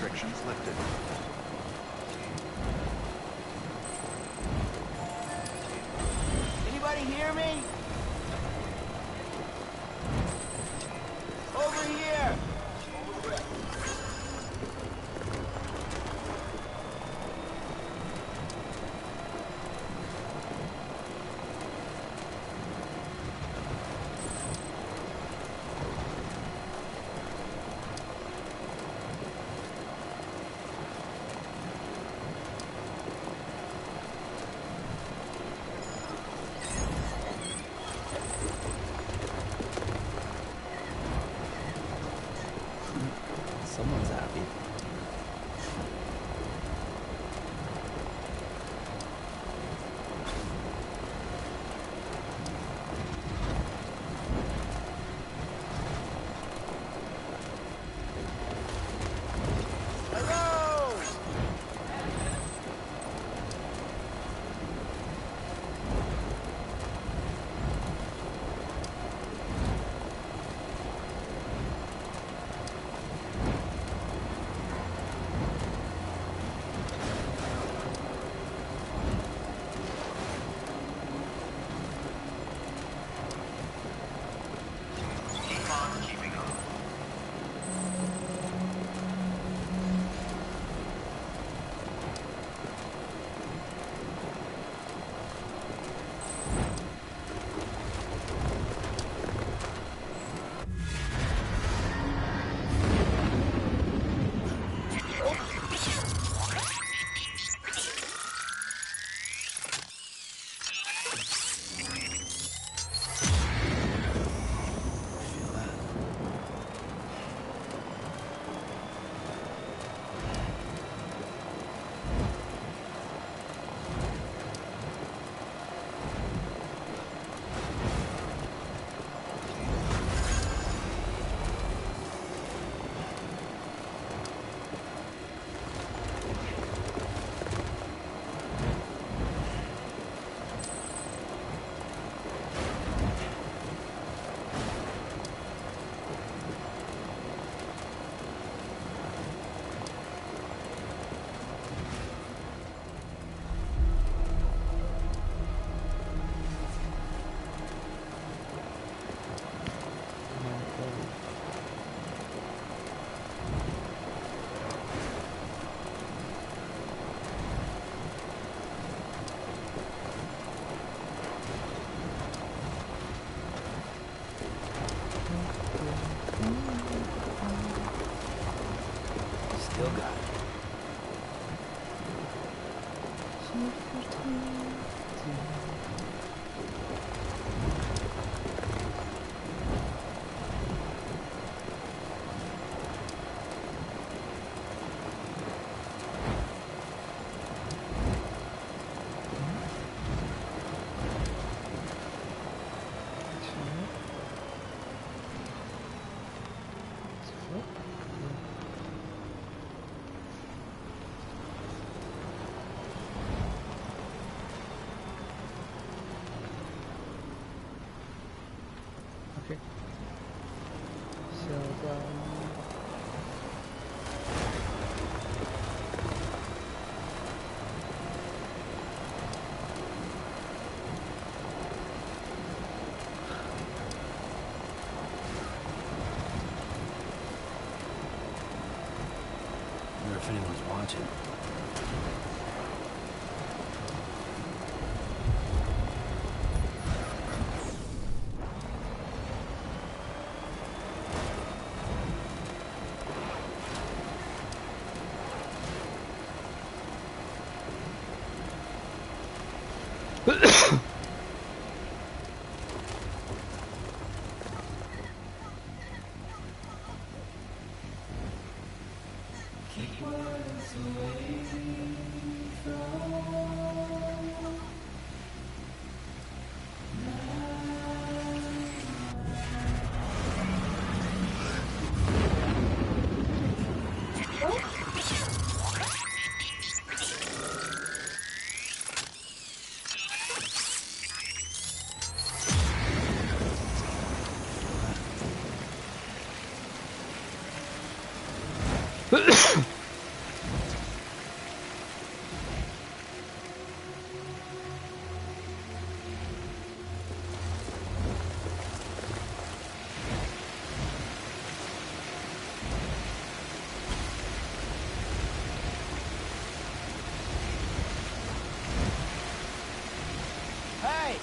restrictions lifted. Anybody hear me? Over here! Someone's happy. Still got it. Okay. So, I wonder if anyone's watching. Hey!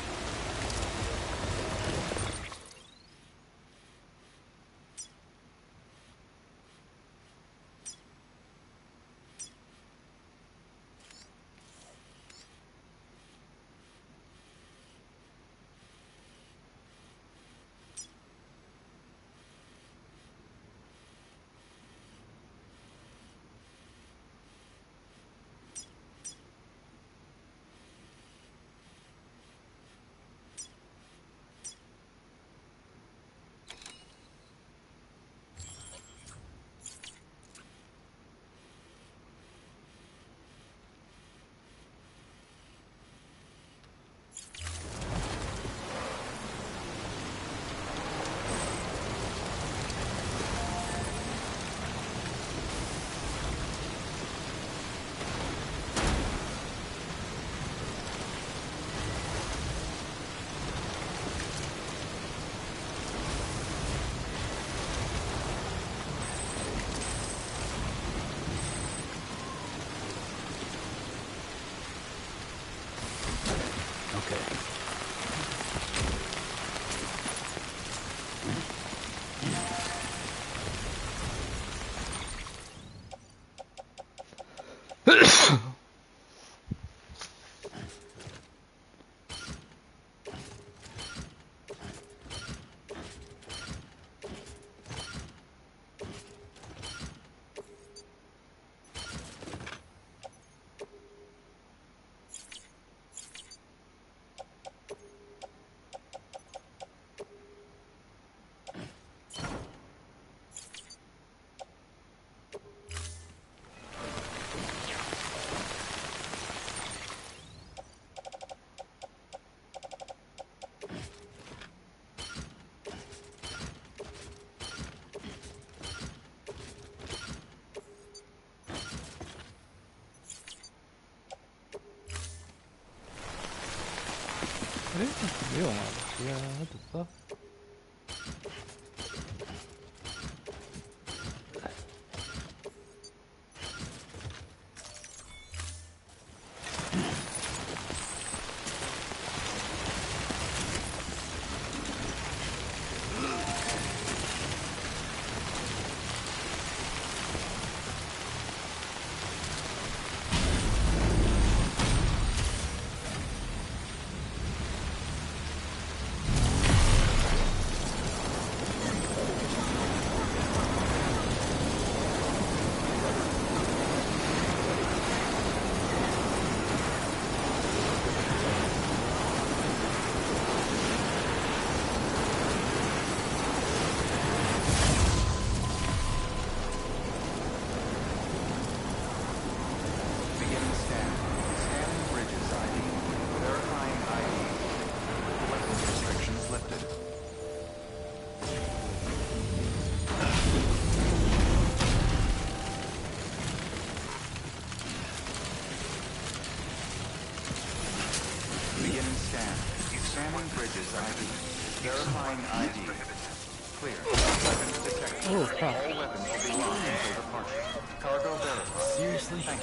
没有啊，对啊，what the fuck？Verifying ID. Clear. Weapons detected. Oh, fuck. All weapons will be locked until departure. Cargo verified. Seriously? Thank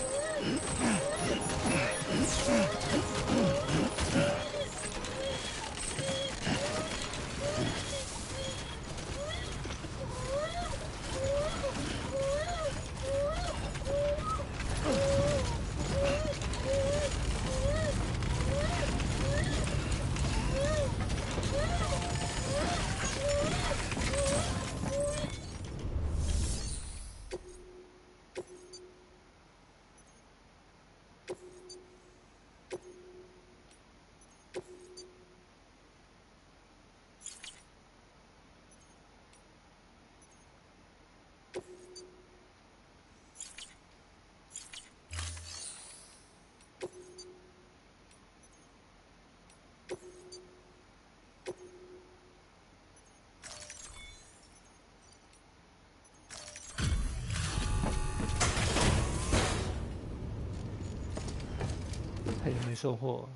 他也没收获。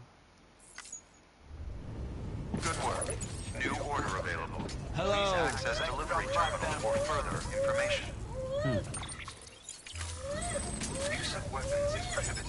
Good work. New order available. Hello. Please access delivery terminal for further information. Use of weapons is prohibited.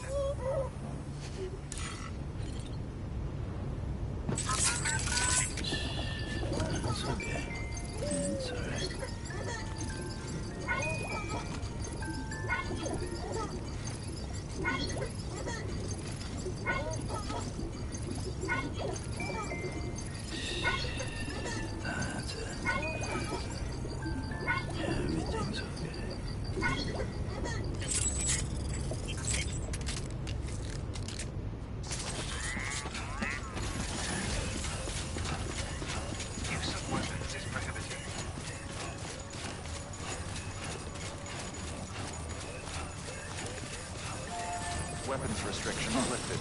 weapons restrictions lifted.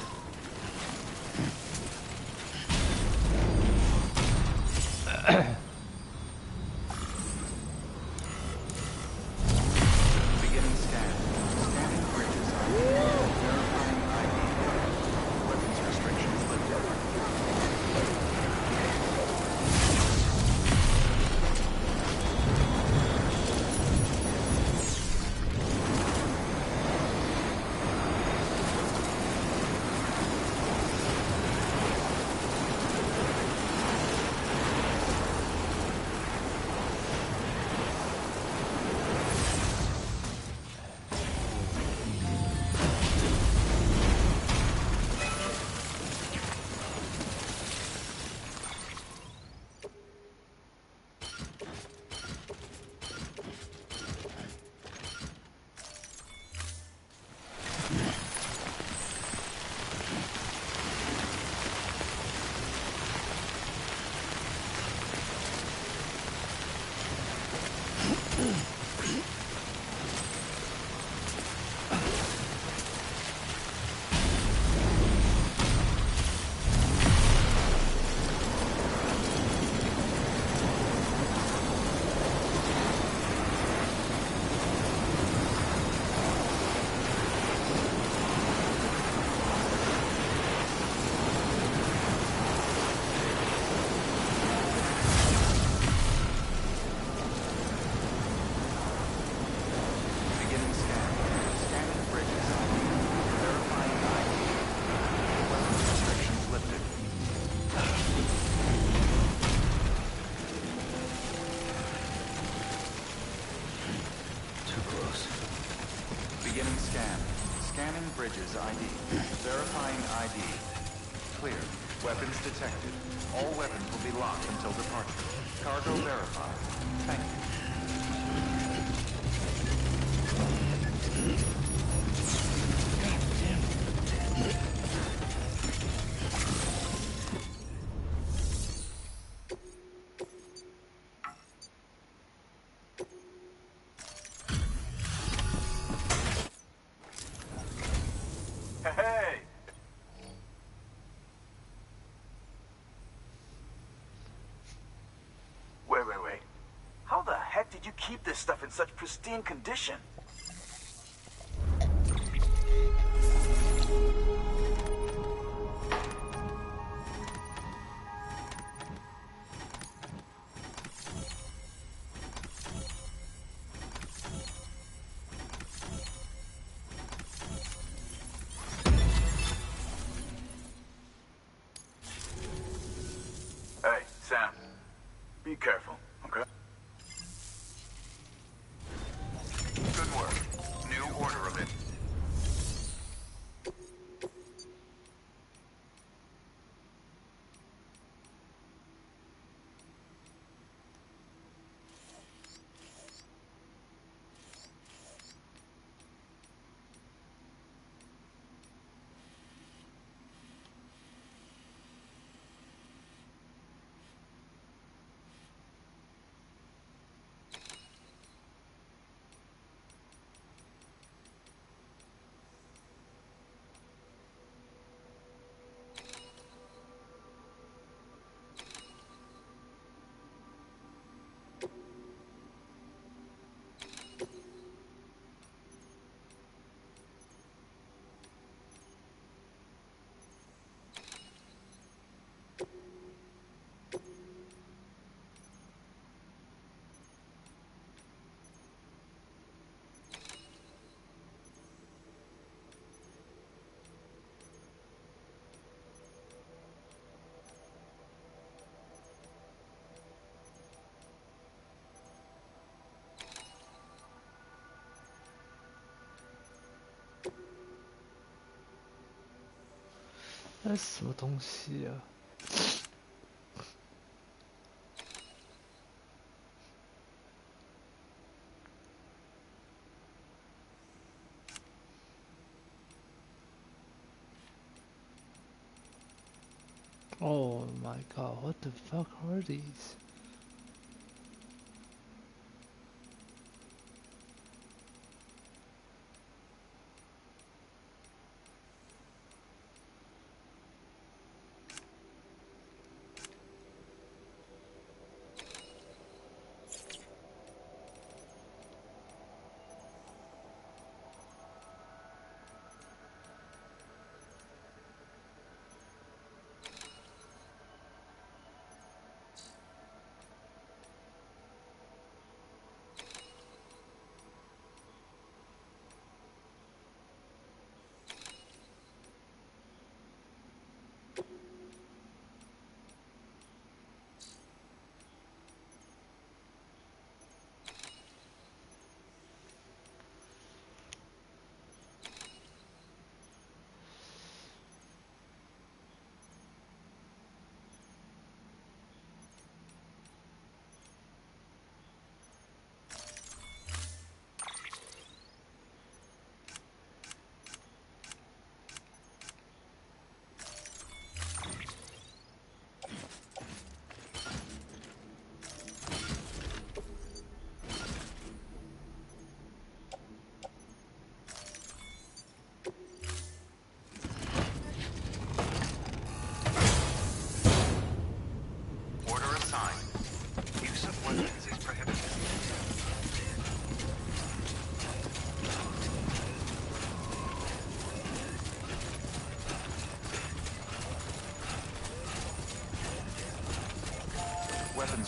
Beginning scan. Scanning bridges. Verifying ID. Weapons restrictions lifted. Beginning scan. Scanning bridges ID. Verifying ID. Clear. Weapons detected. All weapons will be locked until departure. Cargo verified. Thank you. Hey! Wait. How the heck did you keep this stuff in such pristine condition? Hey, Sam. Be careful, okay? Good work. New order of it.那是什么东西啊？ Oh my god, what the fuck are these?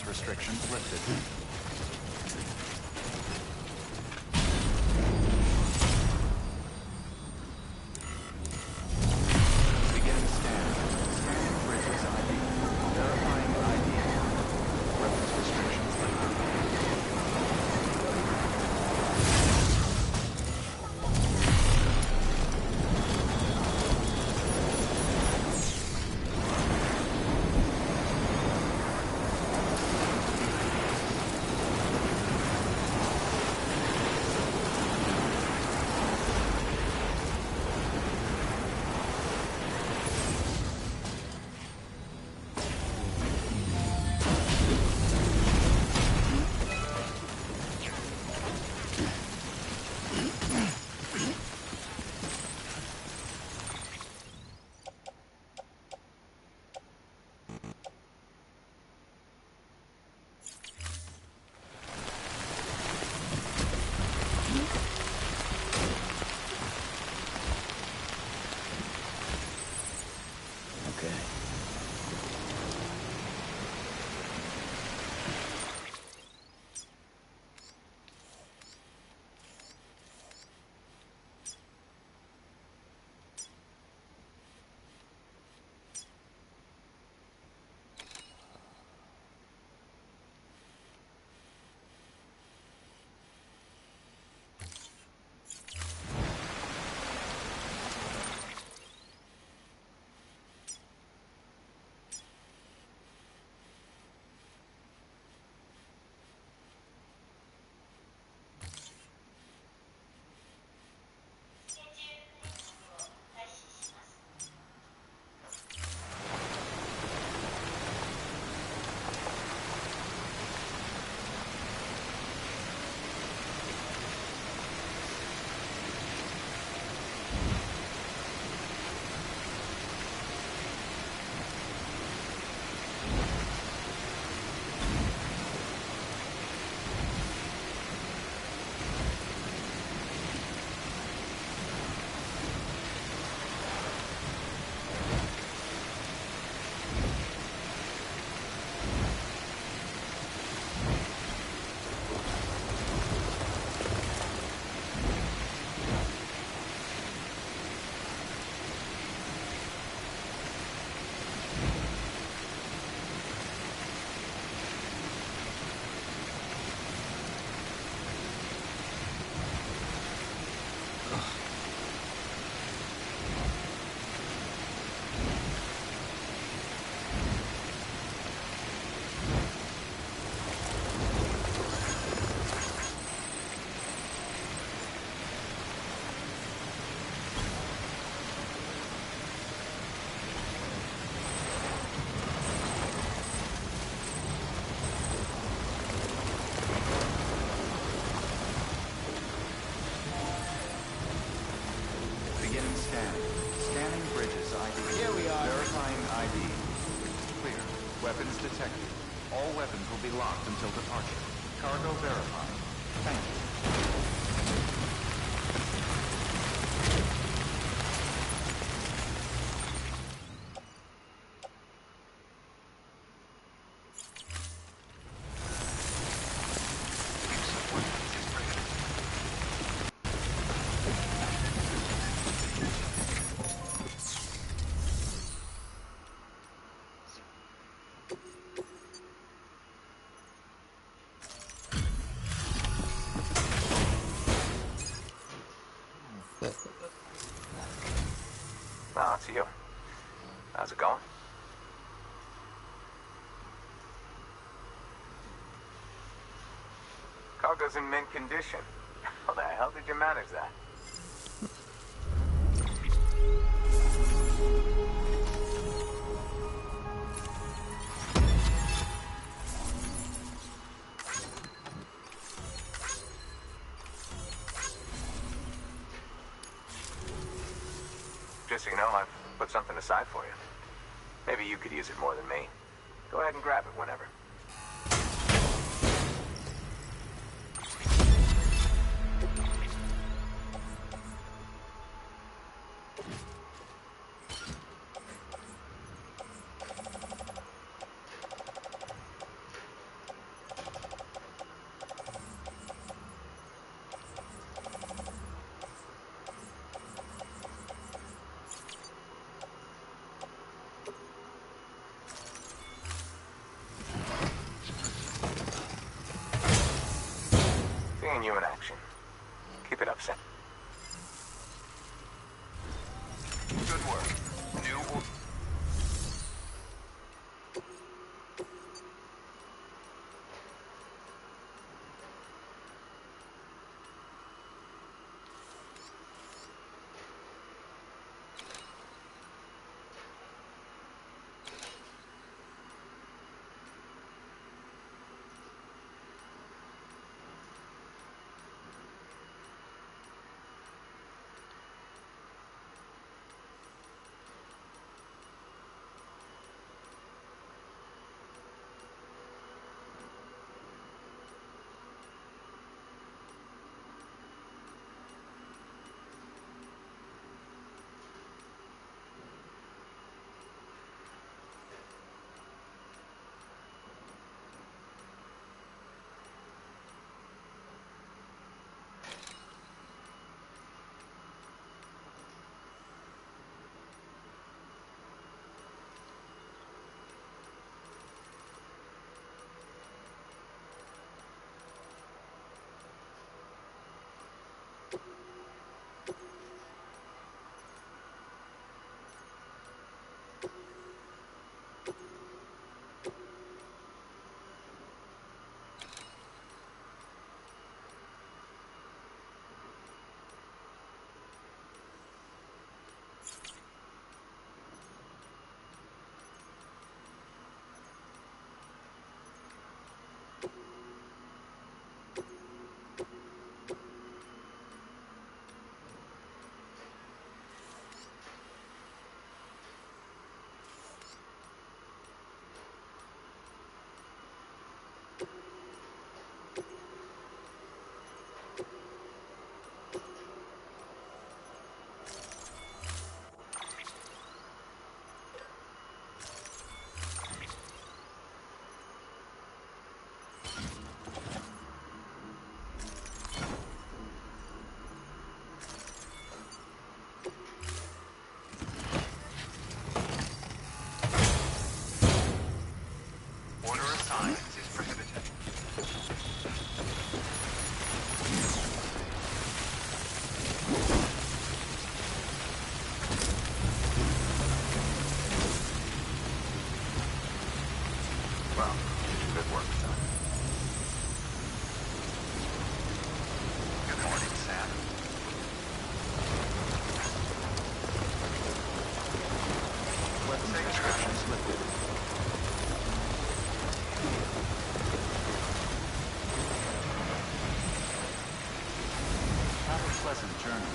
restrictions lifted. Beginning scan. Scanning bridges ID. Verifying ID. Weapons restrictions lifted. Okay. Beginning scan. Scanning bridges ID. Here we are. Verifying ID. Clear. Weapons detected. All weapons will be locked until departure. Cargo verified. Thank you. Oh, it's you. How's it going? Cargo's in mint condition. How the hell did you manage that? Just so you know, I've put something aside for you. Maybe you could use it more than me. Go ahead and grab it whenever. seeing you in action. Keep it up, Sam. Good work. New... Order of science is prohibited. Well, good work, son. Good morning, Sam. Weapons descriptions lifted. Have a pleasant journey.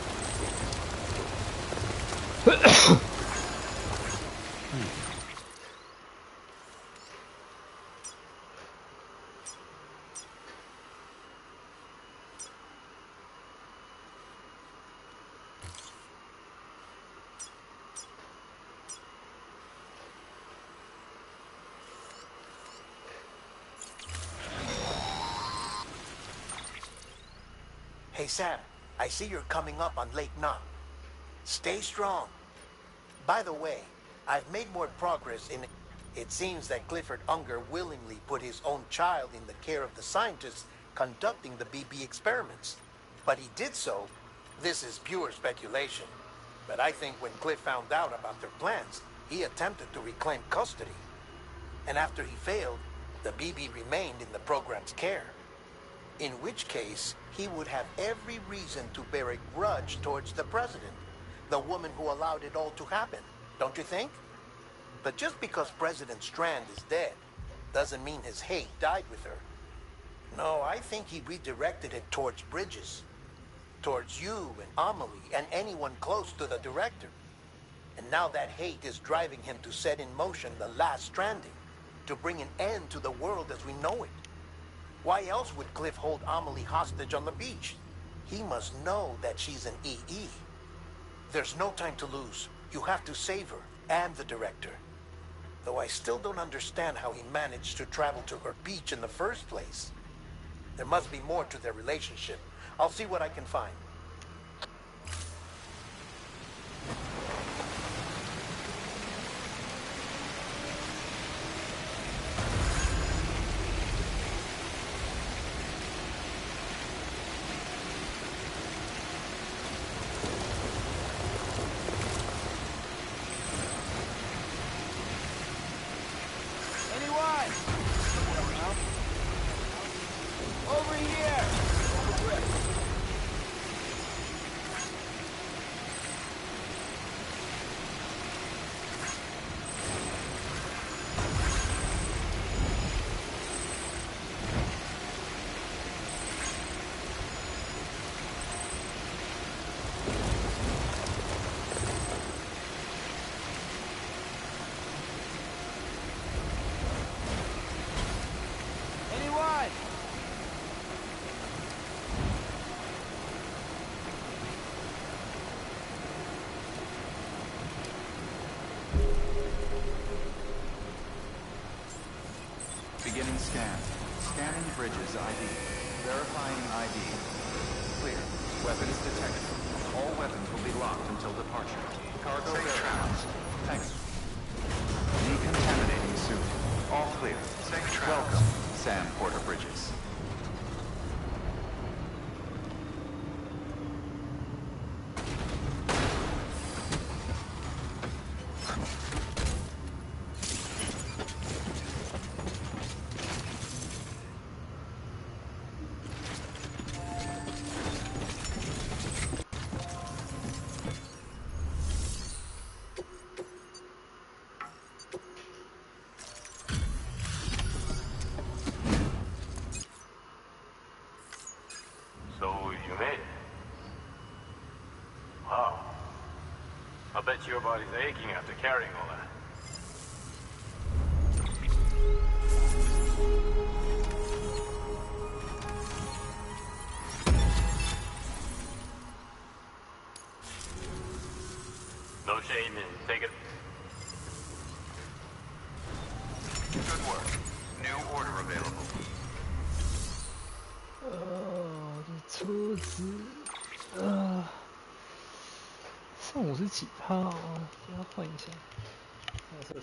Hey, Sam, I see you're coming up on Lake Knot. Stay strong. By the way, I've made more progress in... It seems that Clifford Unger willingly put his own child in the care of the scientists conducting the BB experiments. But he did so. This is pure speculation. But I think when Cliff found out about their plans, he attempted to reclaim custody. And after he failed, the BB remained in the program's care. In which case, he would have every reason to bear a grudge towards the president, the woman who allowed it all to happen, don't you think? But just because President Strand is dead, doesn't mean his hate died with her. No, I think he redirected it towards Bridges, towards you and Amelie and anyone close to the director. And now that hate is driving him to set in motion the last stranding, to bring an end to the world as we know it. Why else would Cliff hold Amelie hostage on the beach? He must know that she's an EE. There's no time to lose. You have to save her and the director. Though I still don't understand how he managed to travel to her beach in the first place. There must be more to their relationship. I'll see what I can find. Beginning scan. Scanning bridges ID. Verifying ID. Clear. Weapons detected. All weapons will be locked until departure. Cargo verified. Thanks. Decontaminating suit. All clear. Safe travels. Welcome, Sam Porter Bridges. So you made it. Wow. I bet your body's aching after carrying all that. No shame in taking. Good work. New order available. 这车子，上午是几号啊？要换一下，上厕所。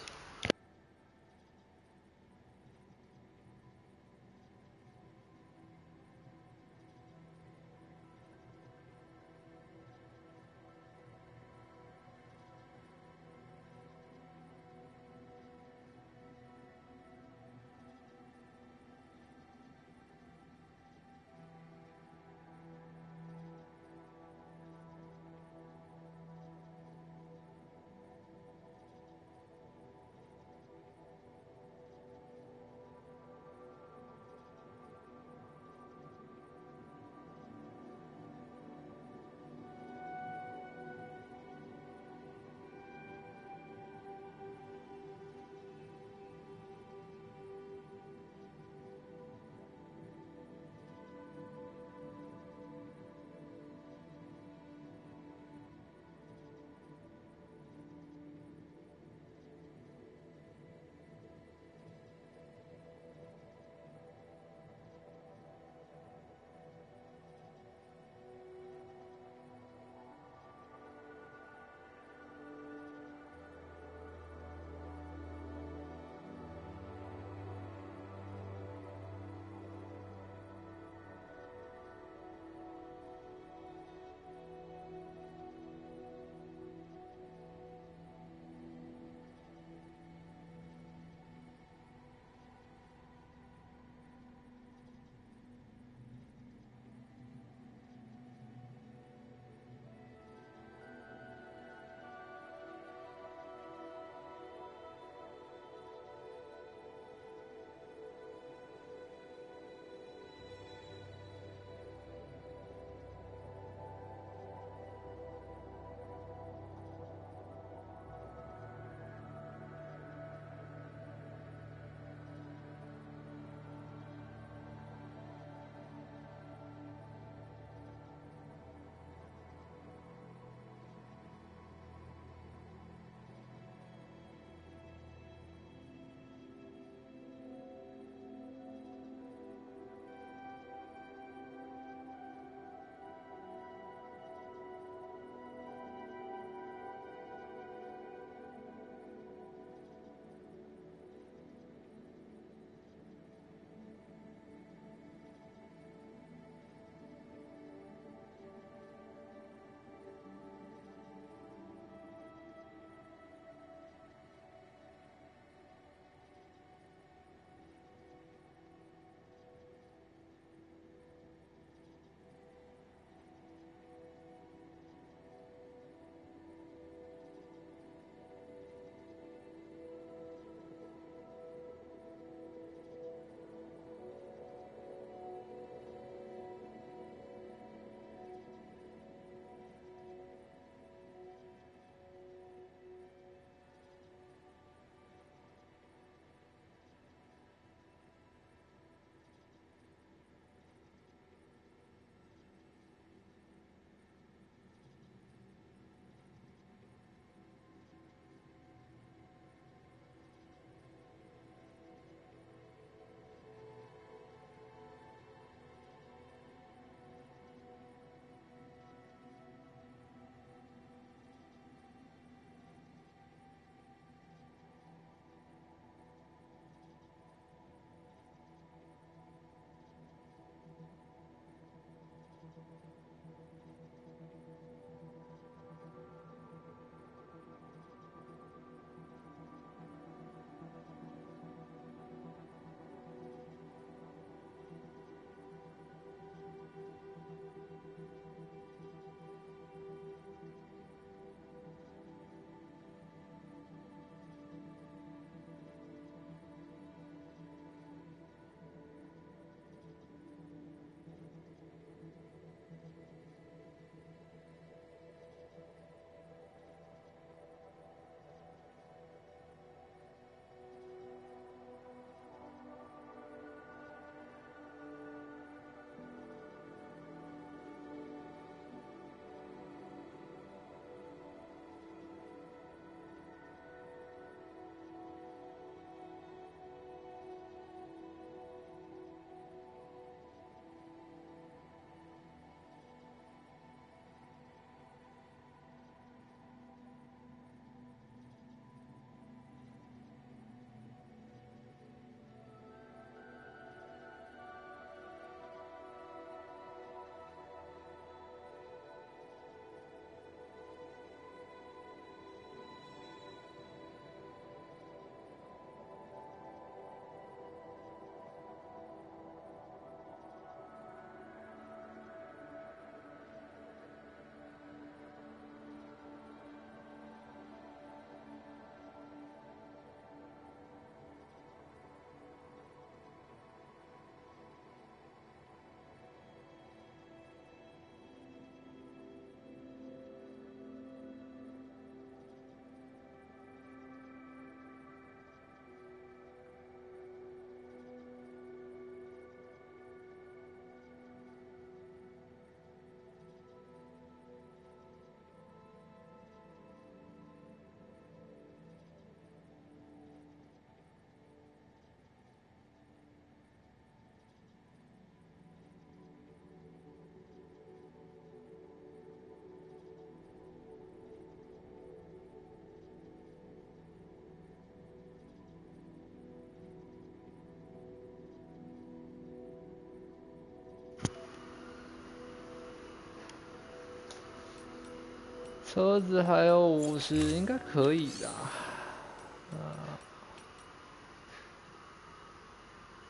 车子还有50，应该可以的。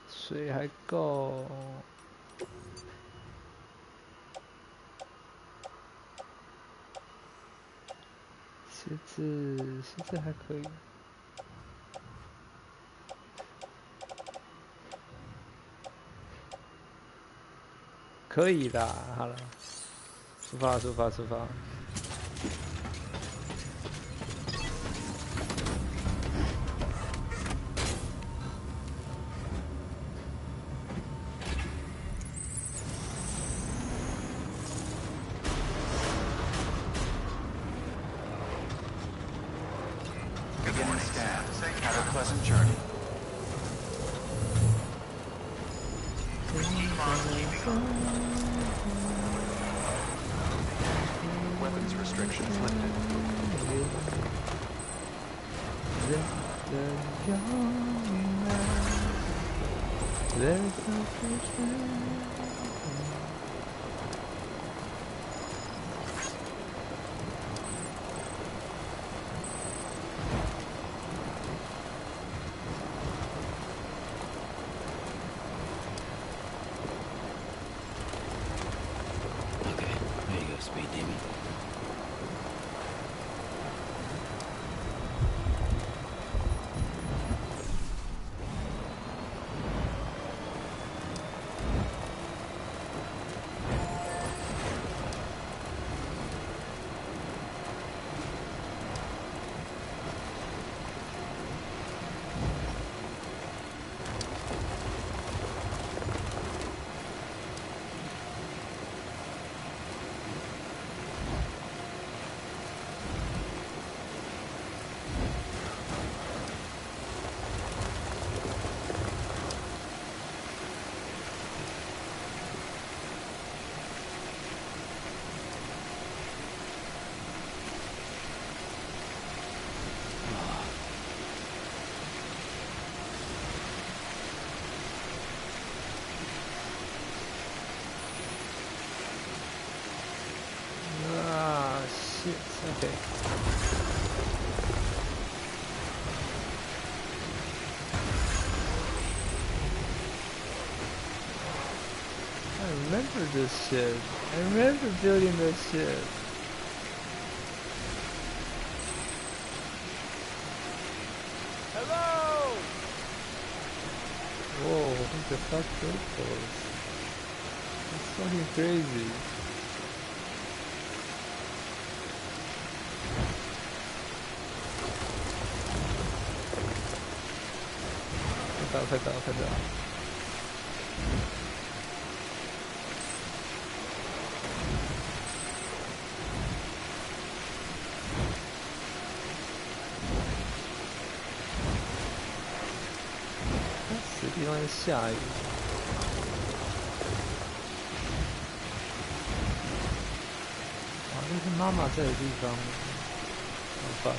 水还够。鞋子还可以。可以的，好了，出发。Beginning scan. Have a pleasant journey. Weapons restrictions lifted. Okay, there you go, Speed Demon. Shit, okay. I remember this shit. I remember building this shit. Hello! Whoa, what the fuck those? It's fucking crazy.快到！死地方下雨。啊，这是妈妈在的地方。好吧。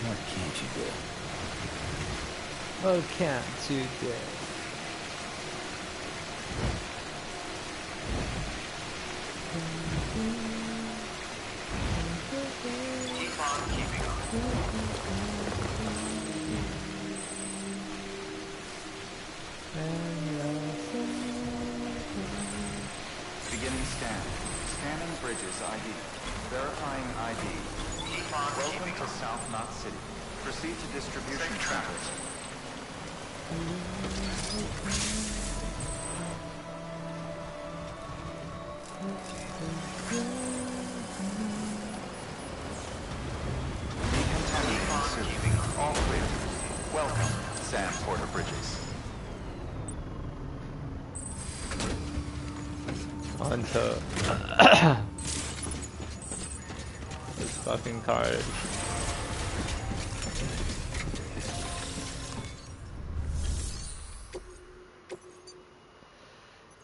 What can't you do? What can't you do? Keep on keeping on. Beginning scan. Scanning bridges ID. Verifying ID. Welcome to South Knot City. Proceed to distribution centers. Decontaminating soon. All clear. Welcome, Sam Porter Bridges. Onto this fucking card.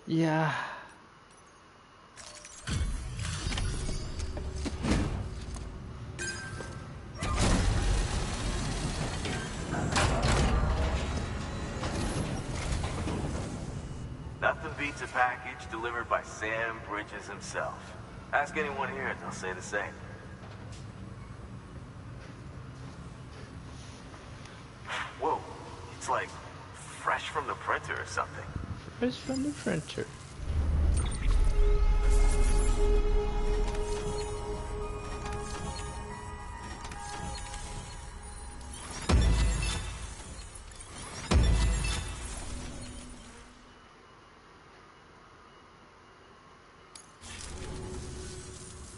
Yeah. pizza package delivered by Sam Bridges himself. Ask anyone here and they'll say the same. Whoa, it's like fresh from the printer or something. Fresh from the printer.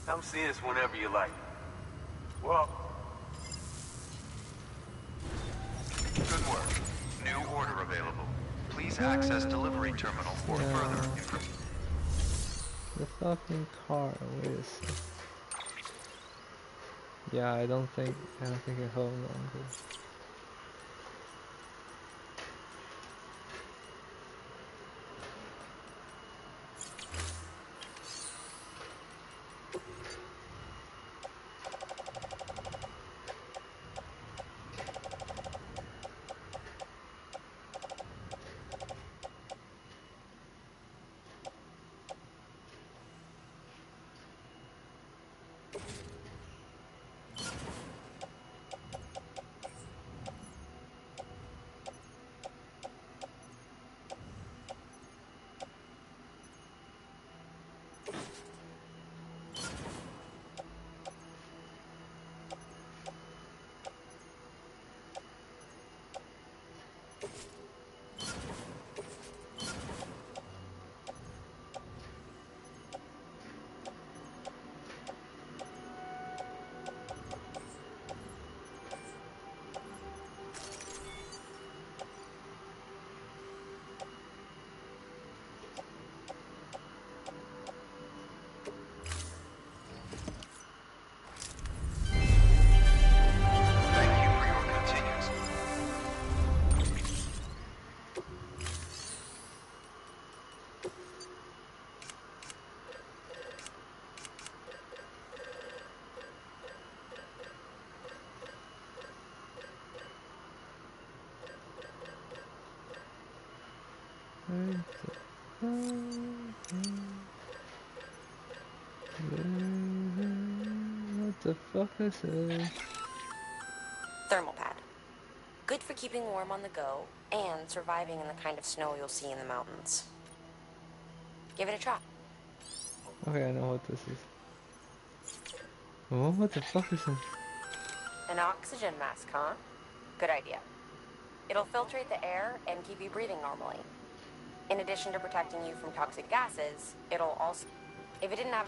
Come see us whenever you like. Well, Good work. New order available. Please access delivery terminal for further information. The fucking car, where is it? Yeah, I don't think I hold on to it. Thank you for your continuous. What the fuck is this? Thermal pad. Good for keeping warm on the go and surviving in the kind of snow you'll see in the mountains. Give it a try. Okay, I know what this is. Oh, what the fuck is this? An oxygen mask, huh? Good idea. It'll filtrate the air and keep you breathing normally. In addition to protecting you from toxic gases, it'll also... If it didn't have...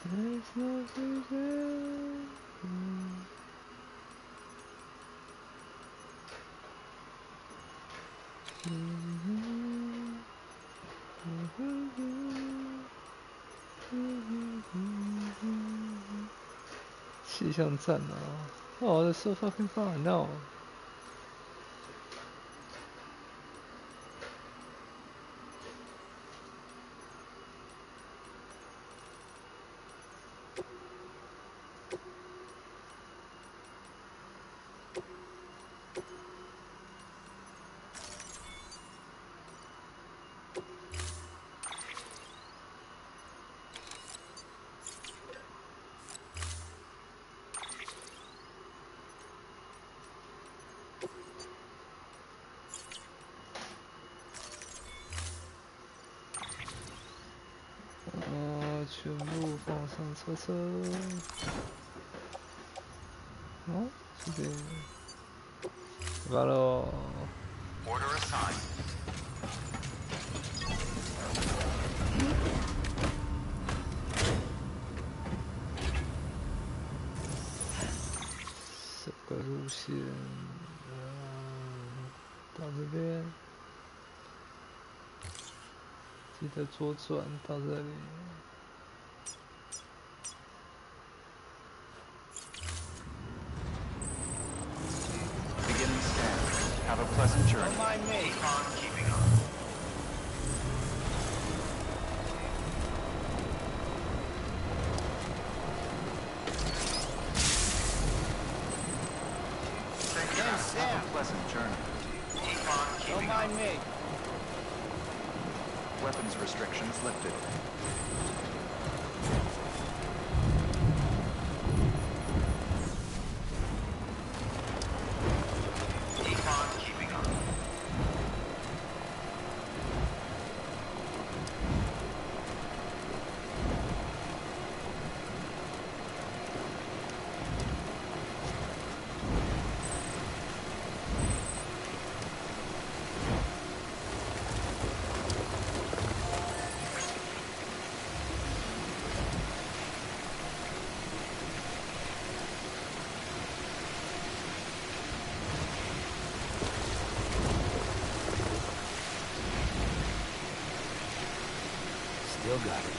There's no reason.气象站啊！Oh, that's so fucking fun. No.全部放上车。哦，这边，完了。Order assigned. 这个路线，到这边，记得左转到这里。Beginning scan. Have a pleasant journey. Don't mind me. Keep on keeping on. Have a pleasant journey. Keep on keeping Don't mind on. me. Weapons restrictions lifted. Keep on keeping on. Still got it.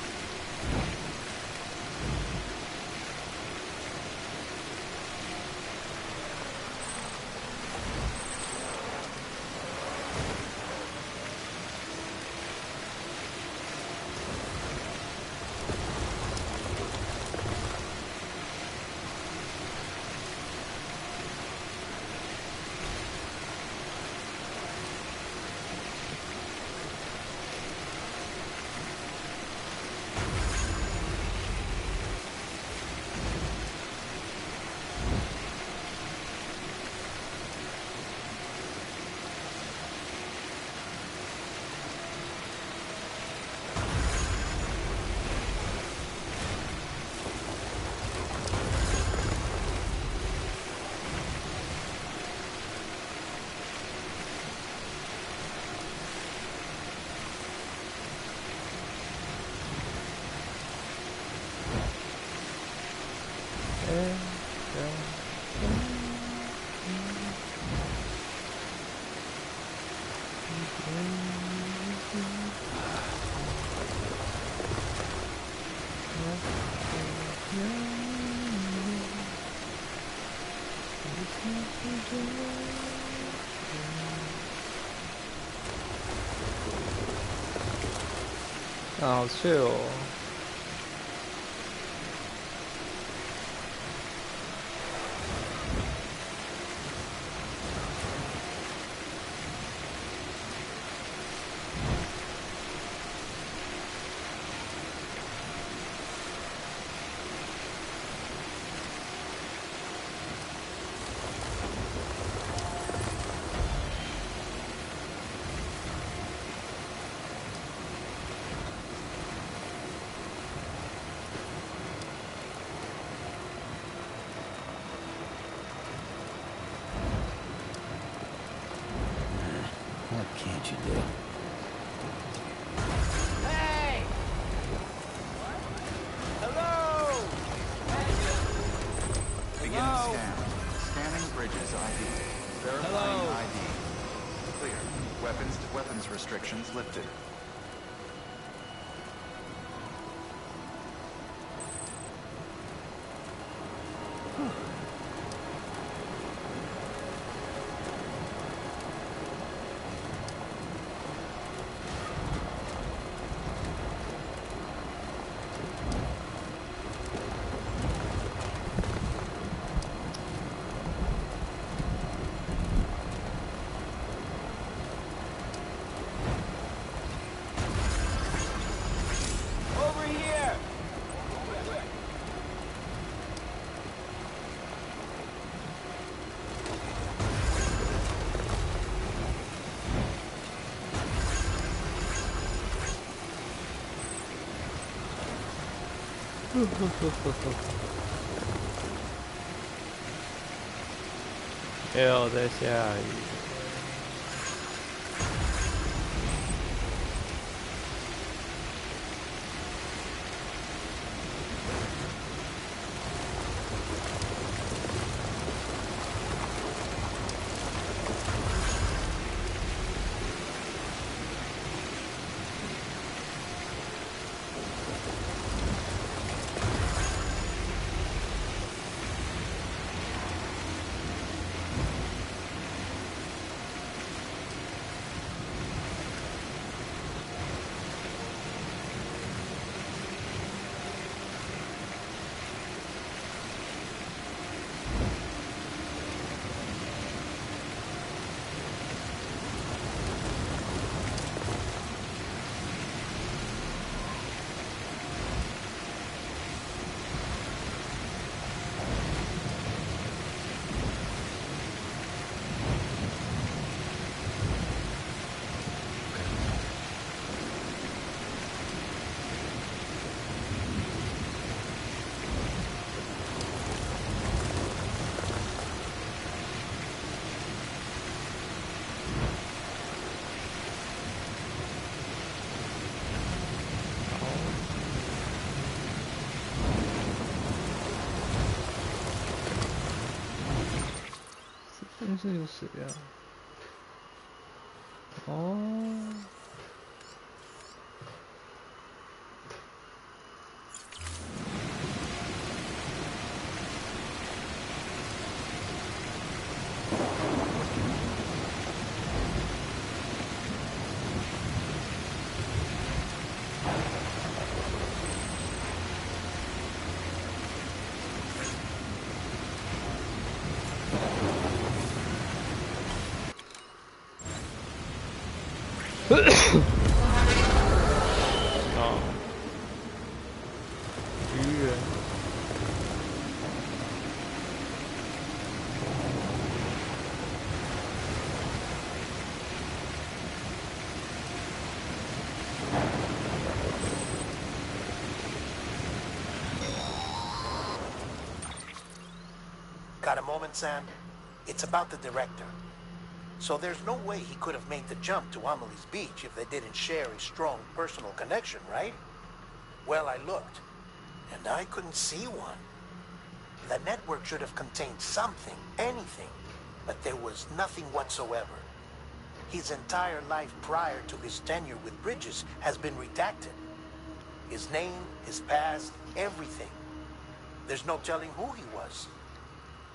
啊，好脆哦！What can't you do? Hey! Hello! Beginning scan. Scanning bridges ID. Verifying Hello. ID. Clear. Weapons restrictions lifted. Over here!又在下雨。但是有水啊！哦，哦，愚人。Got a moment, Sam? It's about the director. So there's no way he could have made the jump to Amelie's Beach if they didn't share a strong personal connection, right? Well, I looked, and I couldn't see one. The network should have contained something, anything, but there was nothing whatsoever. His entire life prior to his tenure with Bridges has been redacted. His name, his past, everything. There's no telling who he was.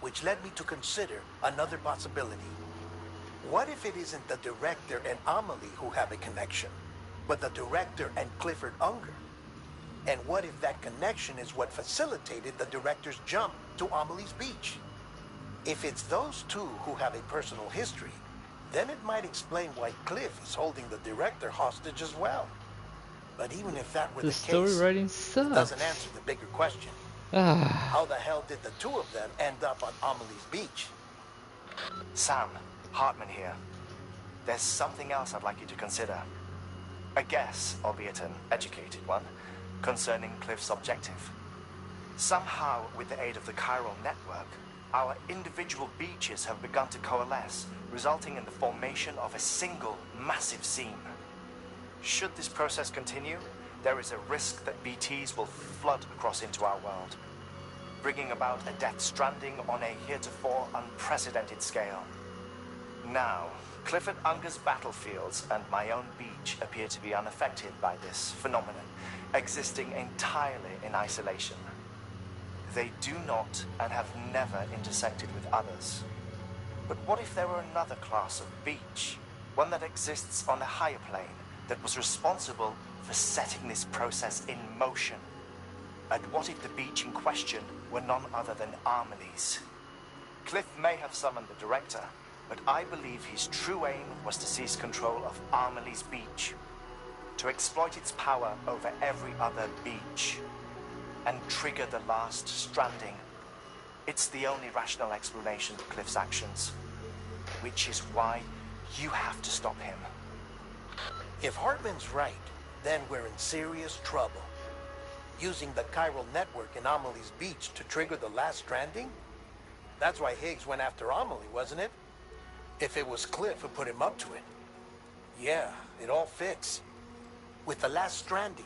Which led me to consider another possibility. What if it isn't the director and Amelie who have a connection, but the director and Clifford Unger? And what if that connection is what facilitated the director's jump to Amelie's Beach? If it's those two who have a personal history, then it might explain why Cliff is holding the director hostage as well. But even if that were The the story case, writing it doesn't sucks. answer the bigger question. Ah, How the hell did the two of them end up on Amelie's Beach? Sam, Hartman here. There's something else I'd like you to consider. A guess, albeit an educated one, concerning Cliff's objective. Somehow, with the aid of the chiral network, our individual beaches have begun to coalesce, resulting in the formation of a single massive seam. Should this process continue, there is a risk that BTs will flood across into our world, bringing about a death stranding on a heretofore unprecedented scale. Now, Clifford Unger's battlefields and my own beach appear to be unaffected by this phenomenon, existing entirely in isolation. They do not and have never intersected with others. But what if there were another class of beach, one that exists on a higher plane, that was responsible for setting this process in motion? And what if the beach in question were none other than Amelie's? Cliff may have summoned the director, but I believe his true aim was to seize control of Amelie's beach, to exploit its power over every other beach, and trigger the last stranding. It's the only rational explanation for Cliff's actions, which is why you have to stop him. If Hartman's right, then we're in serious trouble. Using the chiral network in Amelie's beach to trigger the last stranding? That's why Higgs went after Amelie, wasn't it? If it was Cliff who put him up to it. Yeah, it all fits. With the last stranding,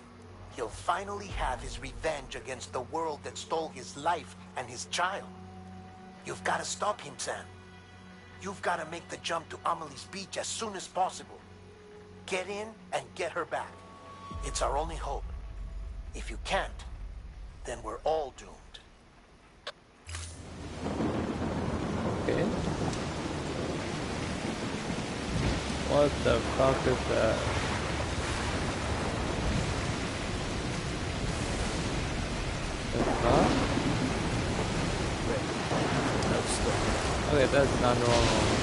he'll finally have his revenge against the world that stole his life and his child. You've got to stop him, Sam. You've got to make the jump to Amelie's beach as soon as possible. Get in and get her back. It's our only hope. If you can't, then we're all doomed. Okay. What the fuck is that? That's not? Okay, that's not normal.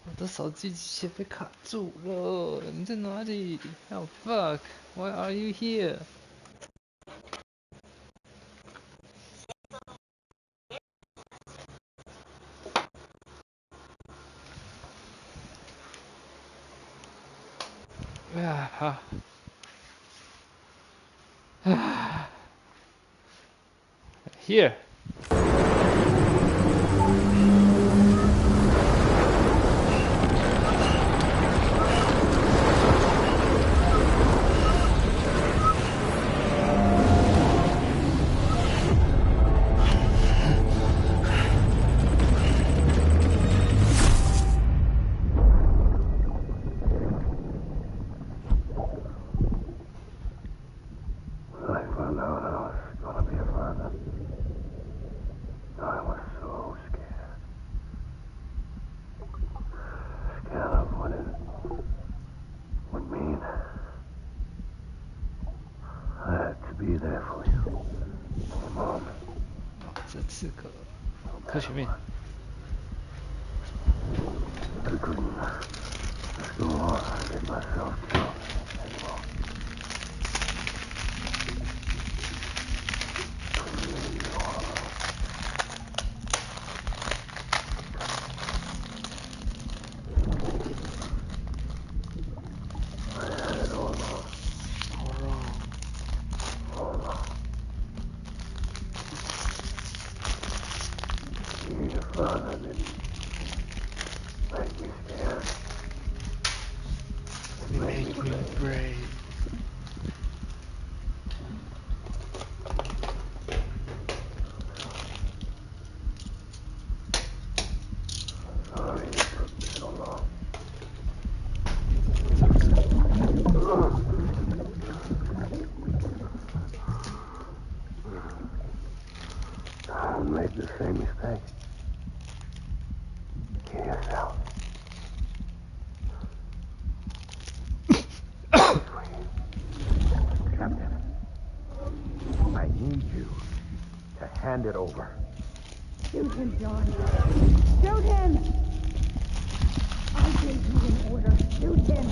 我的手机机械被卡住了，你在哪里 ？Oh fuck! Why are you here? Here. Hand it over. Shoot him, John. Shoot him! I gave you an order. Shoot him!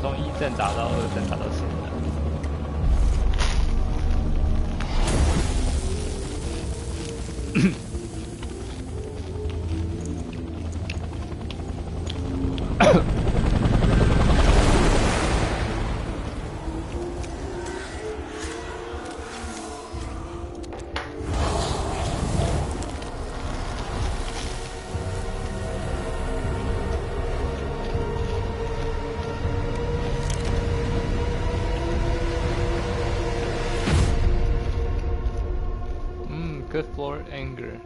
从1阵打到2阵打到现在。Good for anger.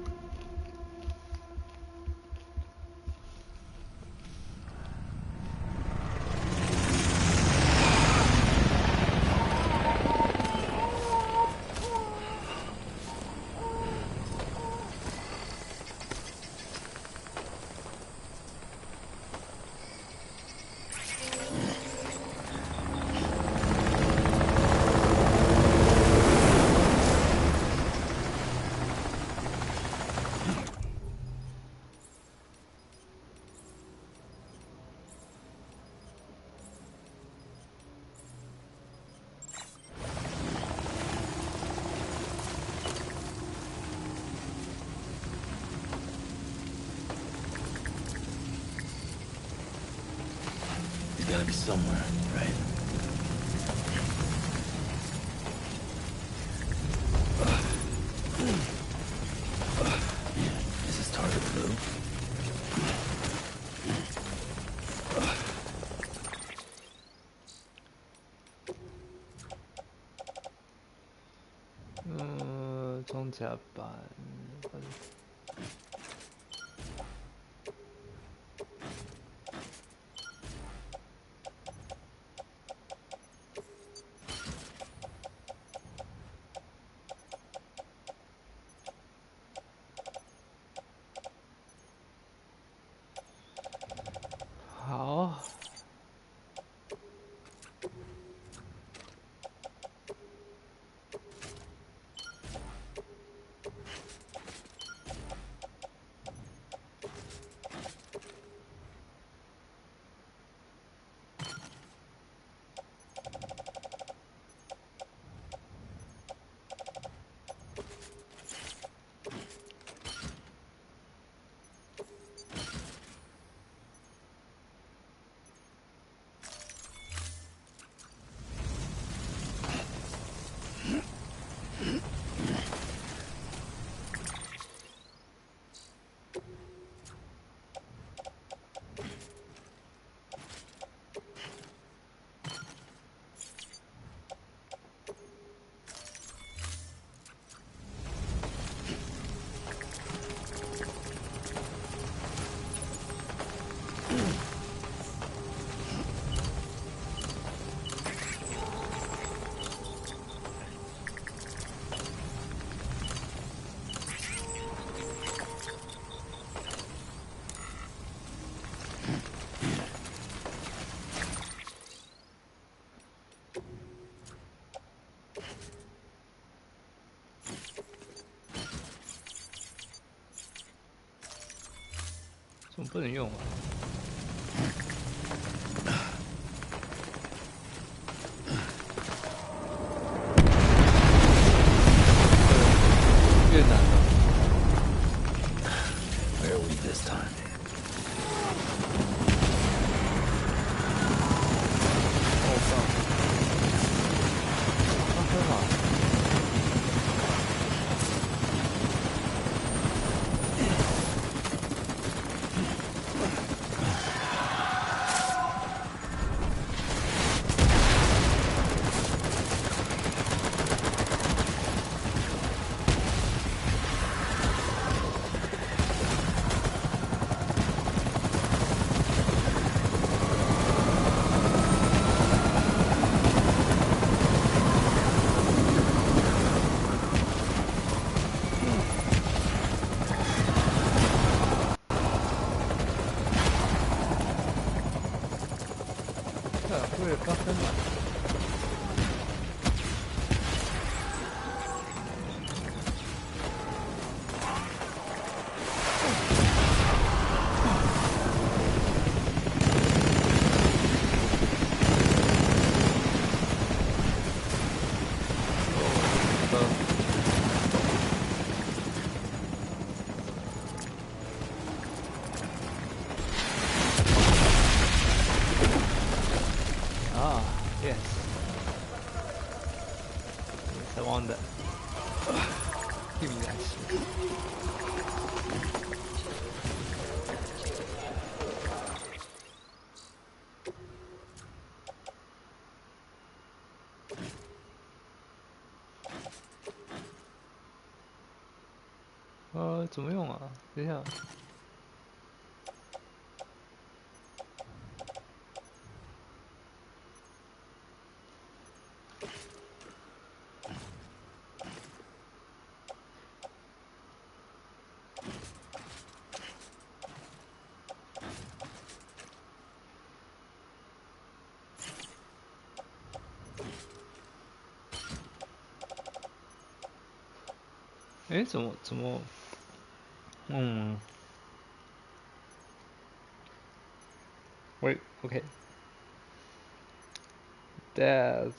Gotta be somewhere, right? Is this target blue?装甲板。好。怎么不能用啊？越南的。Where are we this time? 哦，上。啊，很好。会发生吗？ Yes. Yes, I want that. Give me that shit.怎么用啊？等一下。哎，怎么？Wait, okay. Death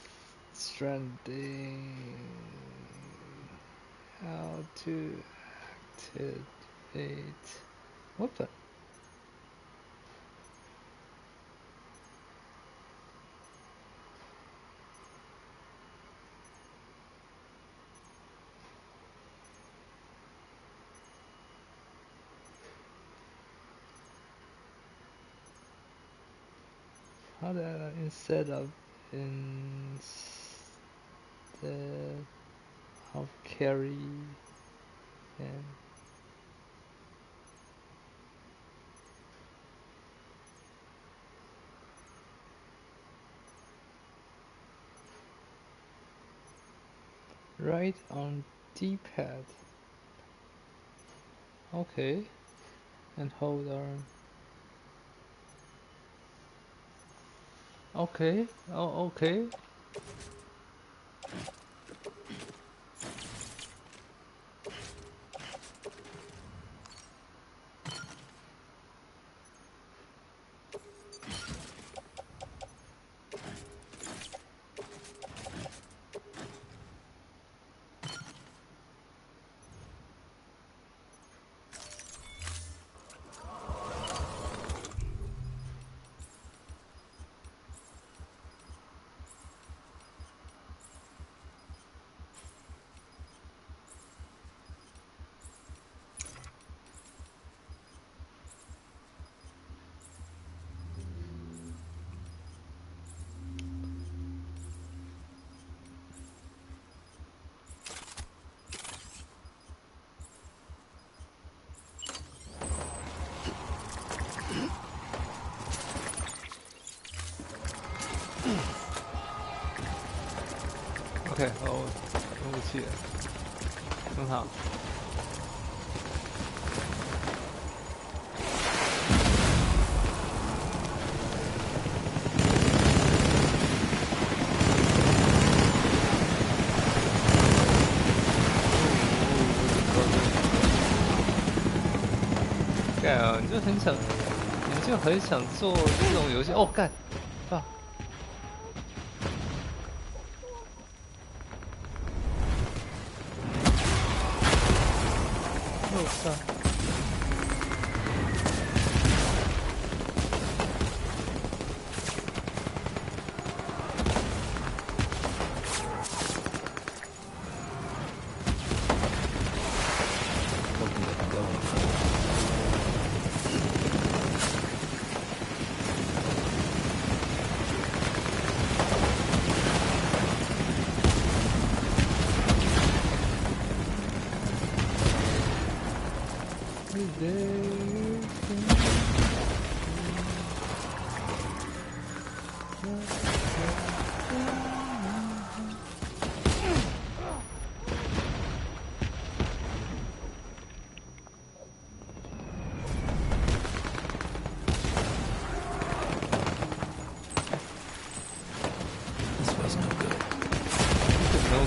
Stranding. How to activate weapon? How to instead of carry and right on D-pad. Okay, and hold on. Okay. Oh, okay. OK， 哦，有武器，很好。干啊！你就很想做这种游戏哦，干，啊！我操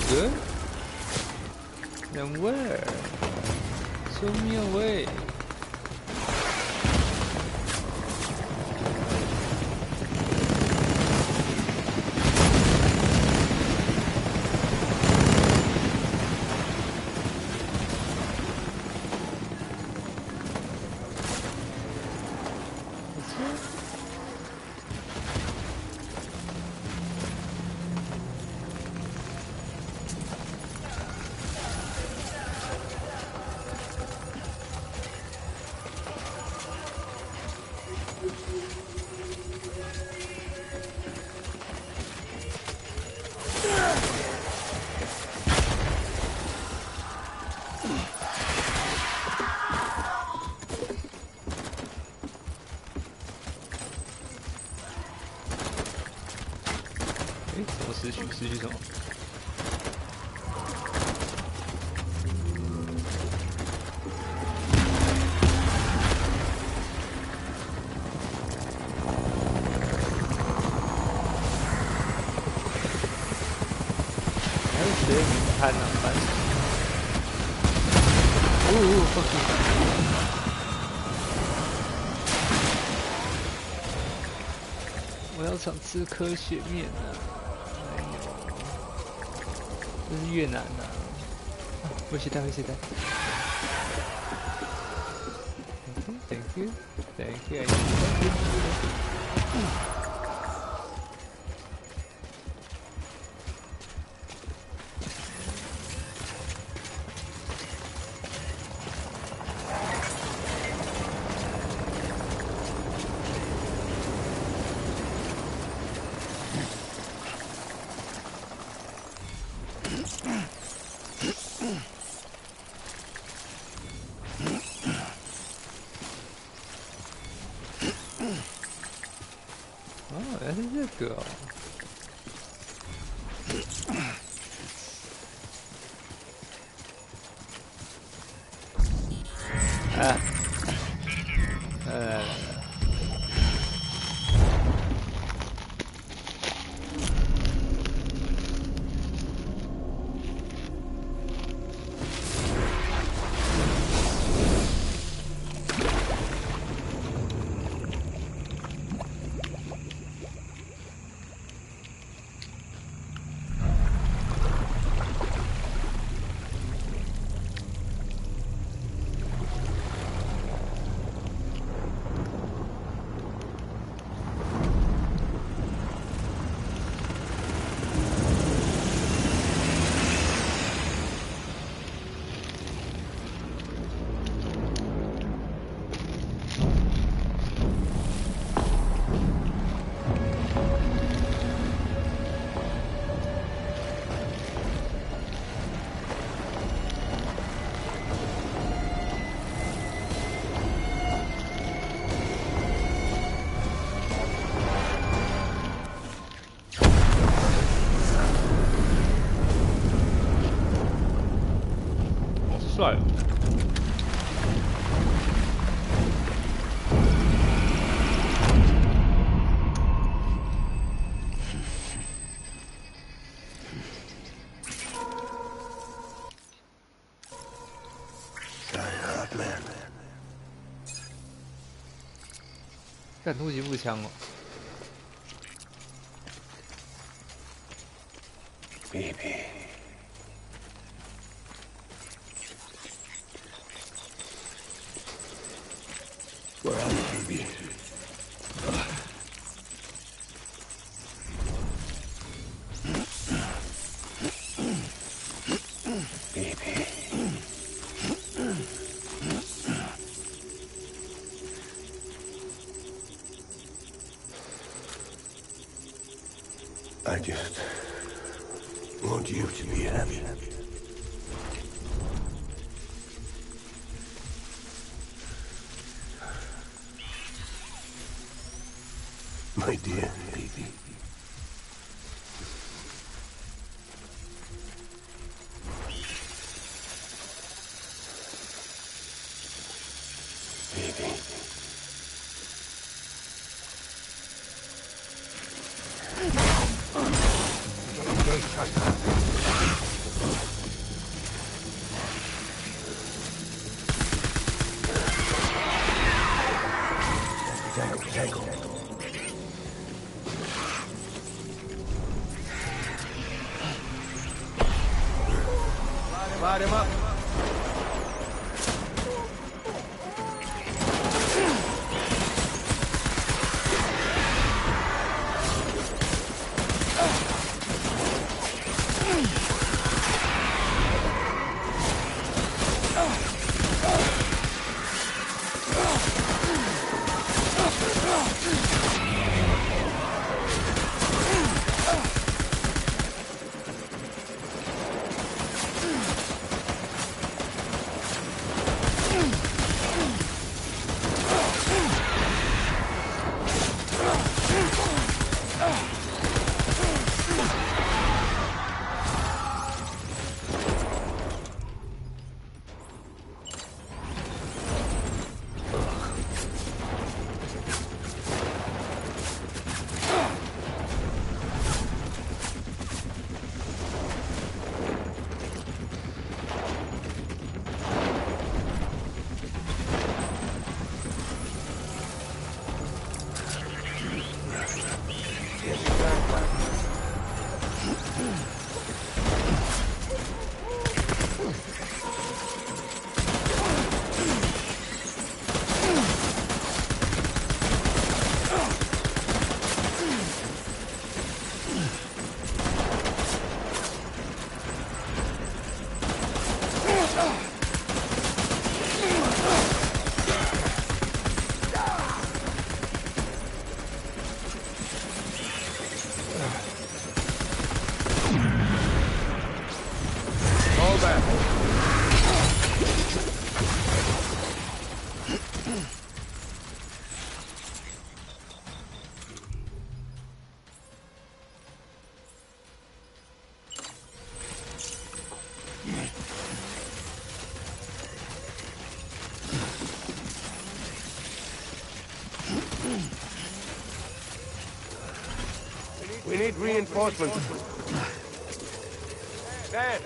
！Good? Then where? Show me a way. 怎么失去？失去什么？还是学名摊啊，反正。放弃。我要想吃科学面啊！哎呦，这是越南的、啊。会携带，会携带。Thank you, thank you. Oh, 原来是这个哦。啊，帅哦！干突击步枪哦。Baby. Where are you, baby? Baby. I just want you to be happy. My dear baby. Baby. Tango. Light him up. We need reinforcements. Dad!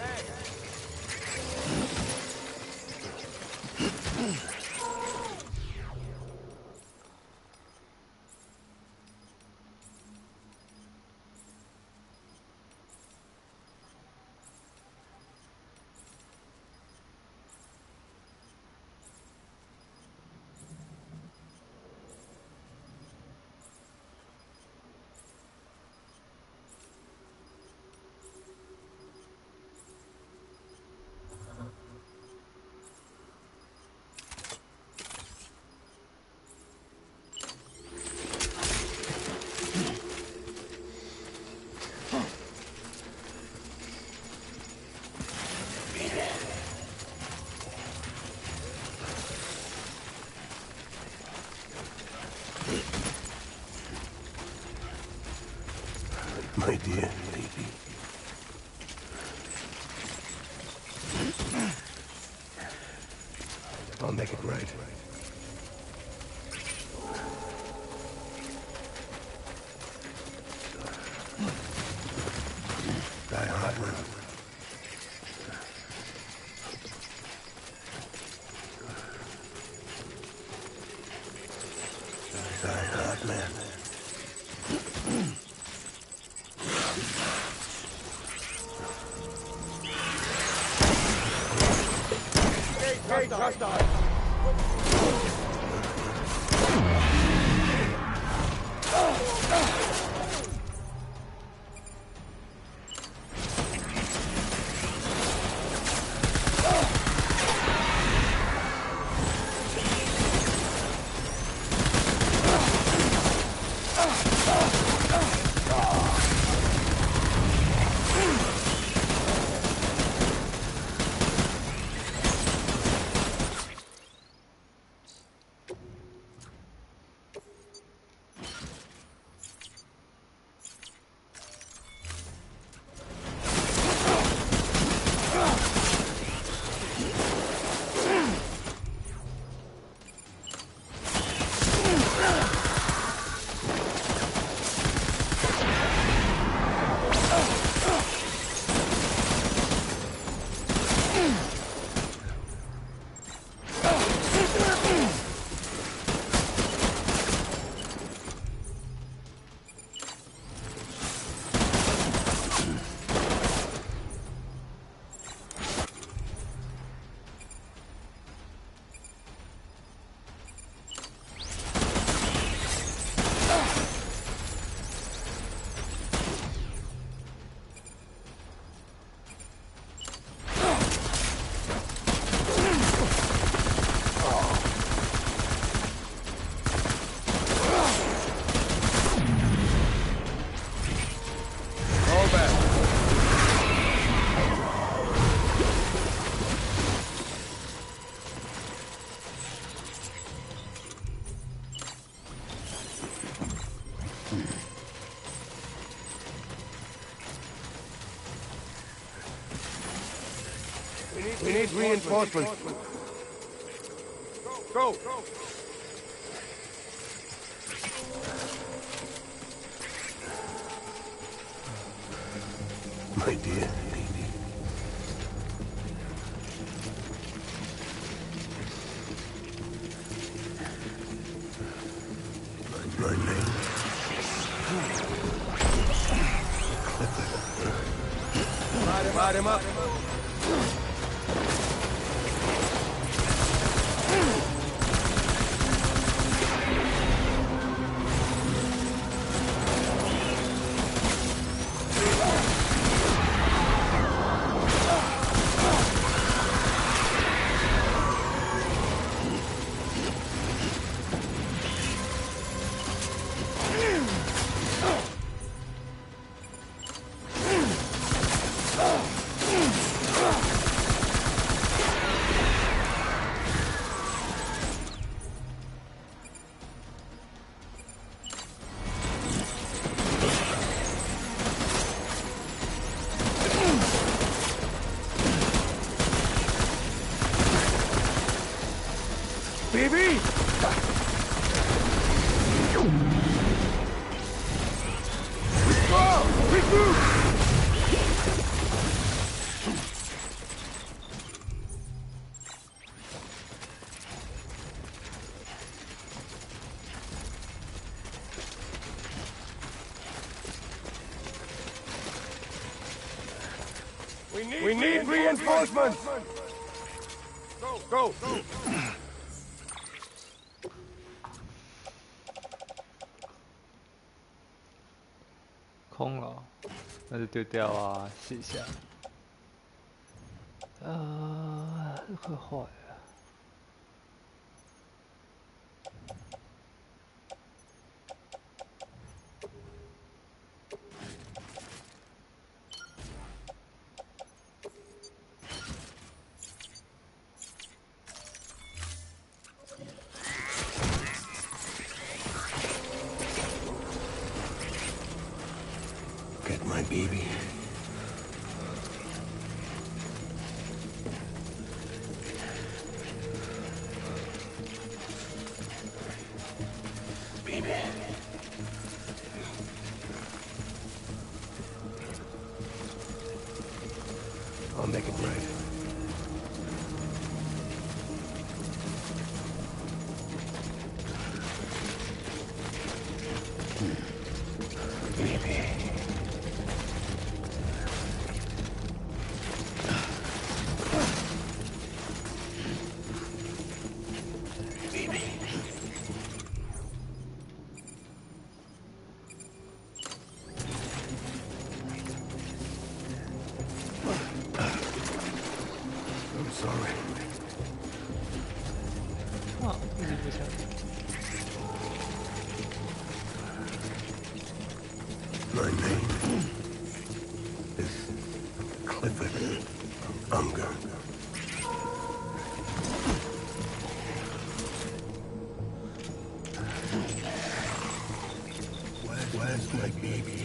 My dear lady. I'll make it right. Die hard, man. Die hard, man. Hey, trust us! We need reinforcements. Go! My dear lady. My name. Light him up! We need reinforcements! Go! 空了，那就丢掉啊，试一下。快坏了。Get my baby. Baby. I'll make it right. Baby. Baby. I'm sorry. 啊，自己不想。 My name is Clifford Unger. Where's my baby?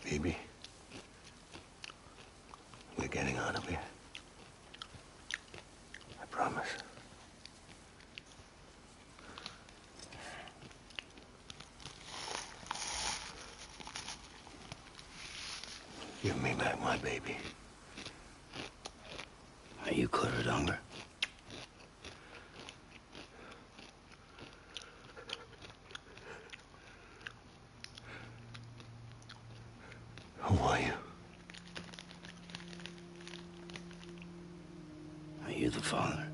Baby, we're getting out of here. I promise. Give me back my baby. Are you Clifford Unger? Who are you? you the father.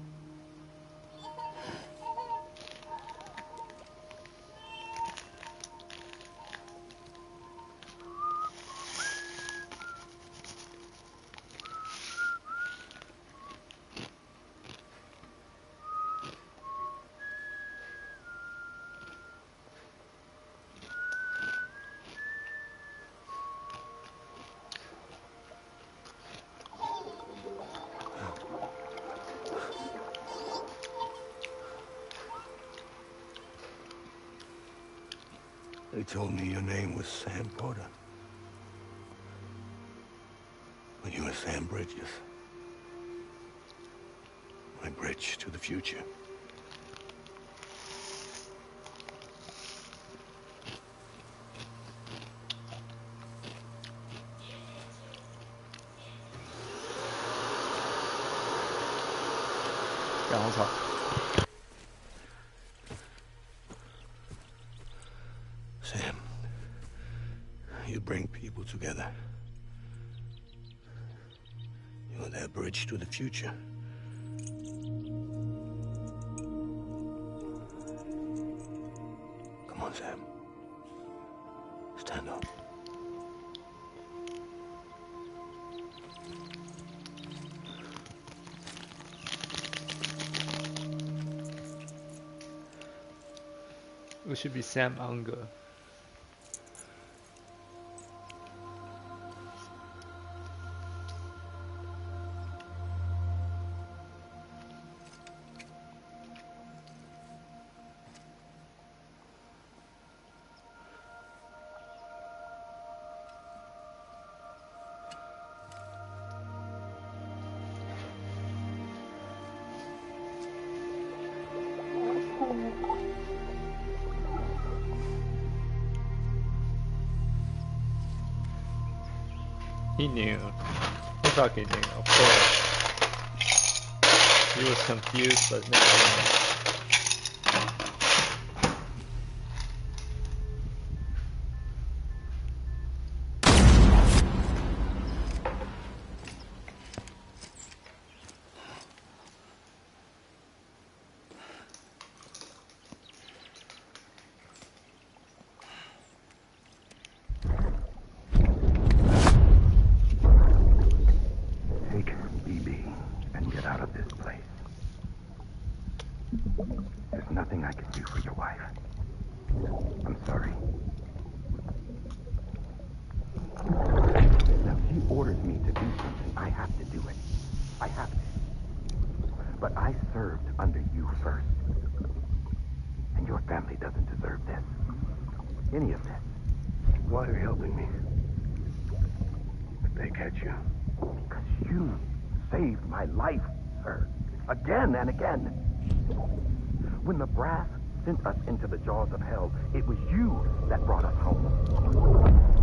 They told me your name was Sam Porter. But you were Sam Bridges. My bridge to the future. Sam, you bring people together. You're their bridge to the future. Come on, Sam. Stand up. We should be Sam Unger. He knew. He fucking knew, of course. He was confused, but never knew. Why are you helping me? If they catch you. Because you saved my life, sir. Again and again. When the brass sent us into the jaws of hell, it was you that brought us home.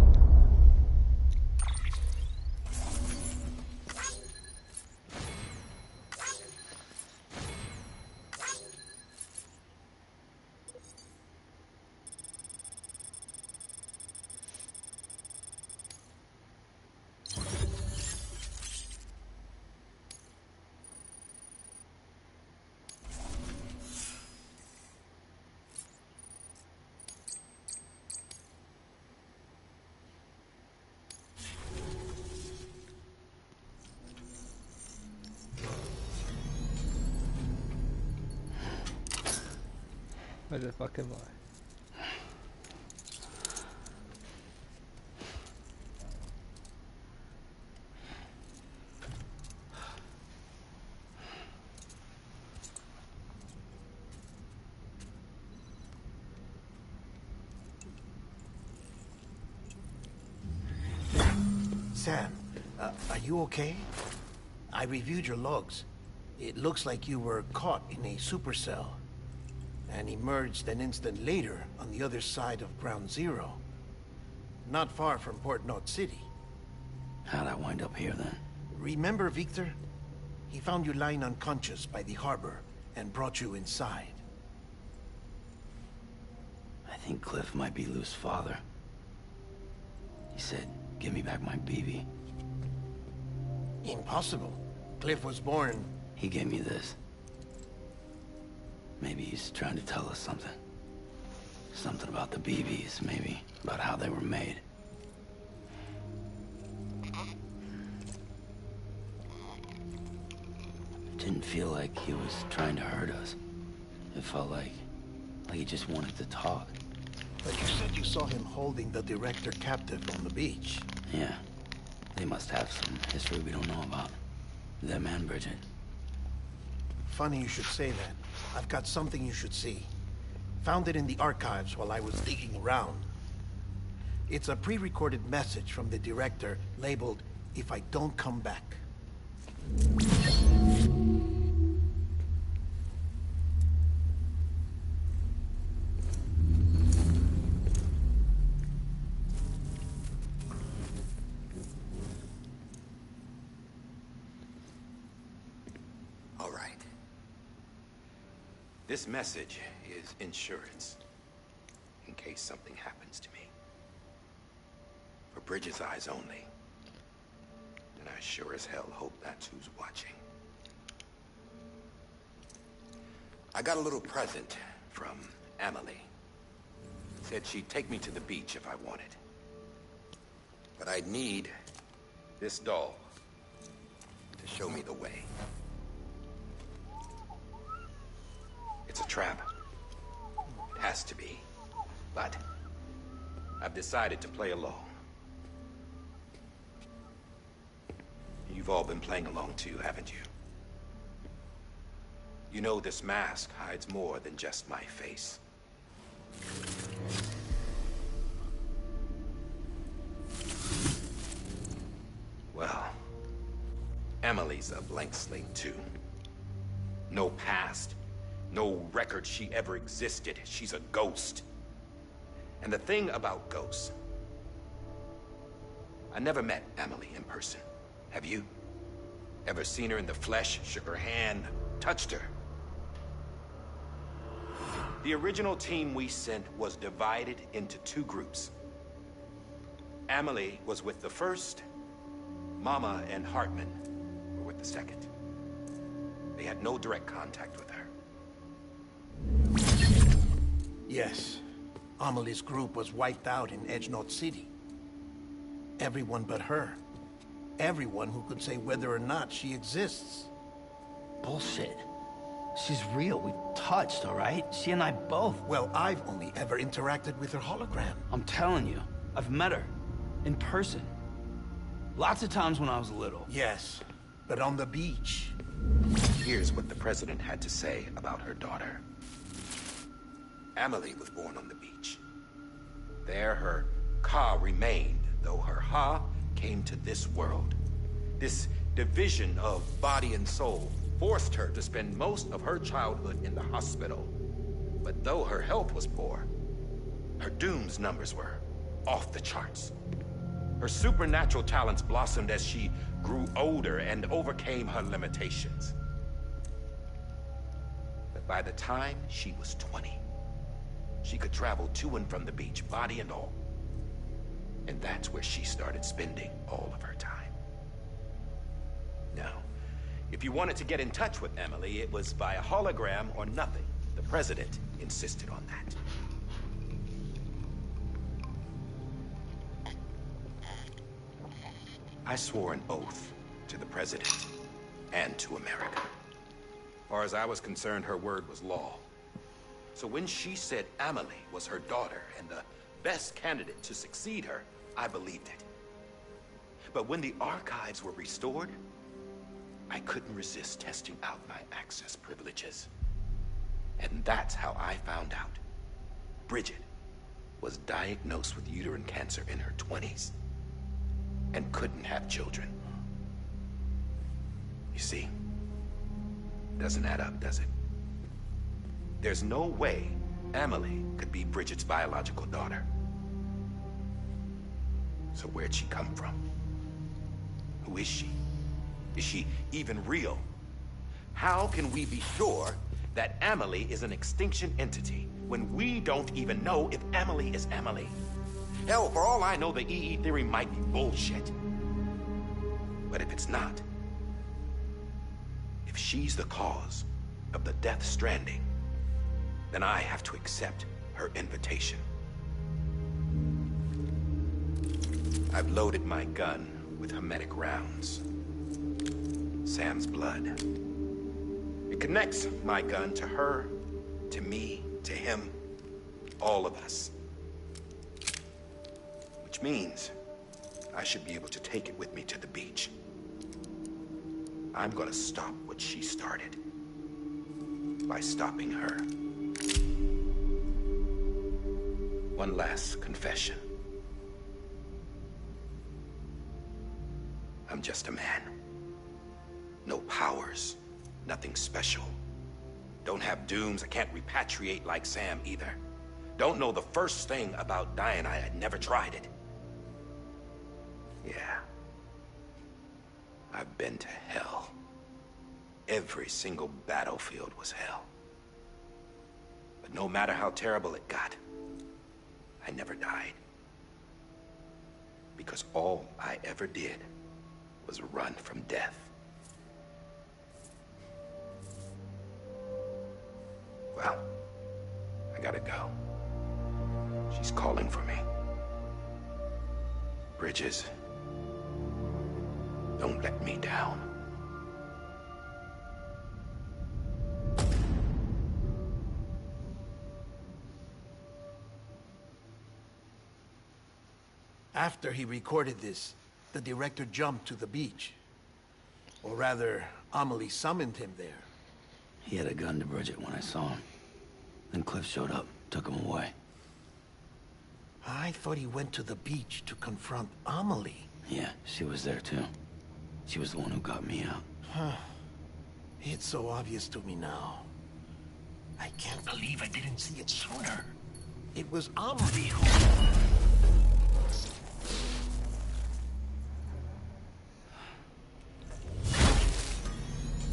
Where the fuck am I? Sam, are you okay? I reviewed your logs. It looks like you were caught in a supercell and emerged an instant later on the other side of Ground Zero. Not far from Port Knot City. How'd I wind up here then? Remember Victor? He found you lying unconscious by the harbor and brought you inside. I think Cliff might be Lou's father. He said, give me back my BB. Impossible. Cliff was born... He gave me this. Maybe he's trying to tell us something. Something about the BBs, maybe. About how they were made. It didn't feel like he was trying to hurt us. It felt like he just wanted to talk. But you said you saw him holding the director captive on the beach. Yeah. They must have some history we don't know about. Them and Bridget. Funny you should say that. I've got something you should see. Found it in the archives while I was digging around. It's a pre-recorded message from the director labeled, "If I don't come back." All right. This message is insurance, in case something happens to me. For Bridget's eyes only. And I sure as hell hope that's who's watching. I got a little present from Emily. Said she'd take me to the beach if I wanted. But I'd need this doll to show me the way. It's a trap. It has to be. But I've decided to play along. You've all been playing along too, haven't you? You know this mask hides more than just my face. Well, Emily's a blank slate too. No past. No record she ever existed. She's a ghost. And the thing about ghosts, I never met Emily in person. Have you? Ever seen her in the flesh, shook her hand, touched her? The original team we sent was divided into two groups. Emily was with the first. Mama and Hartman were with the second. They had no direct contact with her. Yes. Amelie's group was wiped out in Edge Knot City. Everyone but her. Everyone who could say whether or not she exists. Bullshit. She's real. We touched, all right? She and I both. Well, I've only ever interacted with her hologram. I'm telling you, I've met her. In person. Lots of times when I was little. Yes, but on the beach. Here's what the president had to say about her daughter. Emily was born on the beach. There her Ka remained, though her Ha came to this world. This division of body and soul forced her to spend most of her childhood in the hospital. But though her health was poor, her Doom's numbers were off the charts. Her supernatural talents blossomed as she grew older and overcame her limitations. But by the time she was 20, she could travel to and from the beach, body and all. And that's where she started spending all of her time. Now, if you wanted to get in touch with Emily, it was via hologram or nothing. The president insisted on that. I swore an oath to the president and to America. As far as I was concerned, her word was law. So when she said Emily was her daughter and the best candidate to succeed her, I believed it. But when the archives were restored, I couldn't resist testing out my access privileges. And that's how I found out. Bridget was diagnosed with uterine cancer in her 20s and couldn't have children. You see, doesn't add up, does it? There's no way Emily could be Bridget's biological daughter. So where'd she come from? Who is she? Is she even real? How can we be sure that Emily is an extinction entity when we don't even know if Emily is Emily? Hell, for all I know, the EE theory might be bullshit. But if it's not, If she's the cause of the Death Stranding, then I have to accept her invitation. I've loaded my gun with hermetic rounds. Sam's blood. It connects my gun to her, to me, to him, all of us. Which means I should be able to take it with me to the beach. I'm gonna stop what she started by stopping her. One last confession. I'm just a man. No powers, nothing special. Don't have dooms, I can't repatriate like Sam either. Don't know the first thing about dying, I had never tried it. Yeah. I've been to hell. Every single battlefield was hell. But no matter how terrible it got, I never died. Because all I ever did was run from death. Well, I gotta go. She's calling for me. Bridges, don't let me down. After he recorded this, the director jumped to the beach. Or rather, Amelie summoned him there. He had a gun to Bridget when I saw him. Then Cliff showed up, took him away. I thought he went to the beach to confront Amelie. Yeah, she was there too. She was the one who got me out. Huh. It's so obvious to me now. I can't believe I didn't see it sooner. It was Amelie who...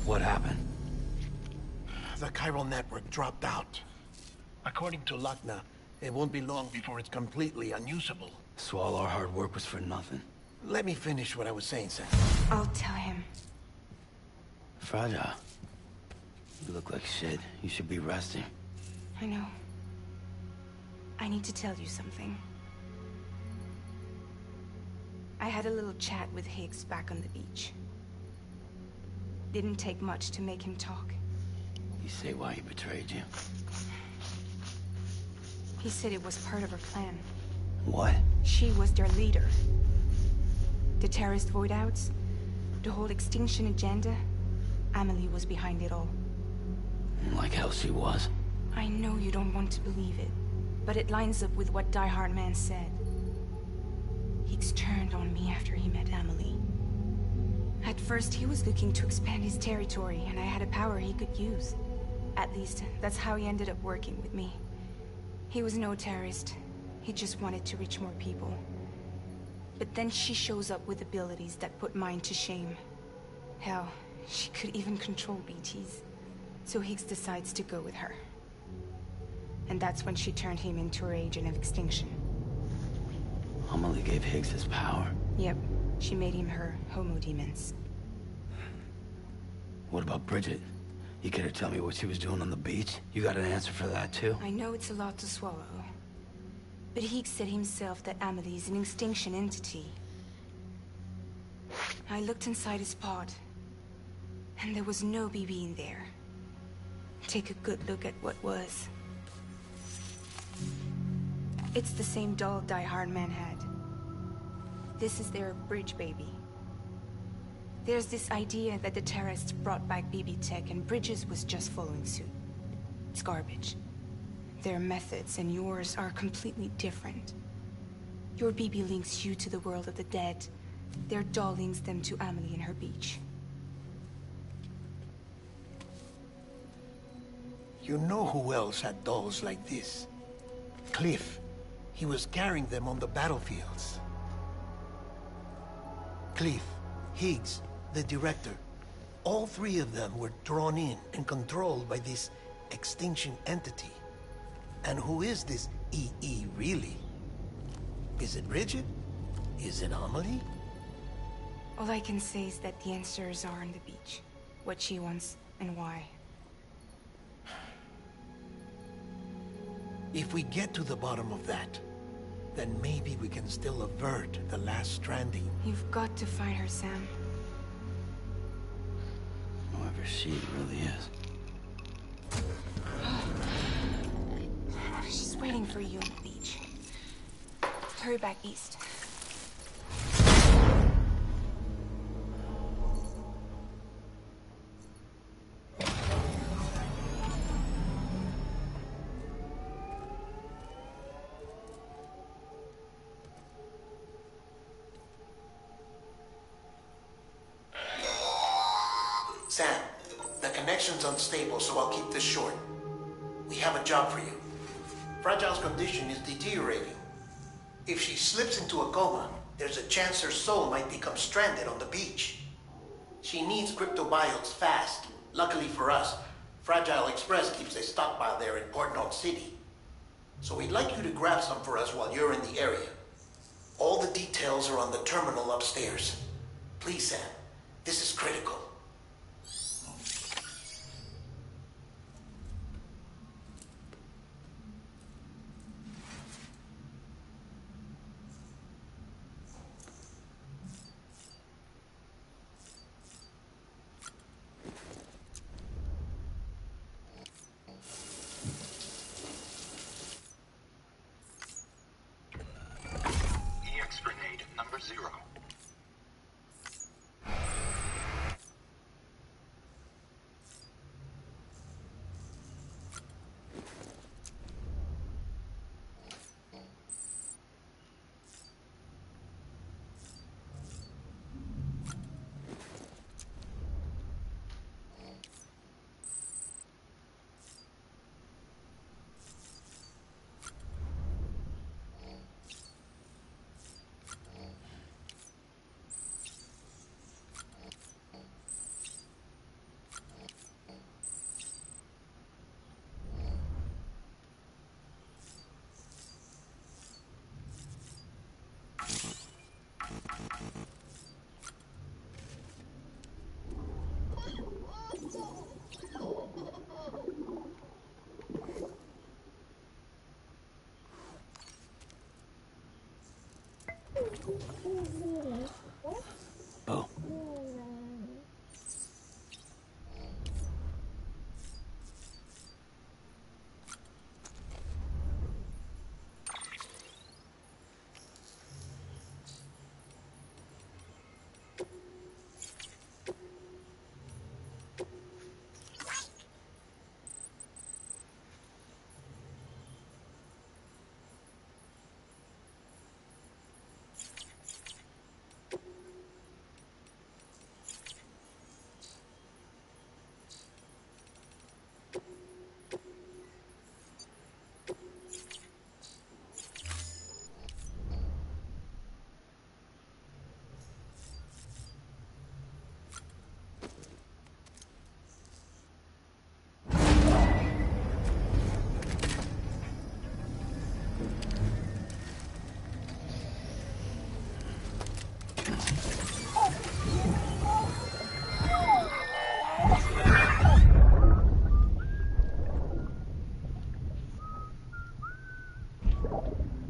What happened? The chiral network dropped out. According to Lakna, it won't be long before it's completely unusable. So all our hard work was for nothing. Let me finish what I was saying, Sam. I'll tell him. Fragile. You look like shit. You should be resting. I know. I need to tell you something. I had a little chat with Higgs back on the beach. Didn't take much to make him talk. You say why he betrayed you? He said it was part of her plan. What? She was their leader. The terrorist voidouts, the whole extinction agenda, Amelie was behind it all. Like hell she was. I know you don't want to believe it, but it lines up with what Die Hard Man said. Higgs turned on me after he met Amelie. At first, he was looking to expand his territory, and I had a power he could use. At least, that's how he ended up working with me. He was no terrorist. He just wanted to reach more people. But then she shows up with abilities that put mine to shame. Hell, she could even control BTs. So Higgs decides to go with her. And that's when she turned him into her agent of extinction. Amelie gave Higgs his power? Yep. She made him her homo demons. What about Bridget? You care to tell me what she was doing on the beach? You got an answer for that too? I know it's a lot to swallow. But Higgs said himself that Amelie is an extinction entity. I looked inside his pod, and there was no BB in there. Take a good look at what was. It's the same doll Die Hard Man had. This is their bridge baby. There's this idea that the terrorists brought back BB tech and Bridges was just following suit. It's garbage. Their methods and yours are completely different. Your BB links you to the world of the dead. Their doll links them to Amelie and her beach. You know who else had dolls like this? Cliff. He was carrying them on the battlefields. Cliff, Higgs, the director. All three of them were drawn in and controlled by this extinction entity. And who is this EE really? Is it Bridget? Is it Amelie? All I can say is that the answers are on the beach, what she wants and why. If we get to the bottom of that, then maybe we can still avert the last stranding. You've got to find her, Sam. Whoever she really is. She's waiting for you on the beach. Hurry back east. Sam, the connection's unstable, so I'll keep this short. We have a job for you. Fragile's condition is deteriorating. If she slips into a coma, there's a chance her soul might become stranded on the beach. She needs cryptobiotes fast. Luckily for us, Fragile Express keeps a stockpile there in Port North City. So we'd like you to grab some for us while you're in the area. All the details are on the terminal upstairs. Please, Sam, this is critical. EX grenade number 0. Bo.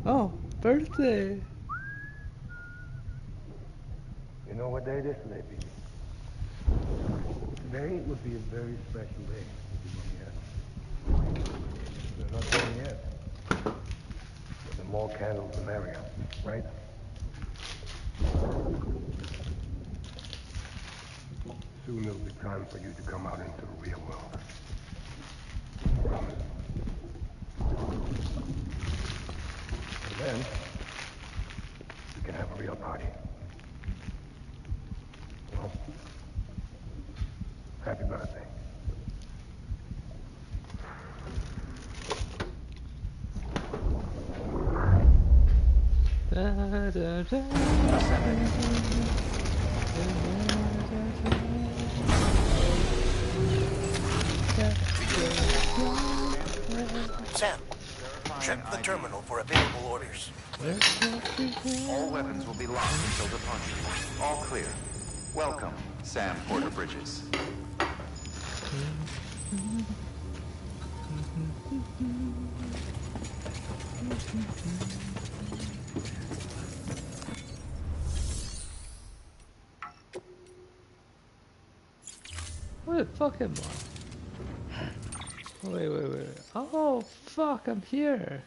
Oh, birthday. You know what day this may be? Today would be a very special day. We're not done yet. But the more candles, the merrier, right? Soon it'll be time for you to come out into the real world. Promise. And then, we can have a real party. Well, happy birthday. Da, da, da. Sam, check the terminal for available orders. All weapons will be locked until departure. All clear. Welcome, Sam Porter Bridges. Where the fuck am I? Wait. Oh, fuck, I'm here.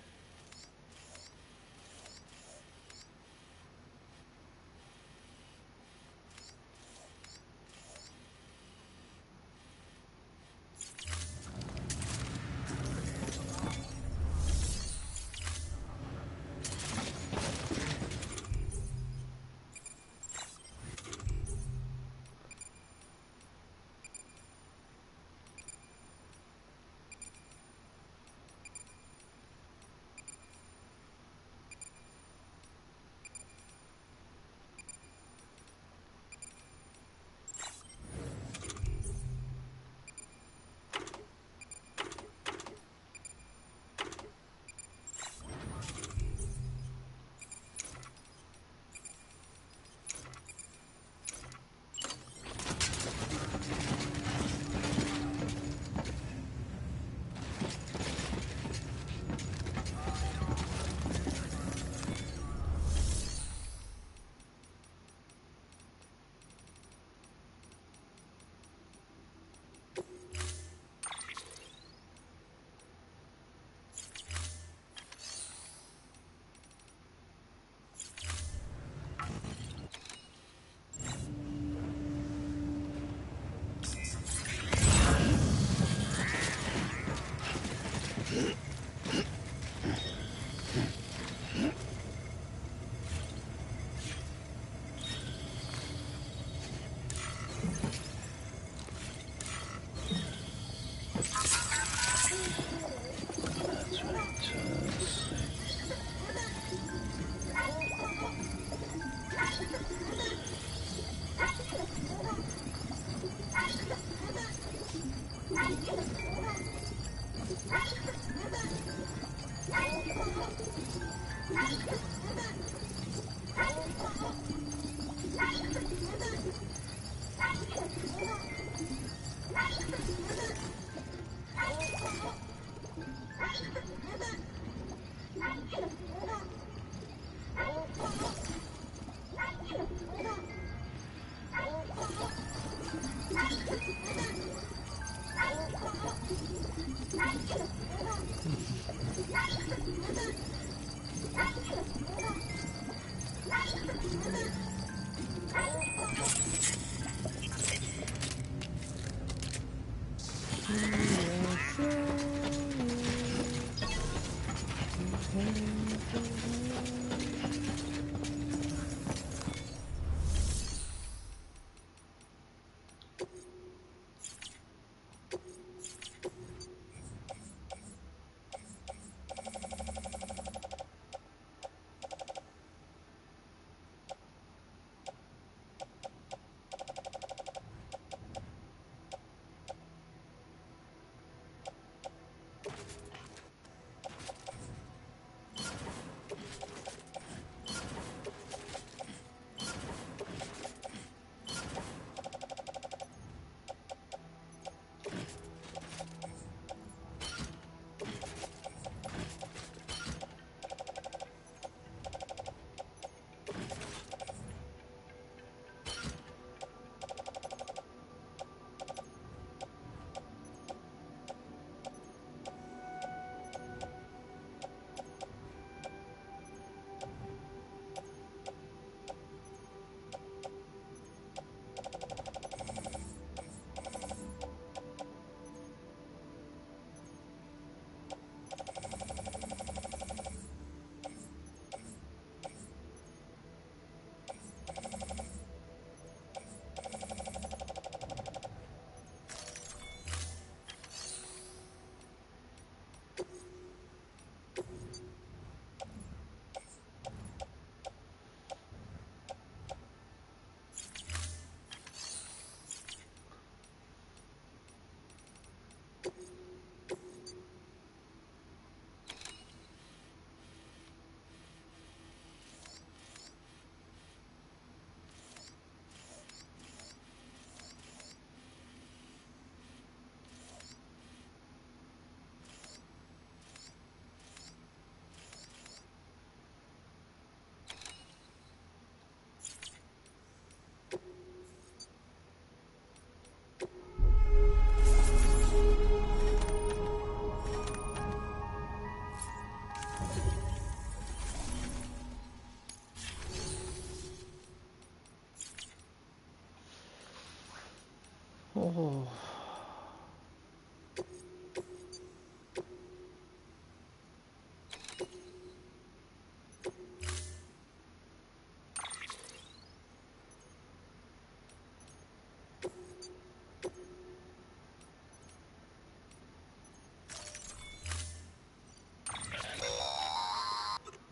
哦。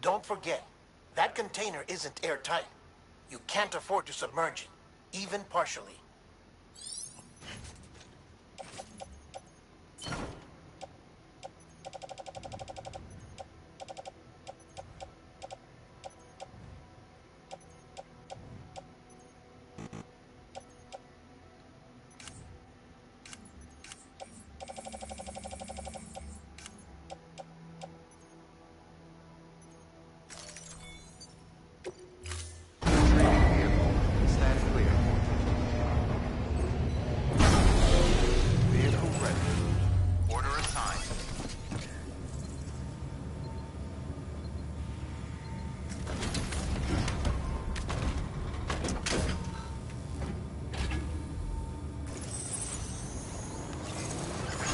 Don't forget, that container isn't airtight. You can't afford to submerge it, even partially. Stand clear. Vehicle ready. Order assigned.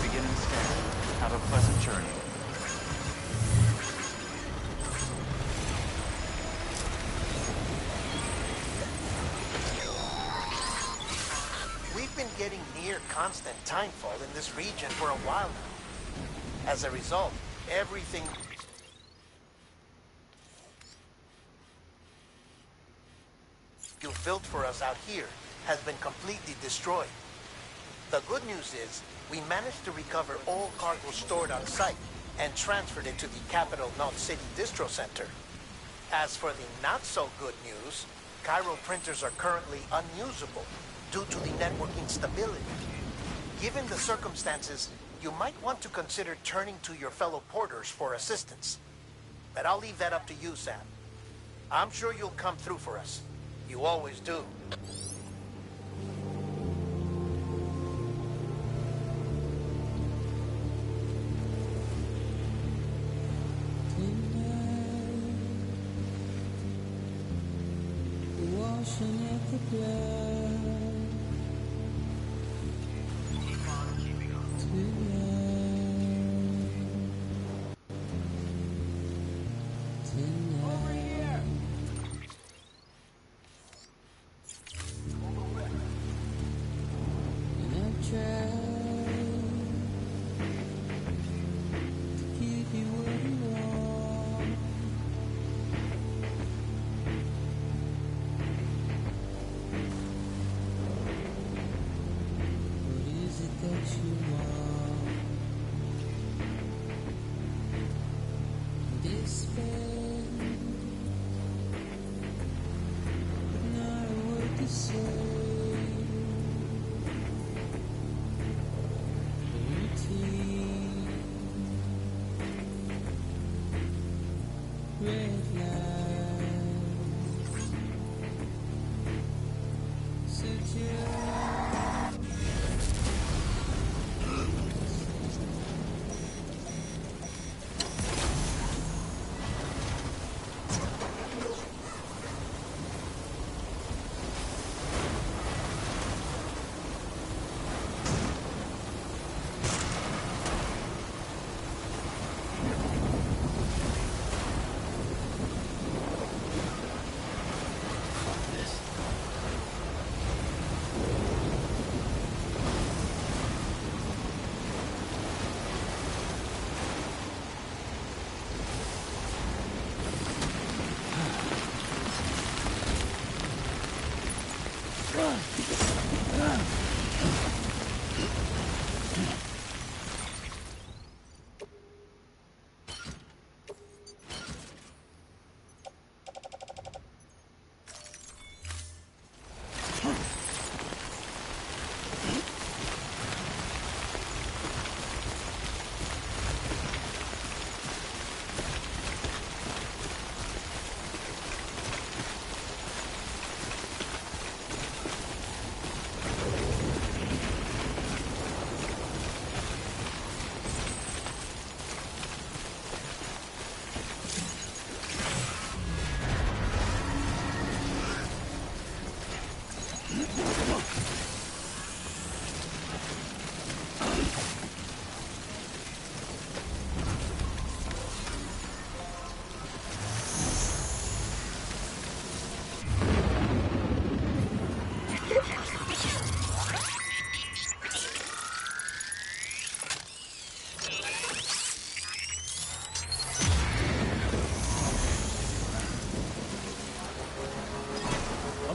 Beginning scan. Have a pleasant journey. We've been getting near constant timefall in this region for a while now. As a result, everything you built for us out here has been completely destroyed. The good news is, we managed to recover all cargo stored on site and transferred it to the Capital Knot City Distro Center. As for the not-so-good news, Cairo printers are currently unusable due to the network instability. Given the circumstances, you might want to consider turning to your fellow porters for assistance. But I'll leave that up to you, Sam. I'm sure you'll come through for us. You always do.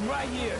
I'm right here.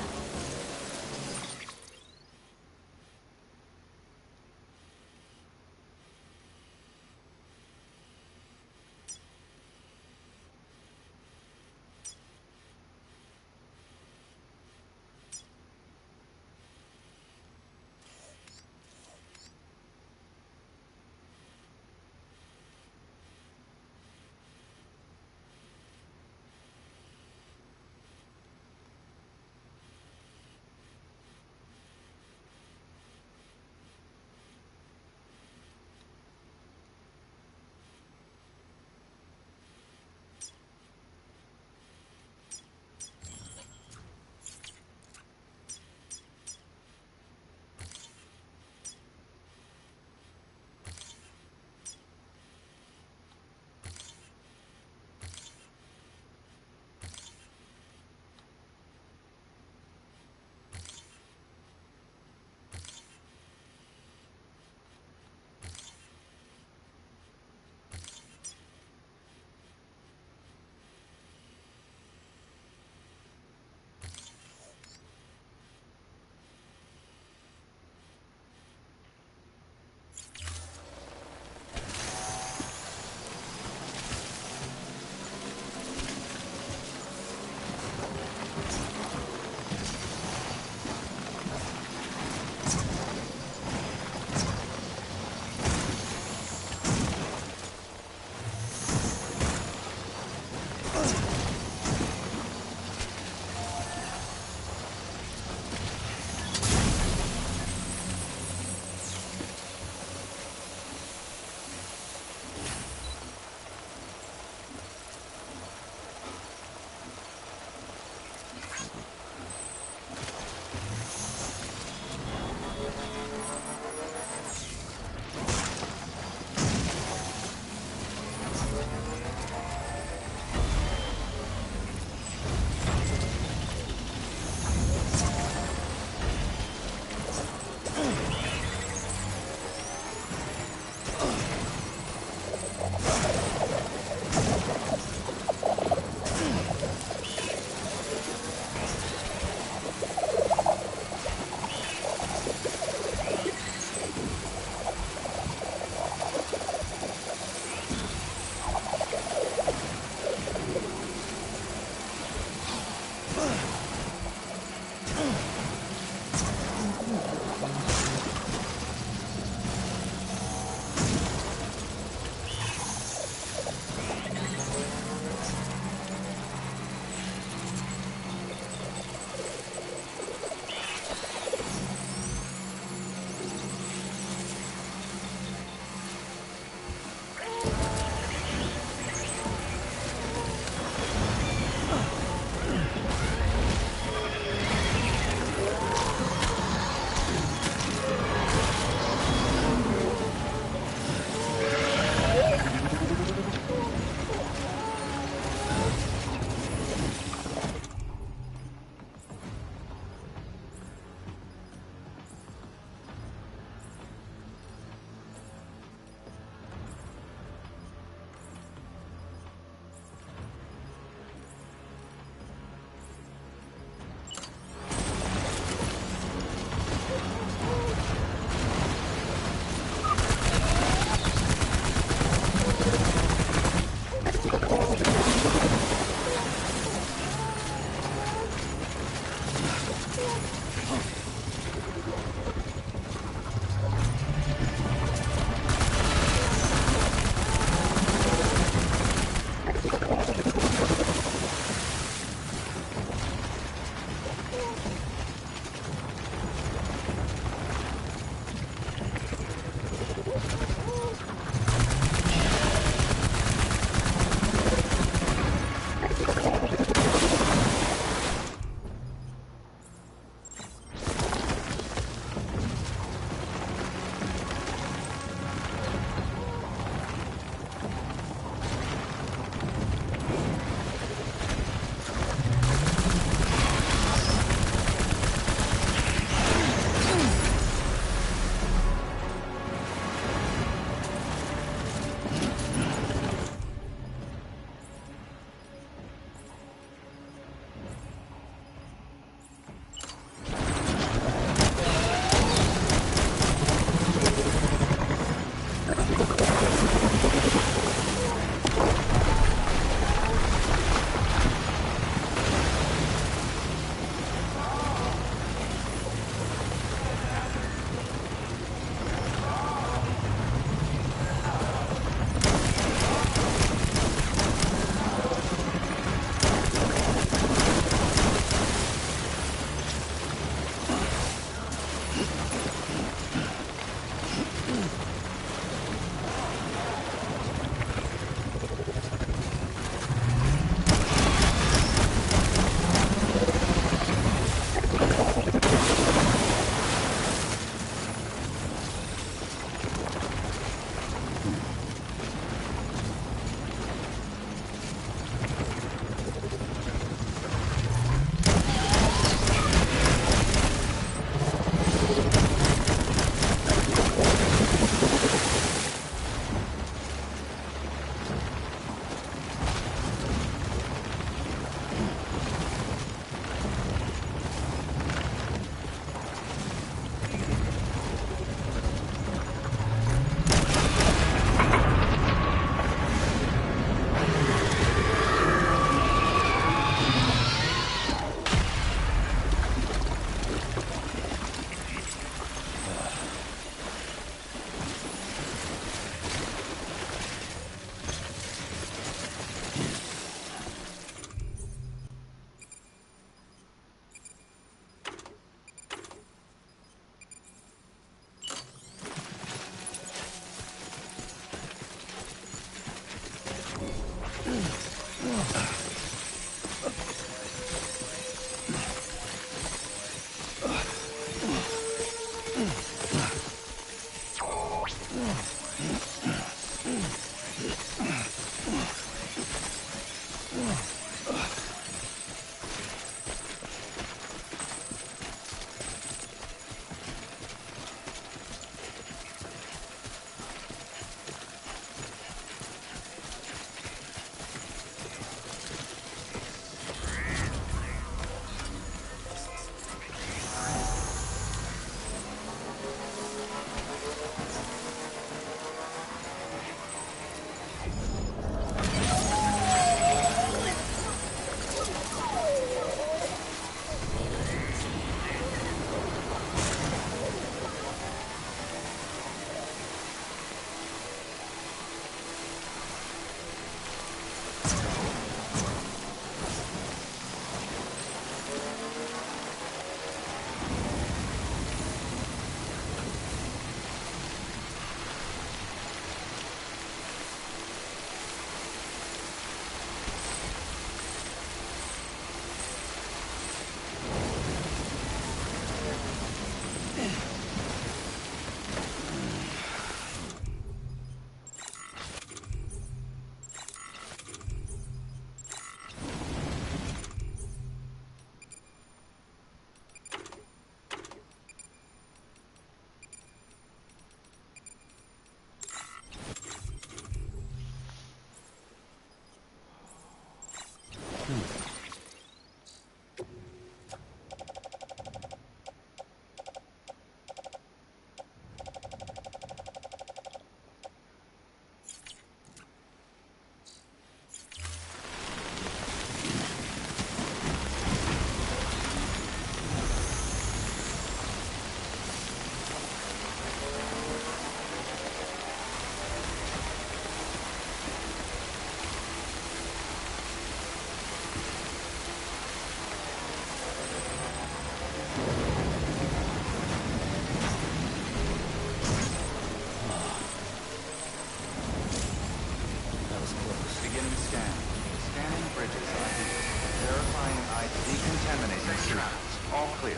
clear.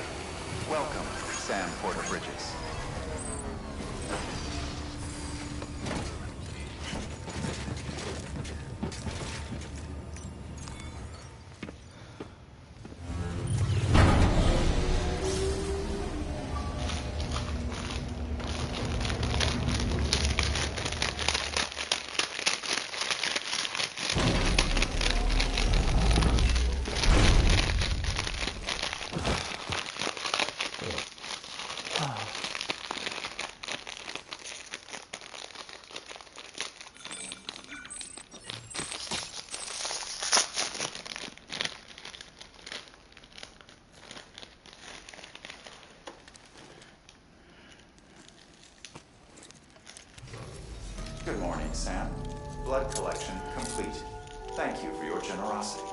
Welcome, Sam Porter Bridges. Good morning, Sam. Blood collection complete. Thank you for your generosity.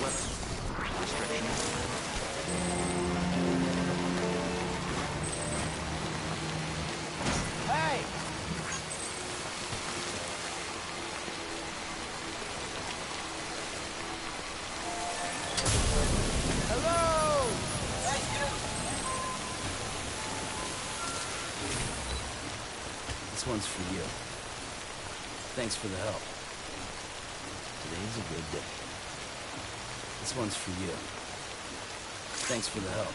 weapon restrictions. Hey! Hello! Thank you! This one's for you. Thanks for the help. Today's a good day. This one's for you. Thanks for the help.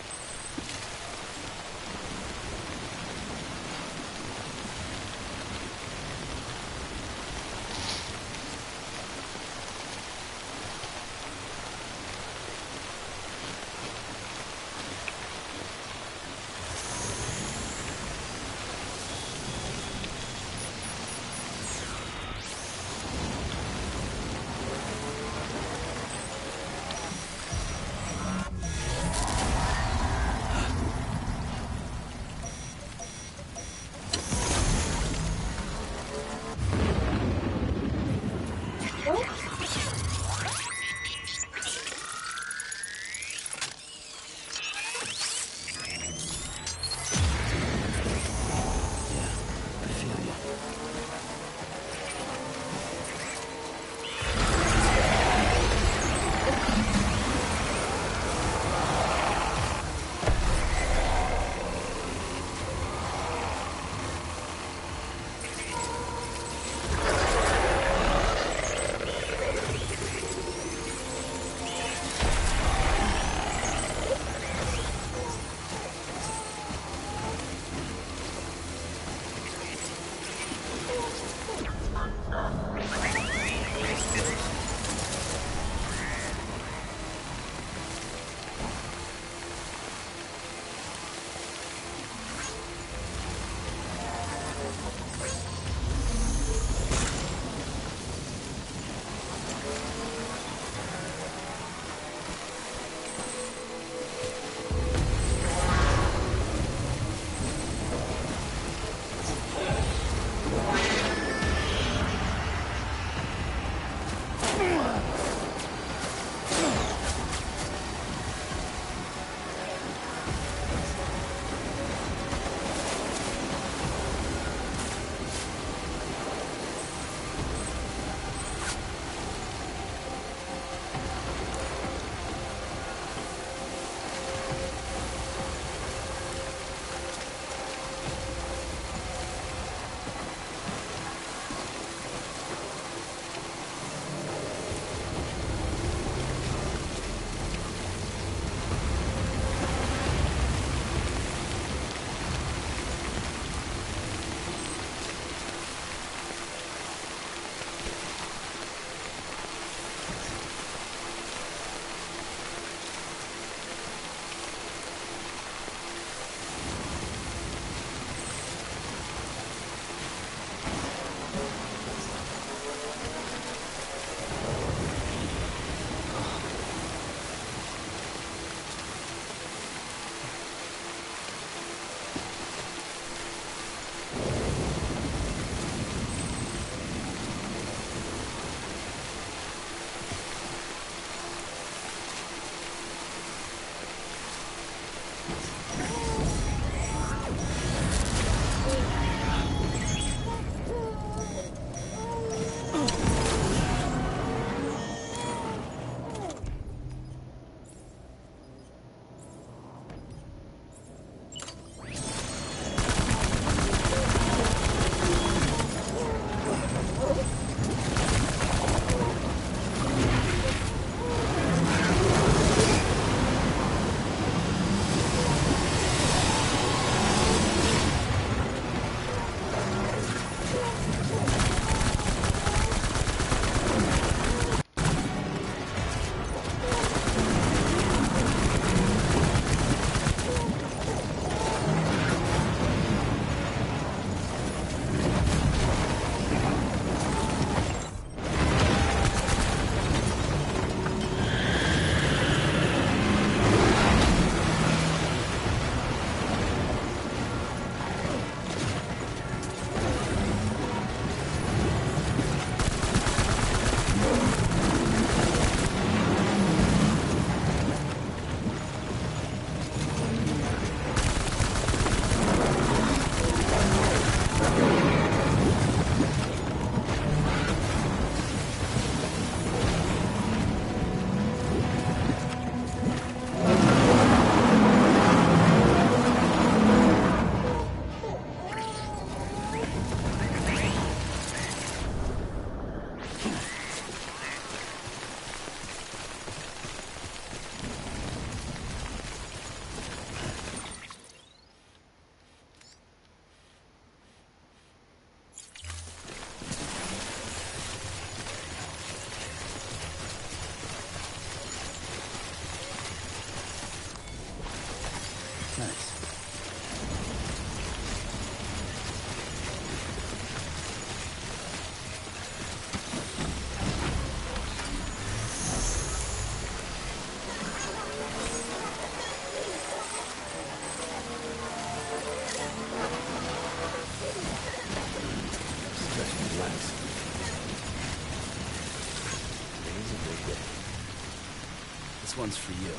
This one's for you.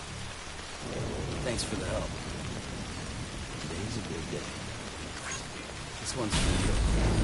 Thanks for the help. Today's a good day. This one's for you.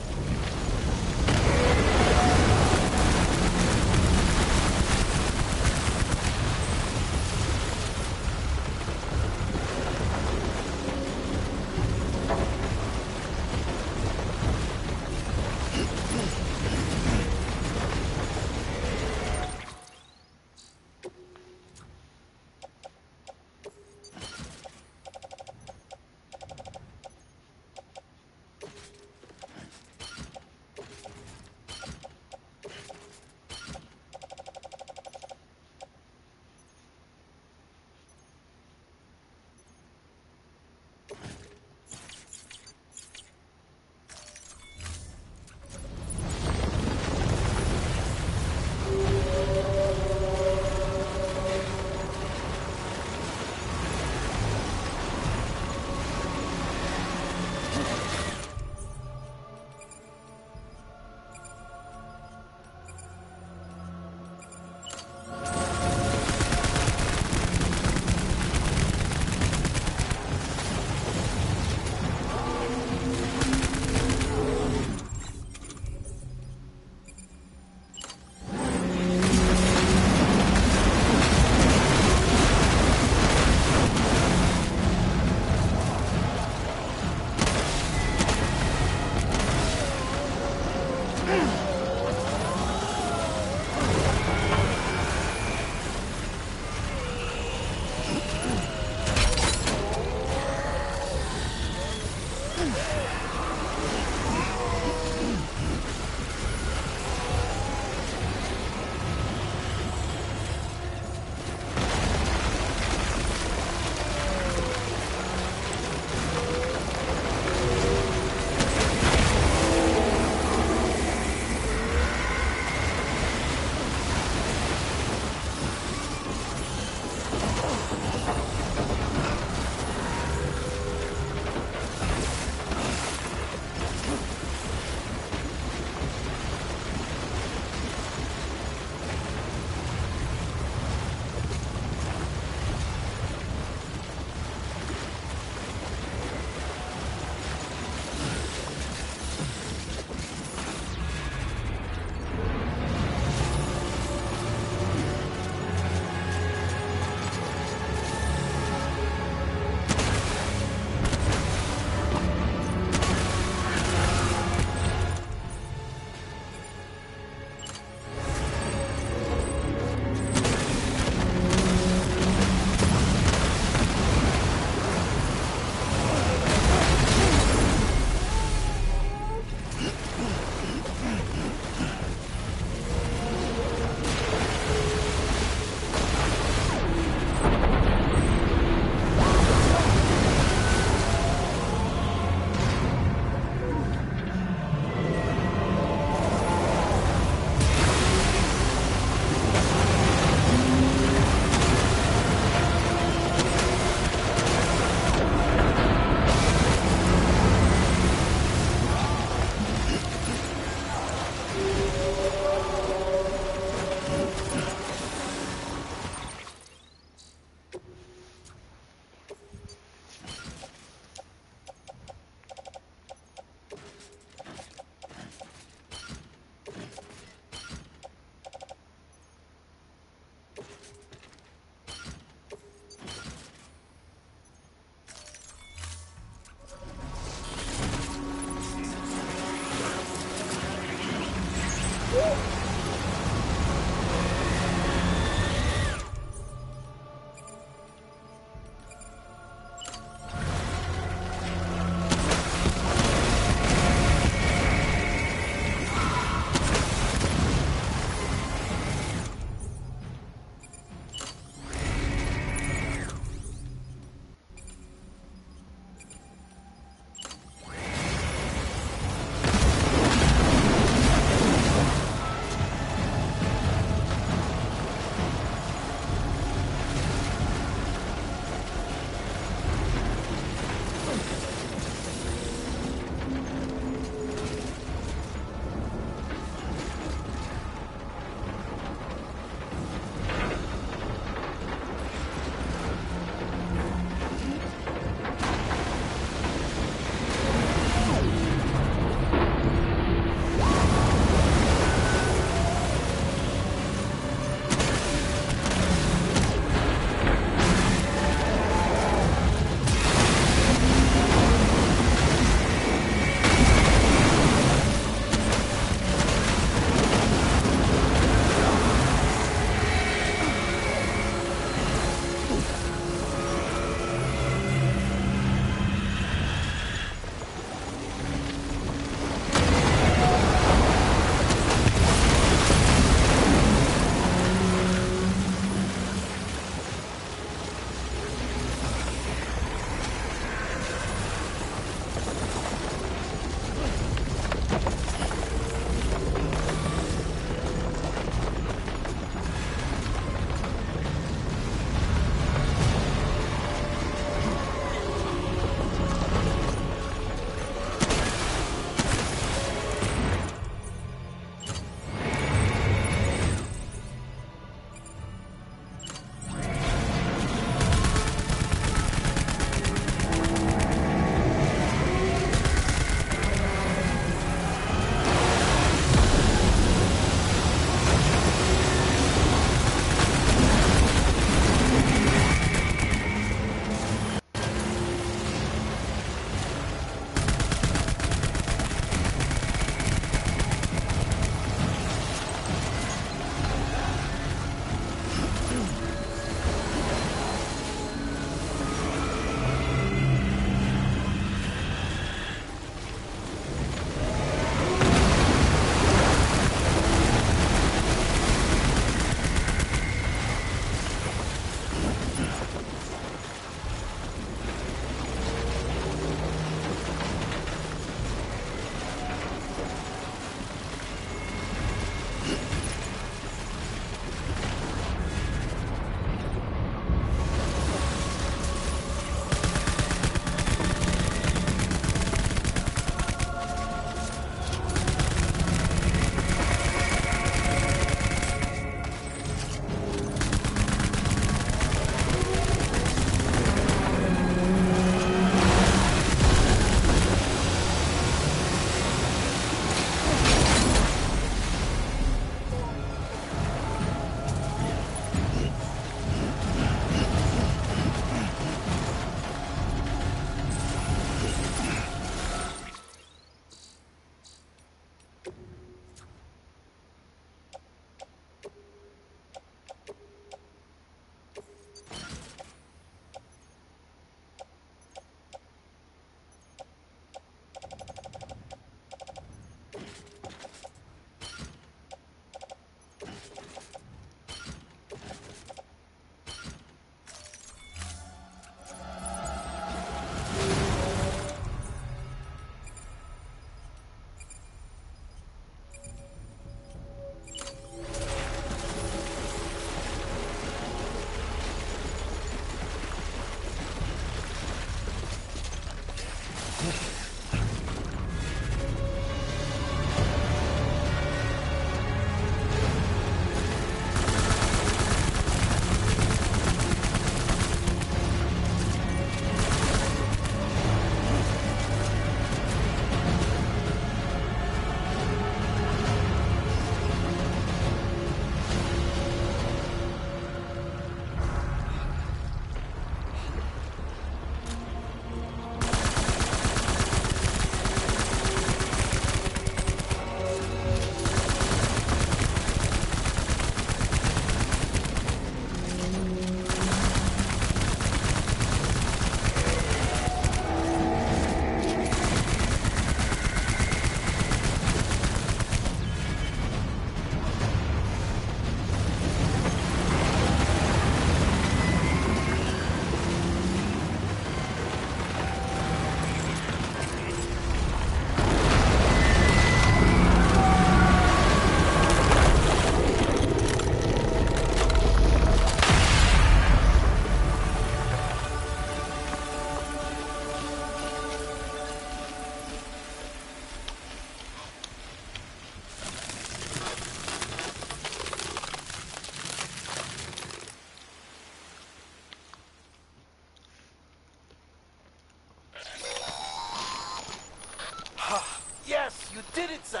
Sam.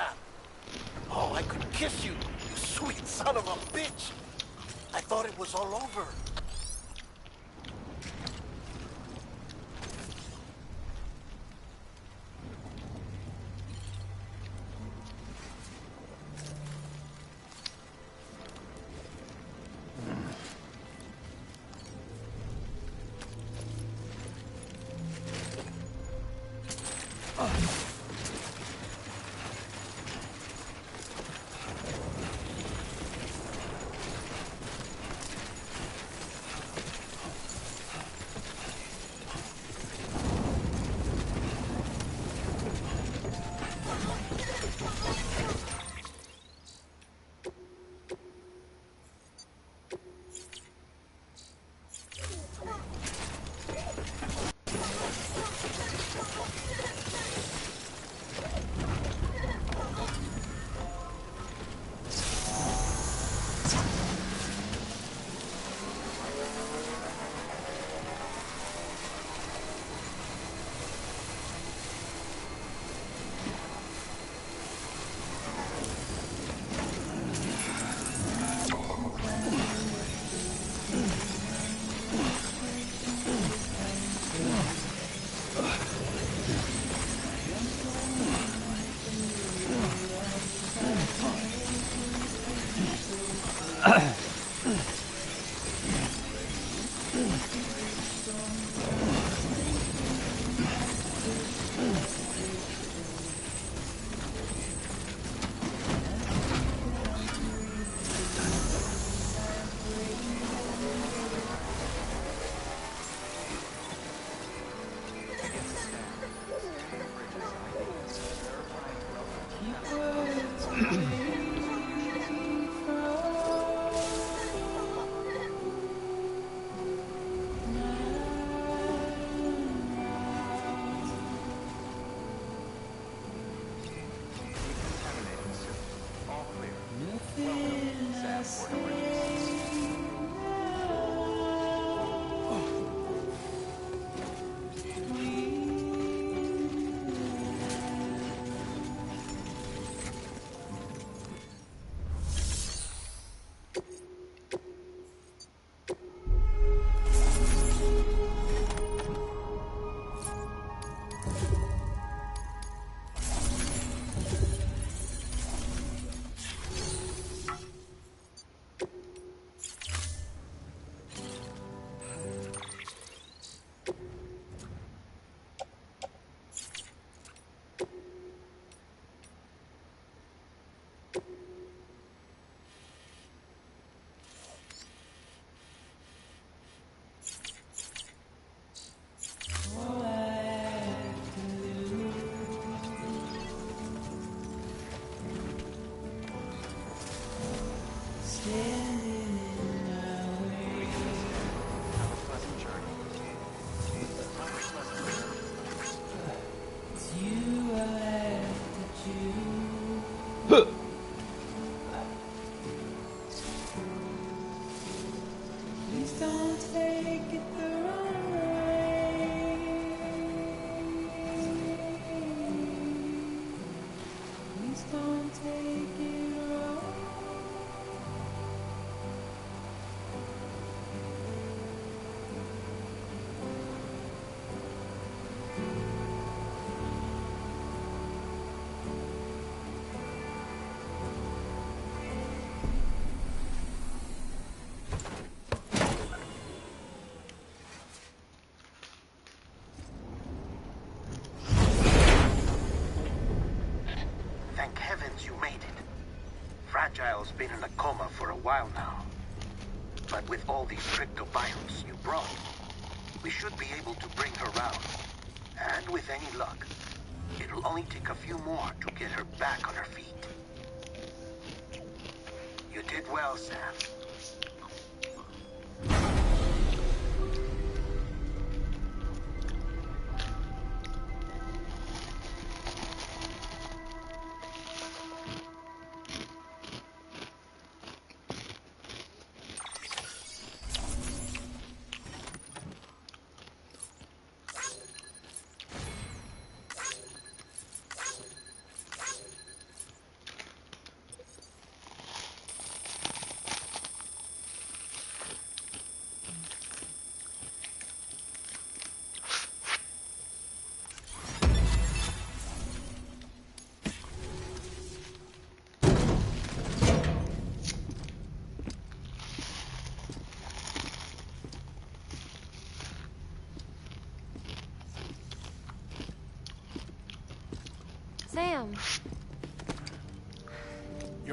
Oh, I could kiss you, you sweet son of a bitch. I thought it was all over. Thank heavens you made it. Fragile's been in a coma for a while now. But with all these cryptobiomes you brought, we should be able to bring her round. And with any luck, it'll only take a few more to get her back on her feet. You did well, Sam.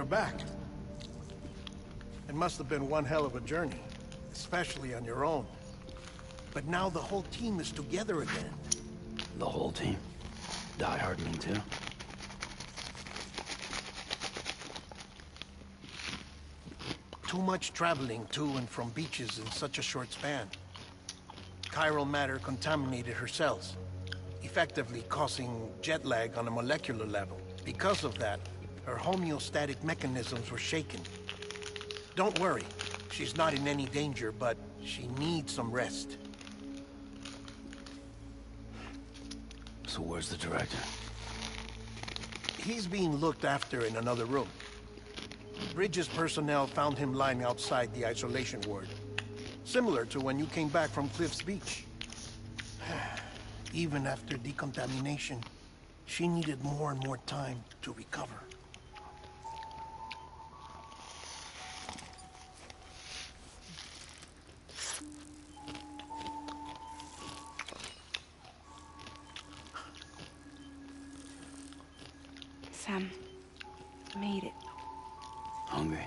back. It must have been one hell of a journey, especially on your own. But now the whole team is together again. The whole team? Die Hardman too? Too much traveling to and from beaches in such a short span. Chiral matter contaminated her cells, effectively causing jet lag on a molecular level. Because of that, her homeostatic mechanisms were shaken. Don't worry, she's not in any danger, but she needs some rest. So where's the director? He's being looked after in another room. Bridges personnel found him lying outside the isolation ward. Similar to when you came back from Cliff's Beach. Even after decontamination, she needed more and more time to recover. Sam, made it. Hungry?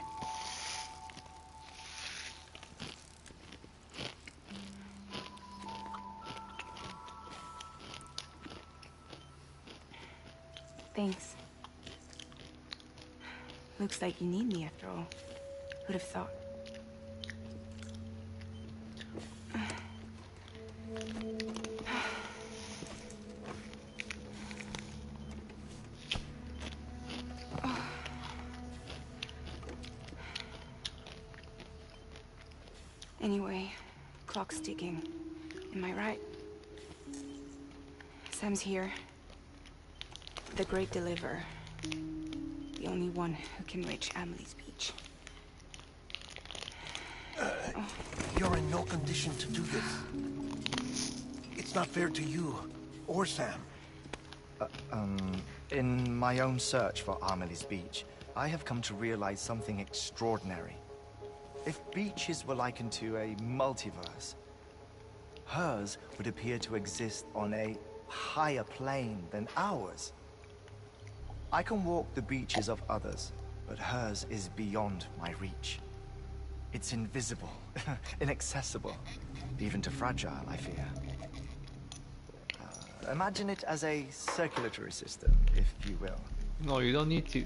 Thanks. Looks like you need me after all. Who'd have thought? Anyway, clock's ticking. Am I right? Sam's here. The Great Deliverer. The only one who can reach Amelie's Beach. You're in no condition to do this. It's not fair to you, or Sam. In my own search for Amelie's Beach, I have come to realize something extraordinary. If beaches were likened to a multiverse, hers would appear to exist on a higher plane than ours. I can walk the beaches of others, but hers is beyond my reach. It's invisible, inaccessible, even to fragile, I fear. Imagine it as a circulatory system, if you will. No, you don't need to.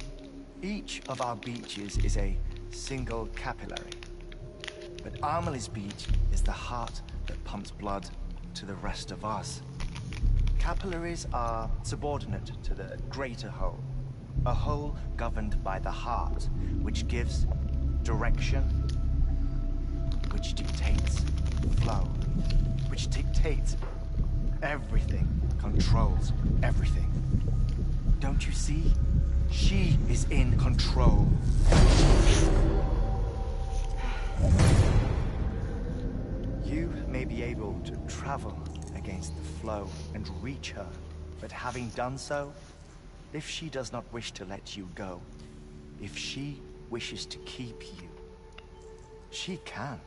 Each of our beaches is a single capillary. But Amelie's Beach is the heart that pumps blood to the rest of us. Capillaries are subordinate to the greater whole. A whole governed by the heart, which gives direction, which dictates flow, which dictates everything, controls everything. Don't you see? She is in control. You may be able to travel against the flow and reach her, but having done so, if she does not wish to let you go, if she wishes to keep you, she can.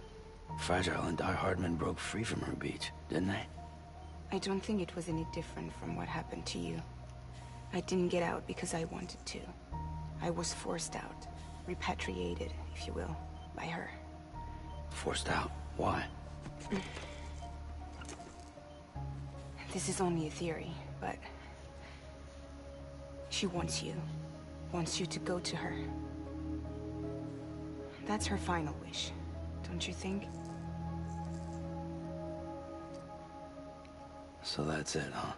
Fragile and Die Hardman broke free from her beach, didn't they? I don't think it was any different from what happened to you. I didn't get out because I wanted to. I was forced out, repatriated, if you will, by her. Forced out? Why? This is only a theory, but she wants you to go to her. That's her final wish, don't you think? So that's it, huh?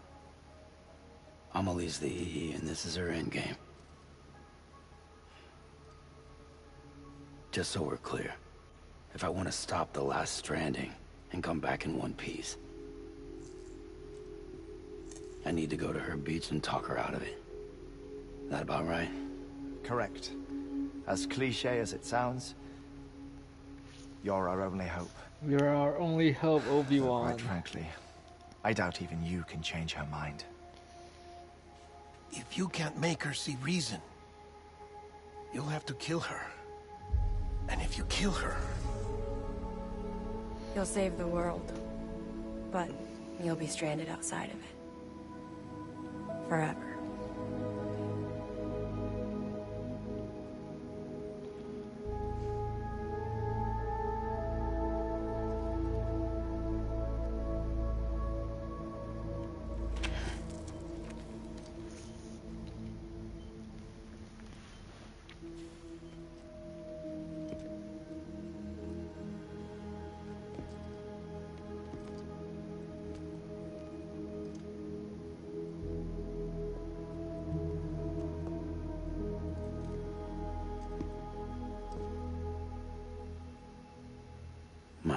Amelie's the EE, and this is her endgame. Just so we're clear, if I want to stop the last stranding and come back in one piece, I need to go to her beach and talk her out of it. That about right? Correct. As cliche as it sounds, you're our only hope. You're our only hope, Obi-Wan. Quite frankly, I doubt even you can change her mind. If you can't make her see reason, you'll have to kill her. And if you kill her... You'll save the world, but you'll be stranded outside of it. Forever.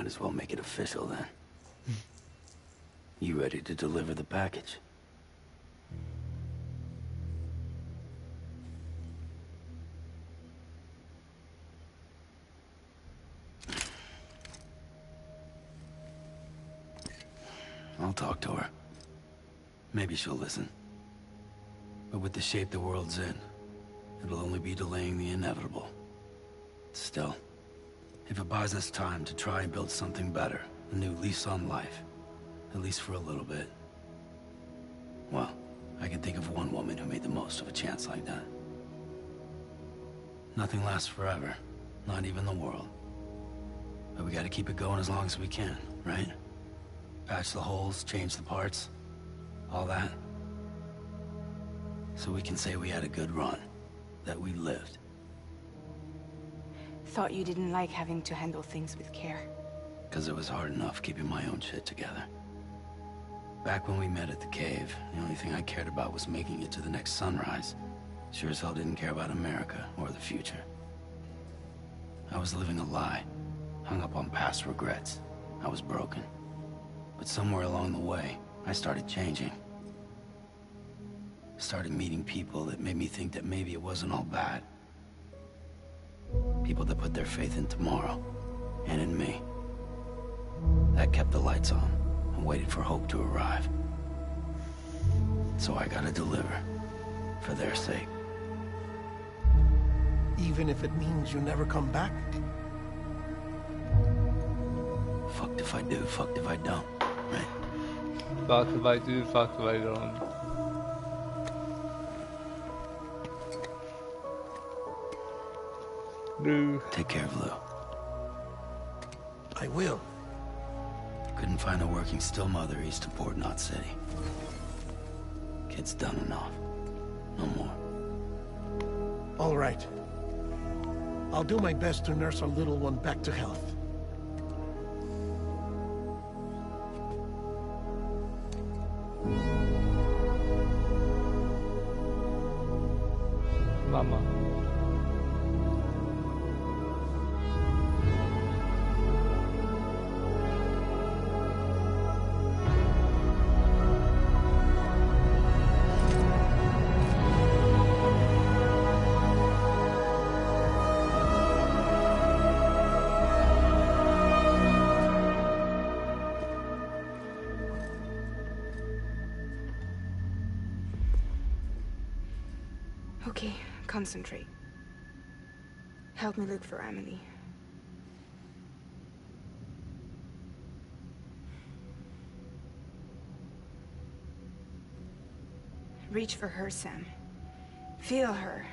might as well make it official then. You ready to deliver the package? I'll talk to her. Maybe she'll listen. But with the shape the world's in, it'll only be delaying the inevitable. Still, if it buys us time to try and build something better, a new lease on life, at least for a little bit, well, I can think of one woman who made the most of a chance like that. Nothing lasts forever, not even the world. But we gotta keep it going as long as we can, right? Patch the holes, change the parts, all that. So we can say we had a good run, that we lived. Thought you didn't like having to handle things with care. 'Cause it was hard enough keeping my own shit together. Back when we met at the cave, the only thing I cared about was making it to the next sunrise. Sure as hell didn't care about America or the future. I was living a lie, hung up on past regrets. I was broken. But somewhere along the way, I started changing. Started meeting people that made me think that maybe it wasn't all bad. People that put their faith in tomorrow, and in me. That kept the lights on, and waited for hope to arrive. So I gotta deliver, for their sake. Even if it means you never come back? Fucked if I do, fucked if I don't, right? Fuck if I do, fuck if I don't. No. Take care of Lou. I will. Couldn't find a working still mother east of Port Knot City. Kid's done enough. No more. All right. I'll do my best to nurse our little one back to health. Mama. Okay, concentrate. Help me look for Emily. Reach for her, Sam. Feel her.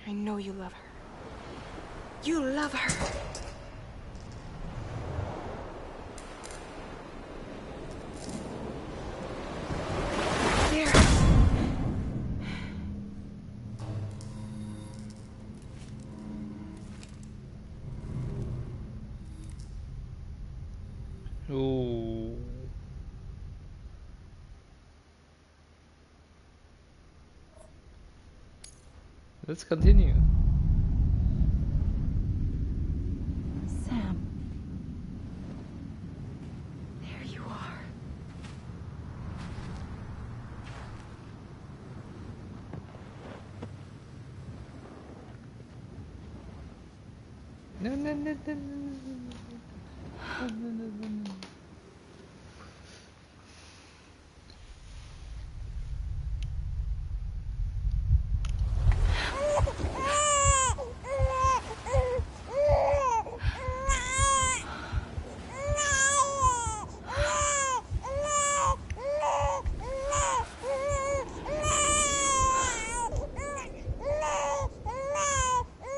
I know you love her. You love her. Ooh. Let's continue. Sam. There you are. No, no, no, no, no. No, no, no, no, no.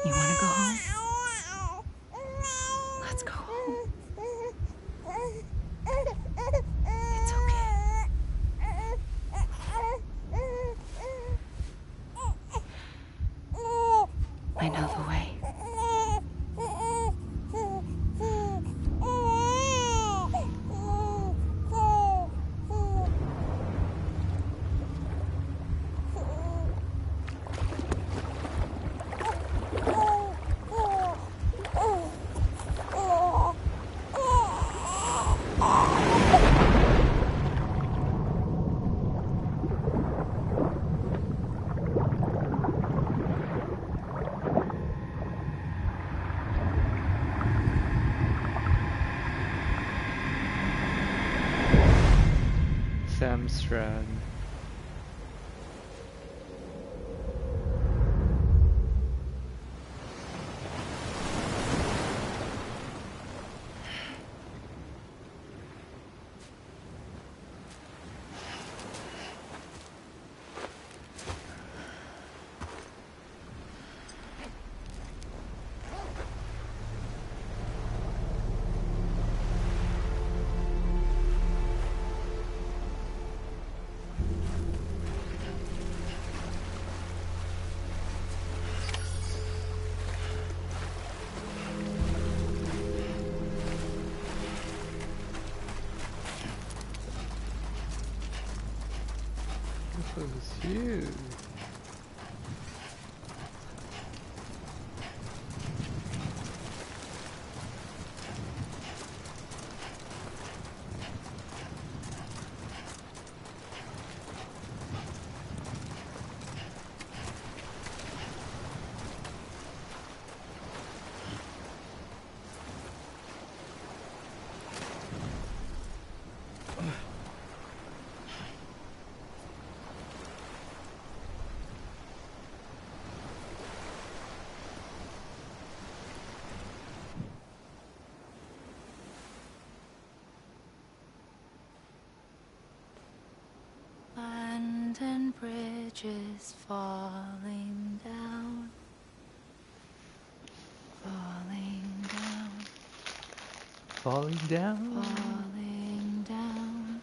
You want to go home? Let's go home. Sam Strand. This was huge. London Bridge is falling down. Falling down. Falling down. Falling down.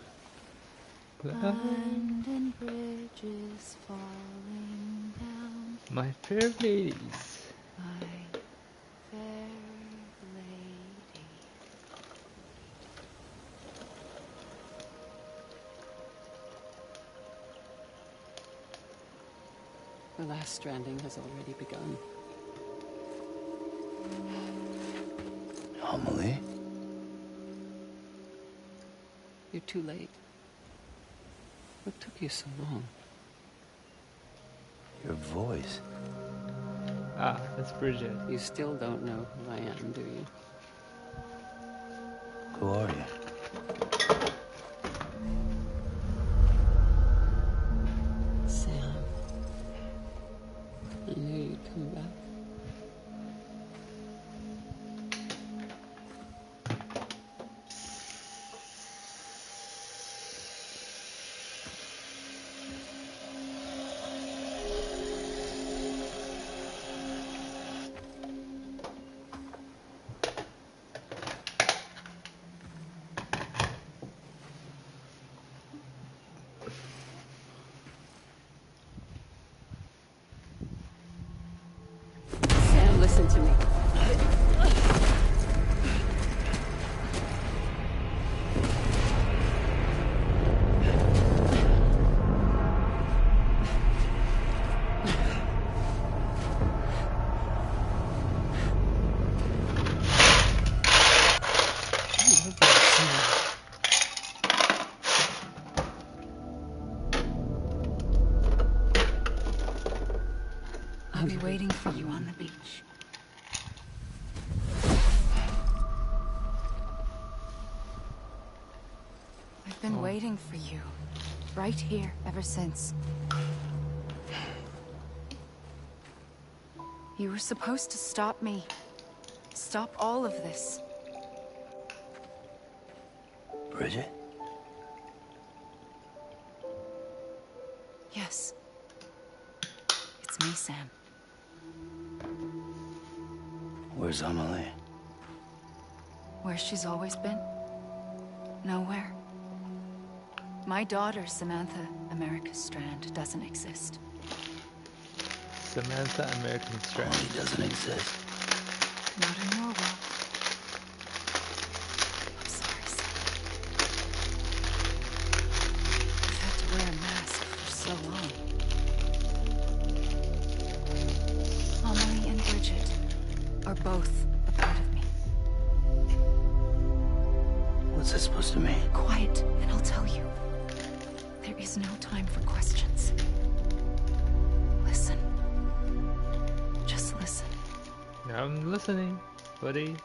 London Bridge is falling down. My fair ladies. My fair lady. The last stranding has already begun. Amelie? You're too late. What took you so long? Your voice. Ah, that's Bridget. You still don't know who I am, do you? Who are you? Sam. I knew you'd come back. Sam, listen to me. I'll be waiting for you on the beach. I've been waiting for you, right here, ever since. You were supposed to stop me. Stop all of this. Bridget? Yes. It's me, Sam. Where's Amelie? Where she's always been? Nowhere. My daughter, Samantha America Strand, doesn't exist. Samantha American Strand. She doesn't exist. Not in your world. I'm sorry, Sam. I've had to wear a mask for so long. Amelie and Bridget are both a part of me. What's that supposed to mean? Quiet, and I'll tell you. There is no time for questions. Listen. Just listen. I'm listening, buddy.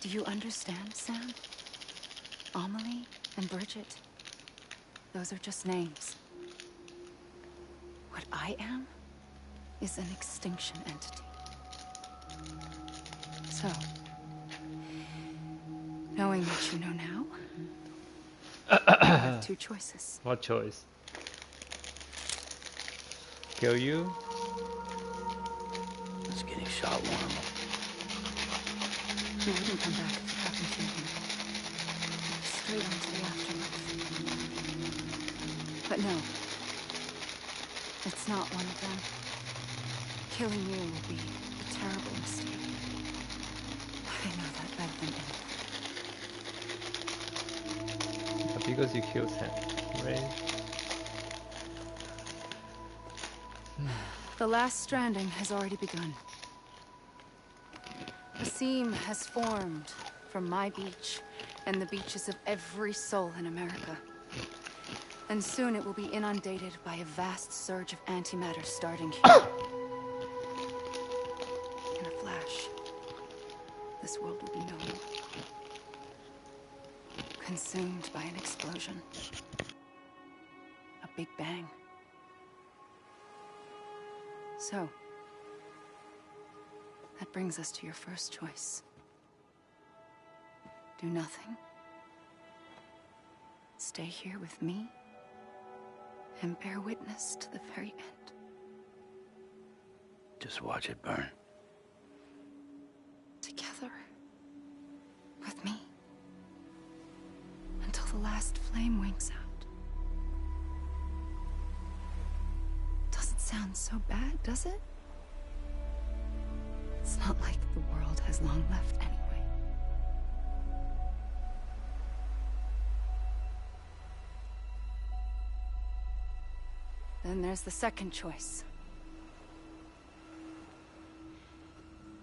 Do you understand, Sam? Amelie and Bridget, those are just names. What I am is an extinction entity. So, knowing what you know now, you have two choices. What choice? Kill you? It's getting shot warm. You wouldn't come back if it happened to him. Straight on to the afterlife. But no. It's not one of them. Killing you would be a terrible mistake. I know that better than anyone. But because you killed Sam, right? The last stranding has already begun. A seam has formed from my beach and the beaches of every soul in America. And soon it will be inundated by a vast surge of antimatter starting here. In a flash, this world will be no more. Consumed by an explosion. A big bang. So, that brings us to your first choice. Do nothing. Stay here with me and bear witness to the very end. Just watch it burn. Together. With me. Until the last flame winks out. Doesn't sound so bad, does it? It's not like the world has long left anyway. Then there's the second choice.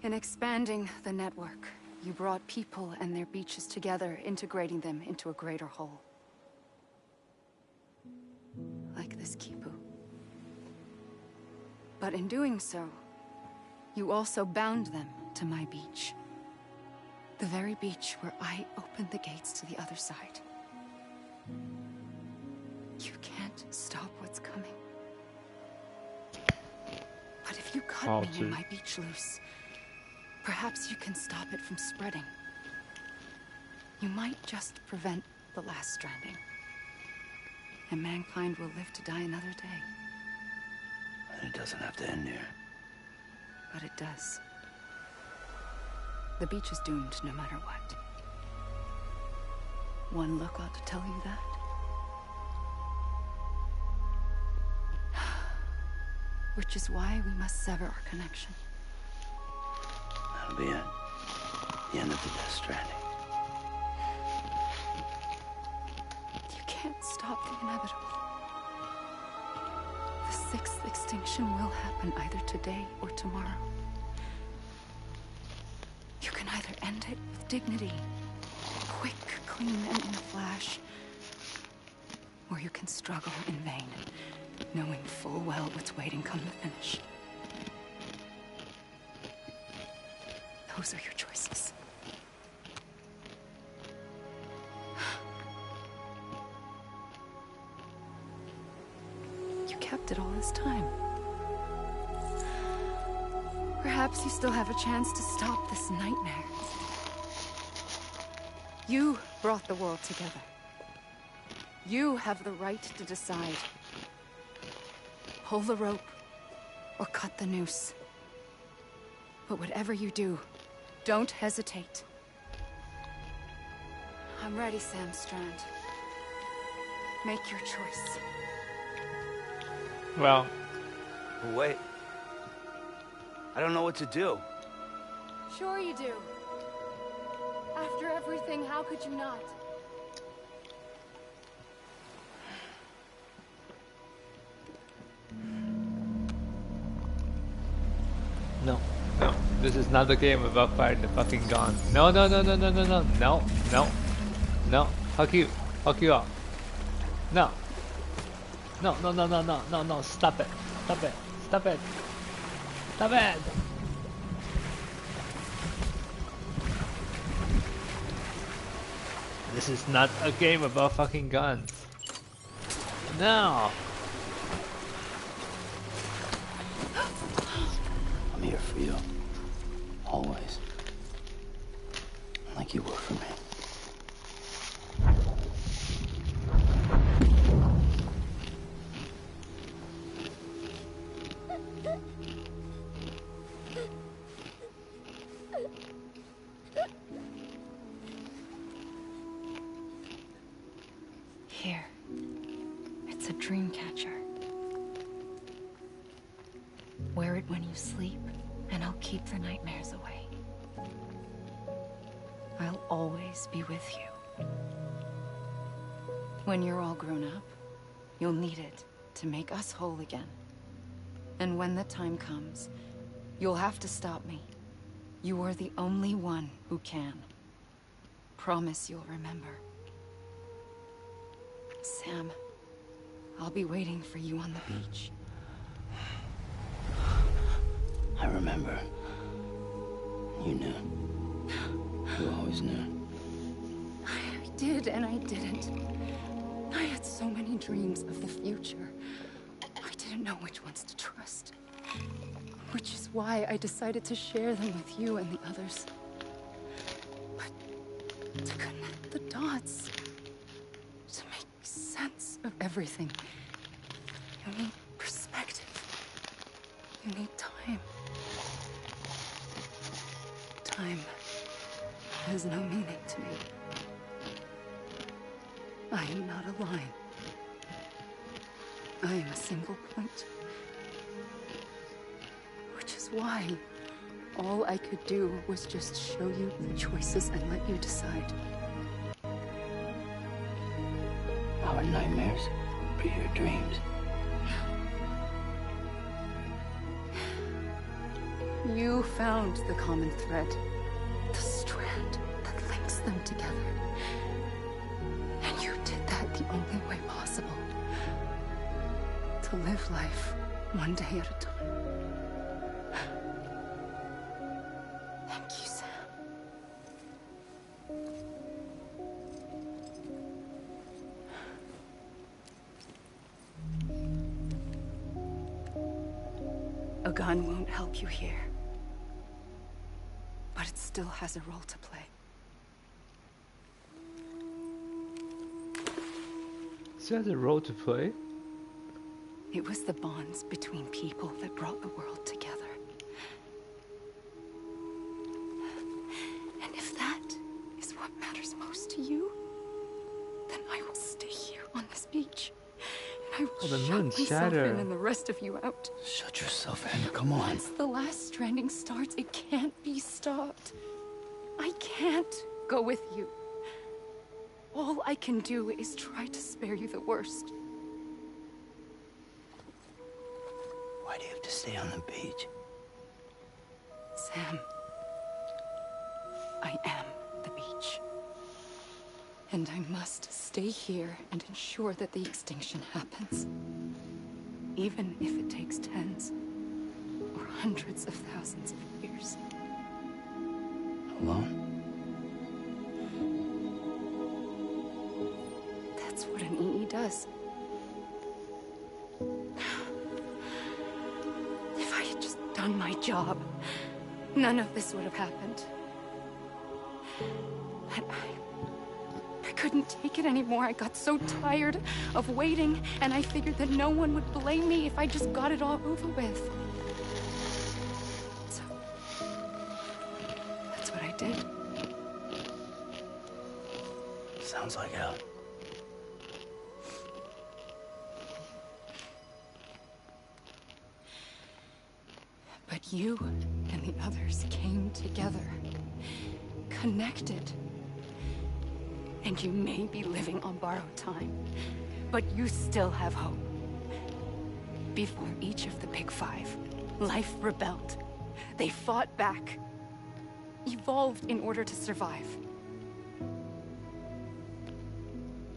In expanding the network, you brought people and their beaches together, integrating them into a greater whole. Like this Kipu. But in doing so, you also bound them to my beach. The very beach where I opened the gates to the other side. You can't stop what's coming. But if you cut me and my beach loose, perhaps you can stop it from spreading. You might just prevent the last stranding. And mankind will live to die another day. And it doesn't have to end here. But it does. The beach is doomed no matter what. One look ought to tell you that. Which is why we must sever our connection. That'll be it. The end of the Death Stranding. You can't stop the inevitable. The sixth extinction will happen either today or tomorrow. You can either end it with dignity, quick, clean, and in a flash, or you can struggle in vain, knowing full well what's waiting come the finish. Those are your choices. You kept it all this time. Perhaps you still have a chance to stop this nightmare. You brought the world together. You have the right to decide. Pull the rope or cut the noose. But whatever you do, don't hesitate. I'm ready, Sam Strand. Make your choice. Well. Wait. I don't know what to do. Sure you do. After everything, how could you not? No, no. This is not a game about fighting the fucking gun. No, no, no, no, no, no, no, no, no, no. Fuck you up. No. No, no, no, no, no, no, no. Stop it. Stop it. Stop it. Stop it. This is not a game about fucking guns. No. I'm here for you. Always. Like you were for me. Here. It's a dream catcher. Wear it when you sleep, and I'll keep the nightmares away. I'll always be with you. When you're all grown up, you'll need it to make us whole again. And when the time comes, you'll have to stop me. You are the only one who can. Promise you'll remember. Sam, I'll be waiting for you on the beach. I remember. You knew. You always knew. I did and I didn't. I had so many dreams of the future. I didn't know which ones to trust. Which is why I decided to share them with you and the others. But to connect the dots, to make sense of everything, you need perspective. You need time. Time has no meaning to me. I am not a line. I am a single point. Which is why all I could do was just show you the choices and let you decide. Our nightmares be your dreams. You found the common thread, the strand that links them together. And you did that the only way possible. To live life one day at a time. Thank you, Sam. A gun won't help you here. But it still has a role to play. Still has a role to play? It was the bonds between people that brought the world together. And if that is what matters most to you, then I will stay here on this beach. And I will the shut moon's myself shadow. in and the rest of you out. Shut yourself in, come on. Once the last stranding starts, it can't be stopped. I can't go with you. All I can do is try to spare you the worst. Why do you have to stay on the beach? Sam, I am the beach. And I must stay here and ensure that the extinction happens. Even if it takes tens or hundreds of thousands of years. Alone? That's what an EE does. If I had just done my job, none of this would have happened. But I couldn't take it anymore. I got so tired of waiting, and I figured that no one would blame me if I just got it all over with. So, that's what I did. Sounds like hell. But you and the others came together, connected. And you may be living on borrowed time, but you still have hope. Before each of the Big Five, life rebelled. They fought back, evolved in order to survive.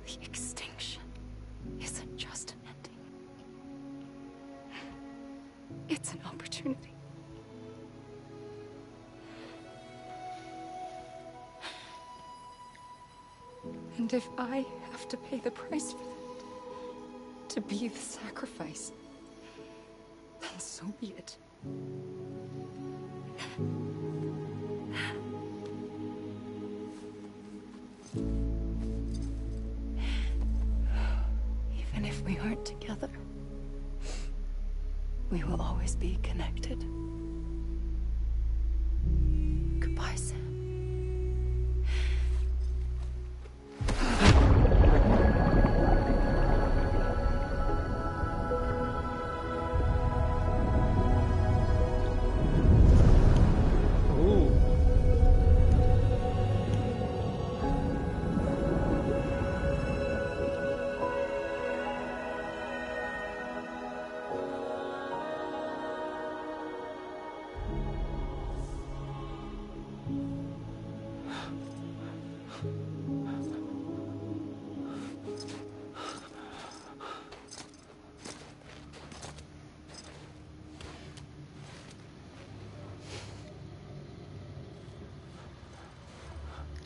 The extinction isn't just an ending. It's an opportunity. And if I have to pay the price for that, to be the sacrifice, then so be it. Even if we aren't together, we will always be connected. Goodbye, Sam.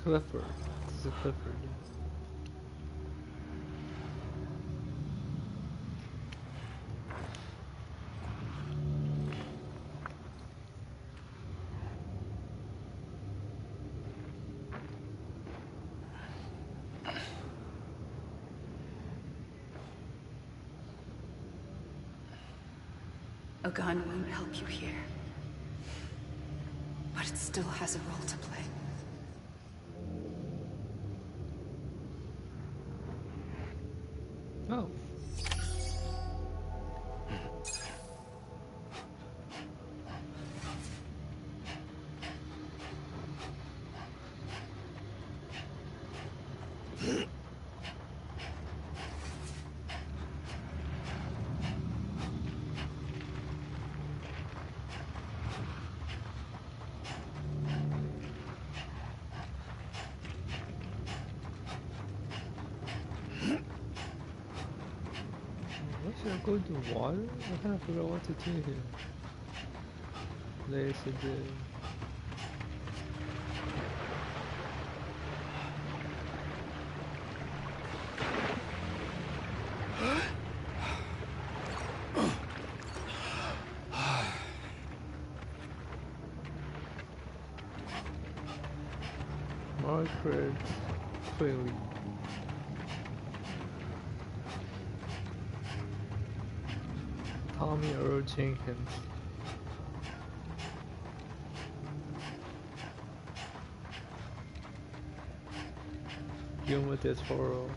Clifford. This is Clifford. A gun won't help you here, but it still has a role to play. Oh. Should I go to water? I kind of forgot what to do here. Later today. Margaret Quilly. Tommy Earl Jenkins. Guillermo del Toro.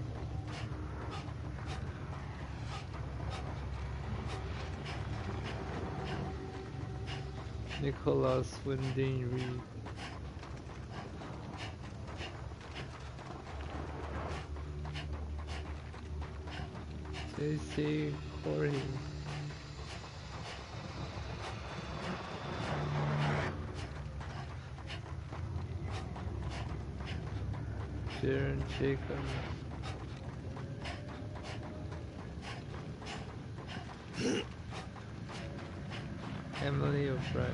Nicholas Winding Reed. J.C. Corey. Sharon Jacob. Emily O'Brien.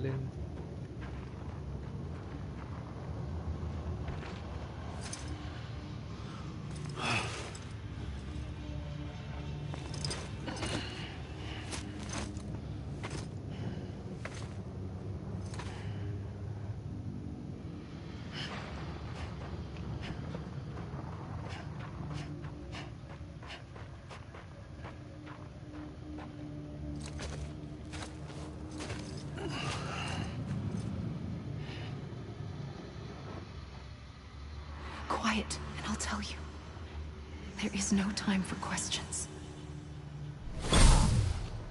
Lynn. Quiet, and I'll tell you. There is no time for questions.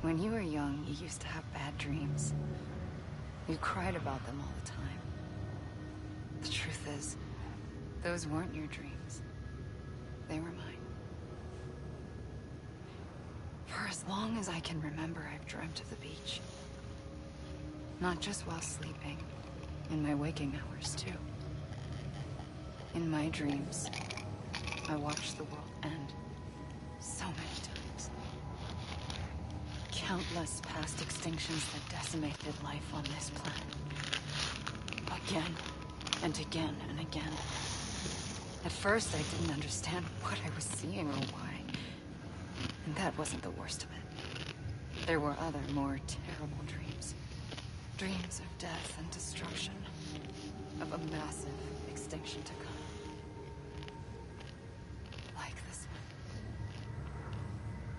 When you were young, you used to have bad dreams. You cried about them all the time. The truth is, those weren't your dreams. They were mine. For as long as I can remember, I've dreamt of the beach. Not just while sleeping, in my waking hours, too. In my dreams, I watched the world end so many times. countless past extinctions that decimated life on this planet. Again, and again, and again. At first, I didn't understand what I was seeing or why. And that wasn't the worst of it. There were other, more terrible dreams. Dreams of death and destruction. Of a massive extinction to come. Like this one.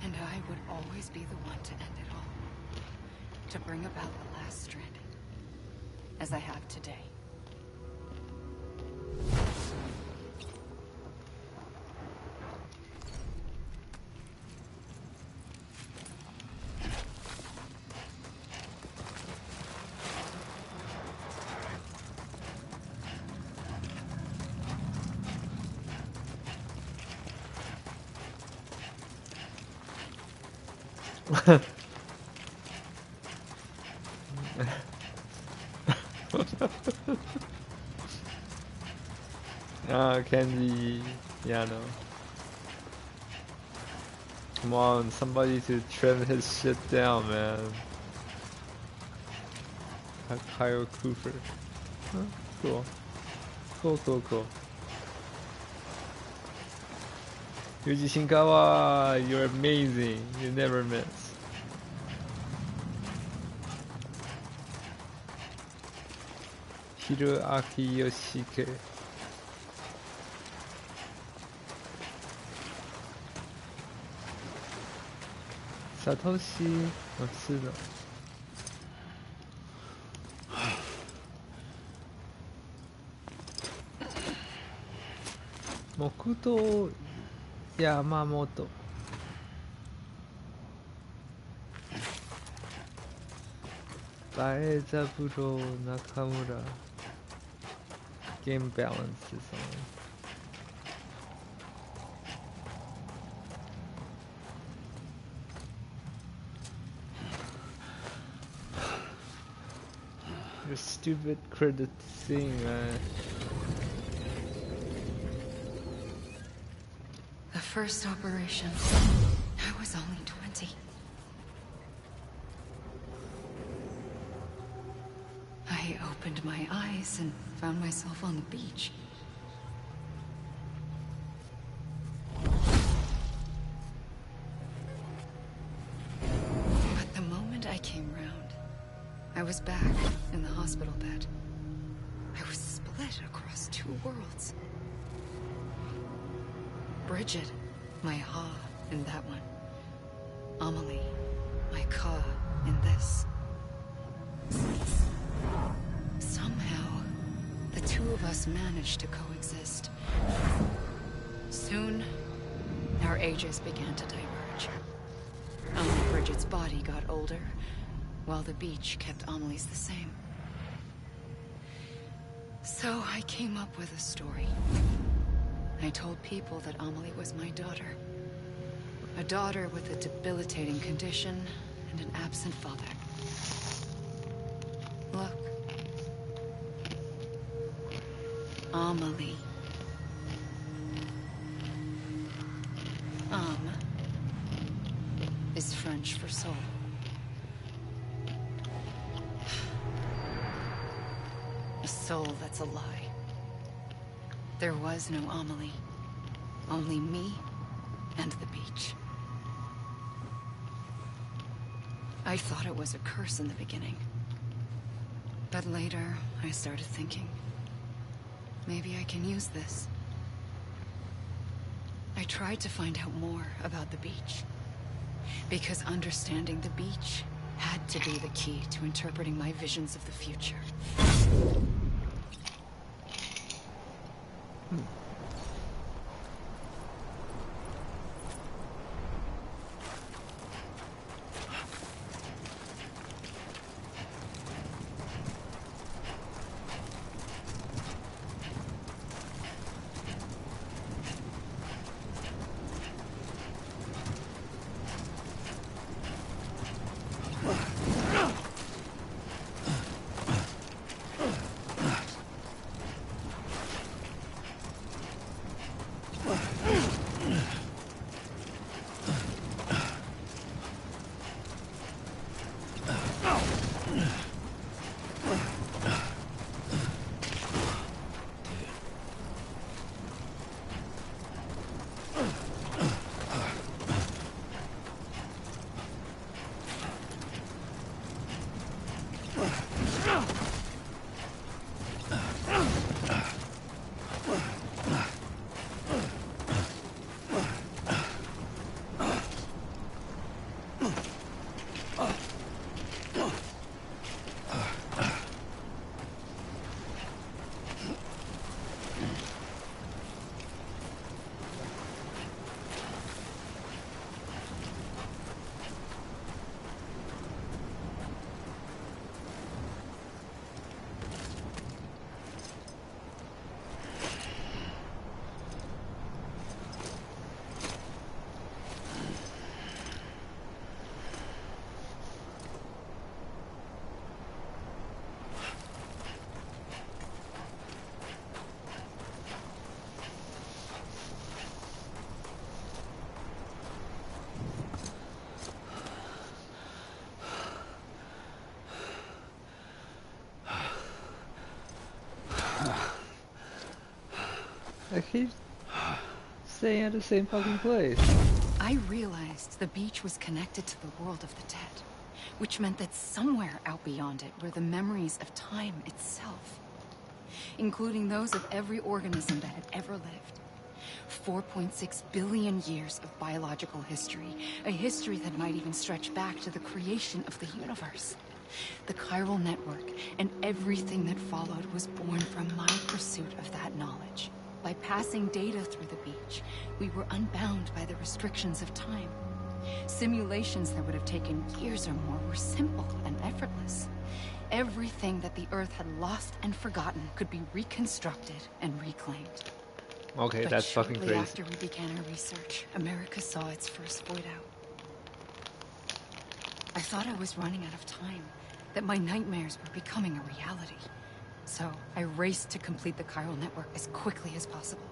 And I would always be the one to end it all. To bring about the last stranding. As I have today. Ah, Kenji, yeah, no. Come on, somebody to trim his shit down, man. Kyle Cooper. Huh? Cool. Cool. Yuji Shinkawa, you're amazing. You never miss. Hiroaki Yoshike. Satoshi Matsuda. Mokuto Yamamoto. Daezaburo Nakamura. Game balance is on. Your stupid credit thing, man. The first operation. I was only 20. I opened my eyes and found myself on the beach. But the moment I came round, I was back in the hospital bed. I was split across two worlds. Bridget, my Ha in that one. Amelie, my Ka in this. Somehow, the two of us managed to coexist. Soon, our ages began to diverge. Only Bridget's body got older, while the beach kept Amelie's the same. So I came up with a story. I told people that Amelie was my daughter. A daughter with a debilitating condition and an absent father. Look. Amelie. Âme is French for soul. A soul that's a lie. There was no Amelie. Only me and the beach. I thought it was a curse in the beginning. But later, I started thinking, maybe I can use this. I tried to find out more about the beach. Because understanding the beach had to be the key to interpreting my visions of the future. I keep staying at the same fucking place. I realized the beach was connected to the world of the dead, which meant that somewhere out beyond it were the memories of time itself, including those of every organism that had ever lived. 4.6 billion years of biological history, a history that might even stretch back to the creation of the universe. The chiral network and everything that followed was born from my pursuit of that knowledge. By passing data through the beach, we were unbound by the restrictions of time. Simulations that would have taken years or more were simple and effortless. Everything that the Earth had lost and forgotten could be reconstructed and reclaimed. Okay, But that's fucking shortly crazy. after we began our research, America saw its first void out. I thought I was running out of time, that my nightmares were becoming a reality. So I raced to complete the chiral network as quickly as possible.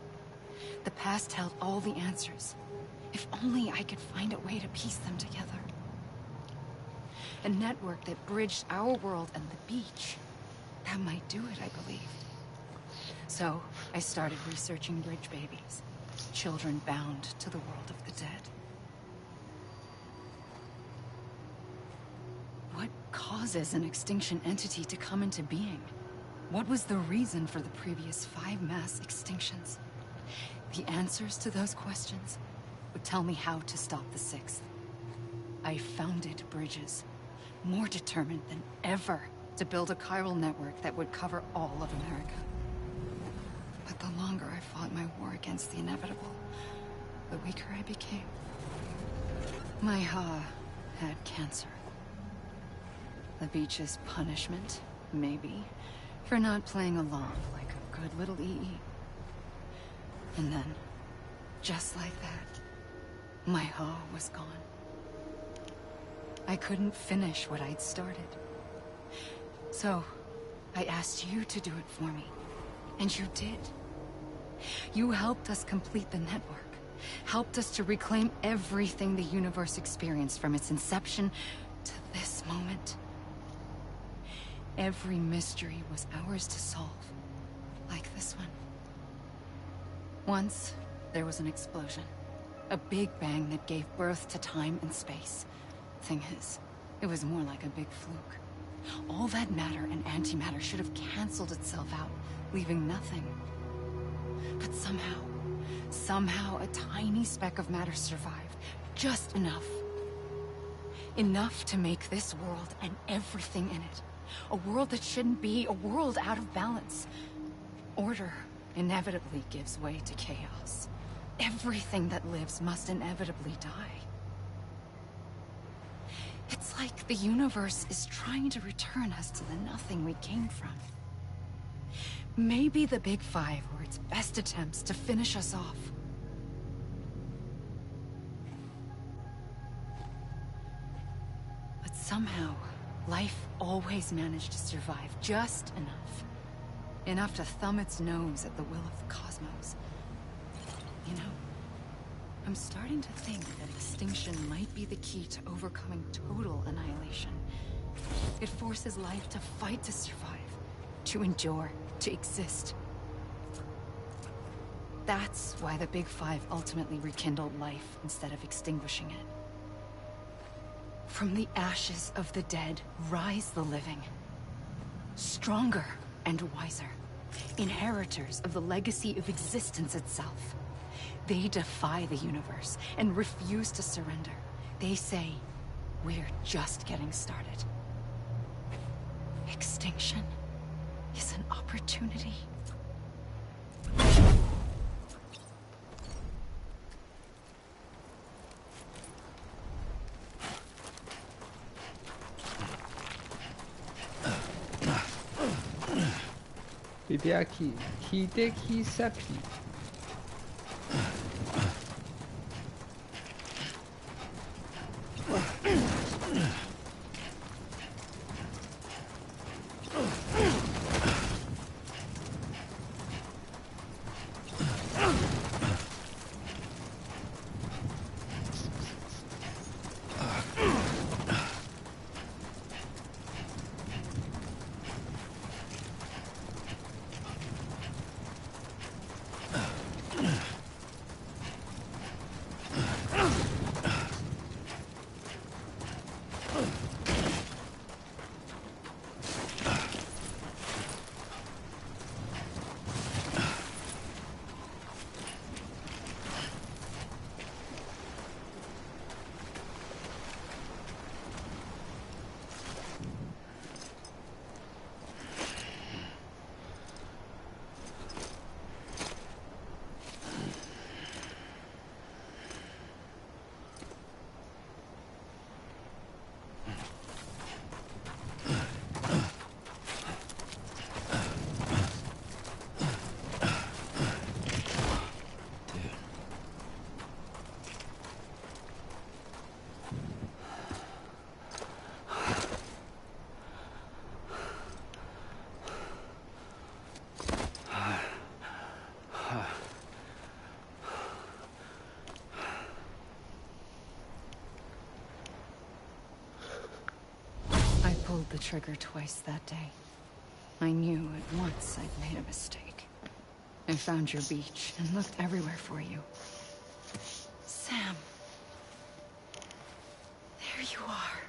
The past held all the answers. If only I could find a way to piece them together. A network that bridged our world and the beach. That might do it, I believed. So I started researching bridge babies, children bound to the world of the dead. What causes an extinction entity to come into being? What was the reason for the previous 5 mass extinctions? The answers to those questions would tell me how to stop the 6th. I founded bridges, more determined than ever to build a chiral network that would cover all of America. But the longer I fought my war against the inevitable, the weaker I became. My Ha had cancer. The beach's punishment, maybe, for not playing along like a good little EE. And then, just like that, my Ha was gone. I couldn't finish what I'd started. So, I asked you to do it for me. And you did. You helped us complete the network. Helped us to reclaim everything the universe experienced from its inception to this moment. Every mystery was ours to solve. Like this one. Once, there was an explosion. A big bang that gave birth to time and space. Thing is, it was more like a big fluke. All that matter and antimatter should have canceled itself out, leaving nothing. But somehow a tiny speck of matter survived. Just enough. Enough to make this world and everything in it. A world that shouldn't be, a world out of balance. Order inevitably gives way to chaos. Everything that lives must inevitably die. It's like the universe is trying to return us to the nothing we came from. Maybe the Big Five were its best attempts to finish us off. But somehow, life always managed to survive just enough. Enough to thumb its nose at the will of the cosmos. You know, I'm starting to think that extinction might be the key to overcoming total annihilation. It forces life to fight to survive, to endure, to exist. That's why the Big Five ultimately rekindled life instead of extinguishing it. From the ashes of the dead rise the living. Stronger and wiser. Inheritors of the legacy of existence itself. They defy the universe and refuse to surrender. They say, we're just getting started. Extinction is an opportunity. Hideaki, Hideki Seppi. the trigger twice that day. I knew at once I'd made a mistake. I found your beach and looked everywhere for you. Sam. There you are.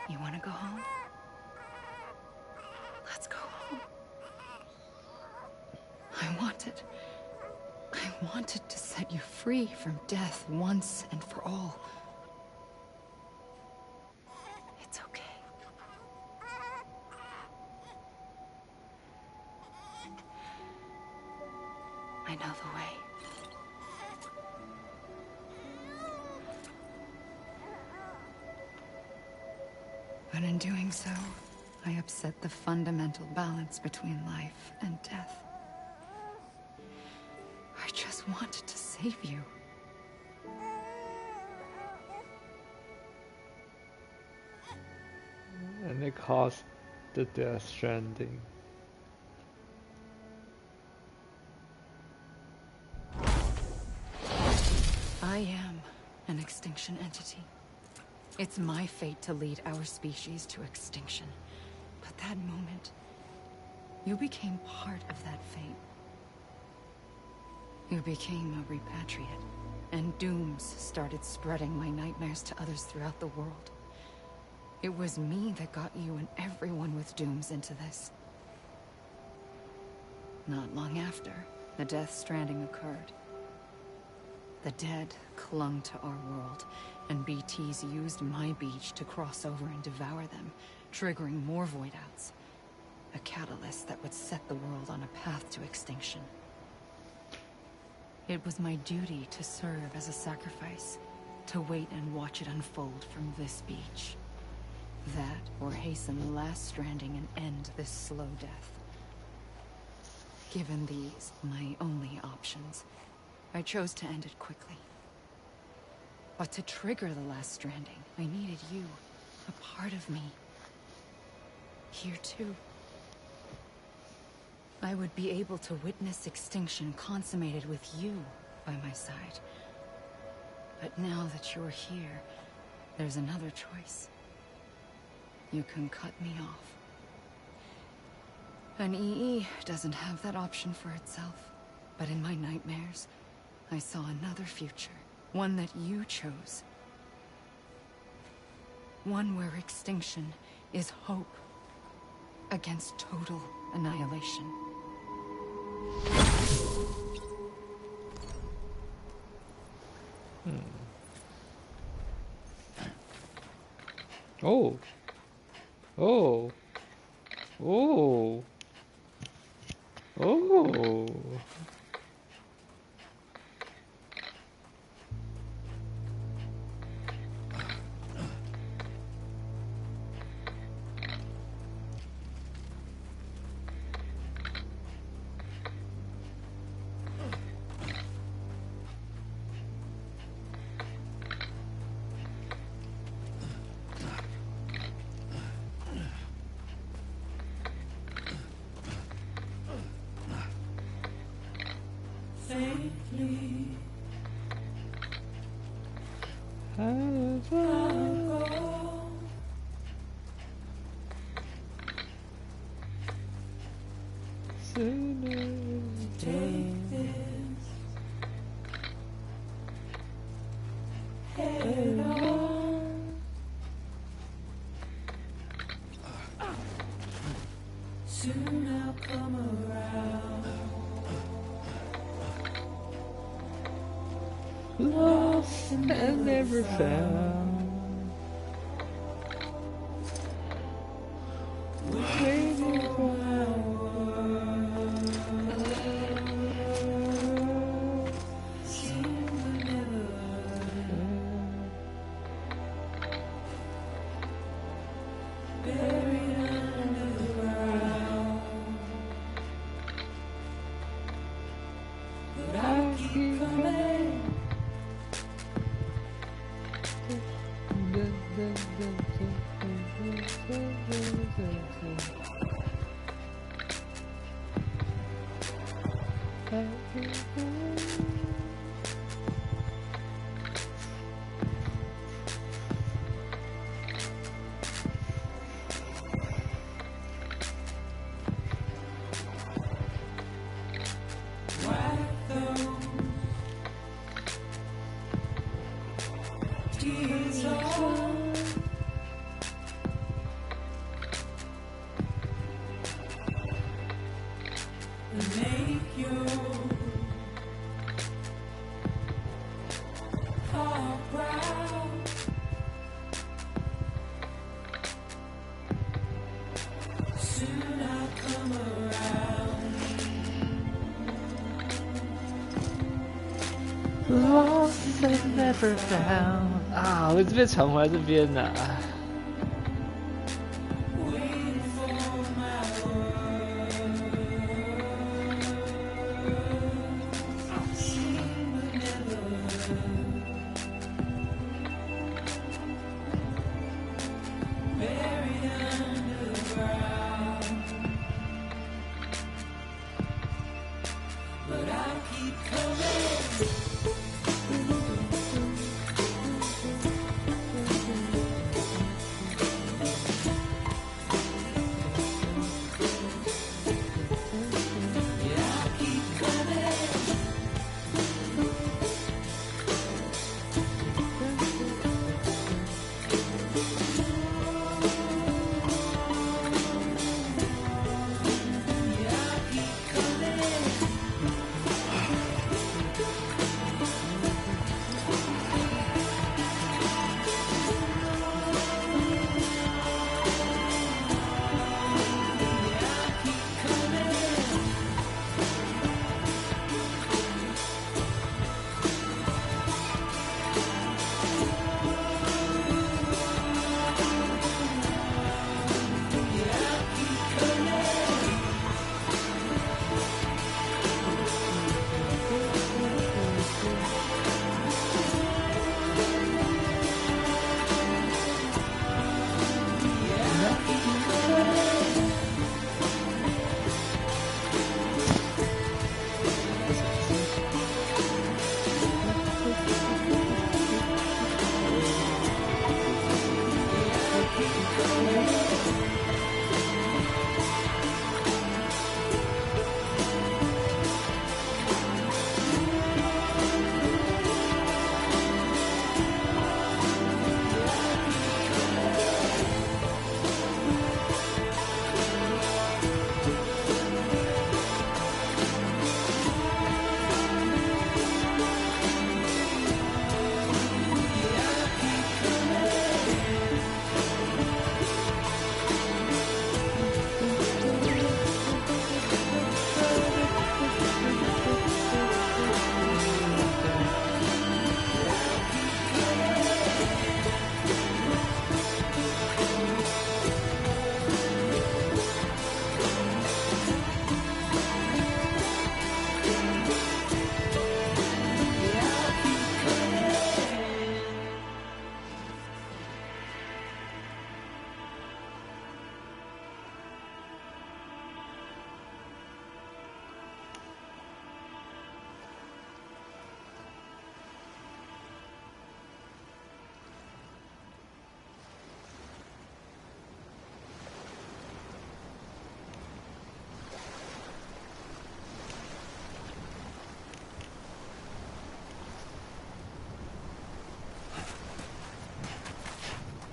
You want to go home? Let's go home. I wanted to set you free from death once and for all. It's okay. I know the way. But in doing so, I upset the fundamental balance between life and death. I just wanted to save you. And it caused the Death Stranding. I am an extinction entity. It's my fate to lead our species to extinction. But that moment, you became part of that fate. You became a repatriate, and dooms started spreading my nightmares to others throughout the world. It was me that got you and everyone with dooms into this. Not long after, the Death Stranding occurred. The dead clung to our world, and BTs used my beach to cross over and devour them, triggering more void-outs. A catalyst that would set the world on a path to extinction. It was my duty to serve as a sacrifice, to wait and watch it unfold from this beach. That, or hasten the last stranding and end this slow death. Given these, my only options, I chose to end it quickly. But to trigger the last stranding, I needed you, a part of me. Here too. I would be able to witness extinction consummated with you by my side. But now that you're here, there's another choice. You can cut me off. An EE doesn't have that option for itself. But in my nightmares, I saw another future. One that you chose. One where extinction is hope against total annihilation. Oh. Oh. Oh. Oh. Soon I'll come around. Lost and never found. Waiting for Here's all. Make your heart proud. Soon I'll come around. Lost and never found 啊！我这边传回来这边呢、啊。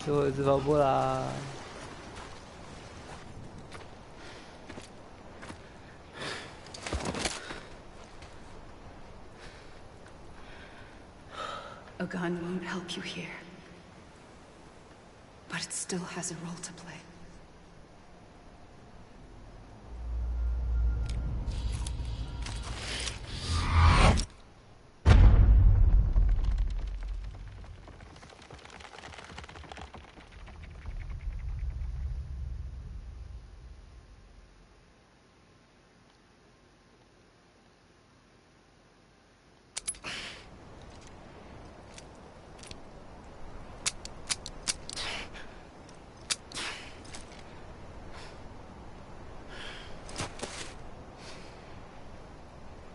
最后一次跑步啦！ A gun won't help you here. But it still has a role to play.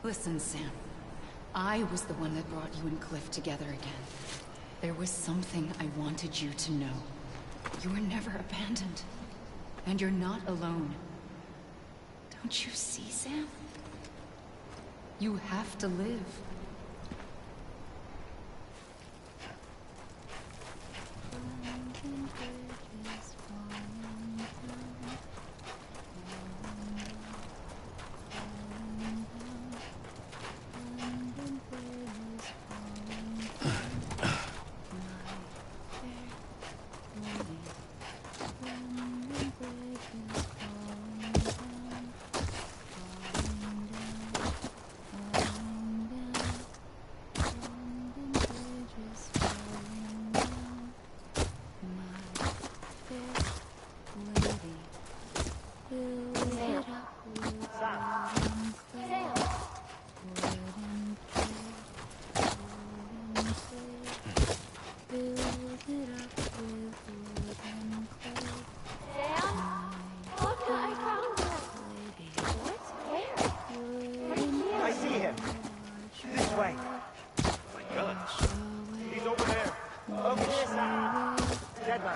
Listen, Sam. I was the one that brought you and Cliff together again. There was something I wanted you to know. You were never abandoned. And you're not alone. Don't you see, Sam? You have to live. Stand by.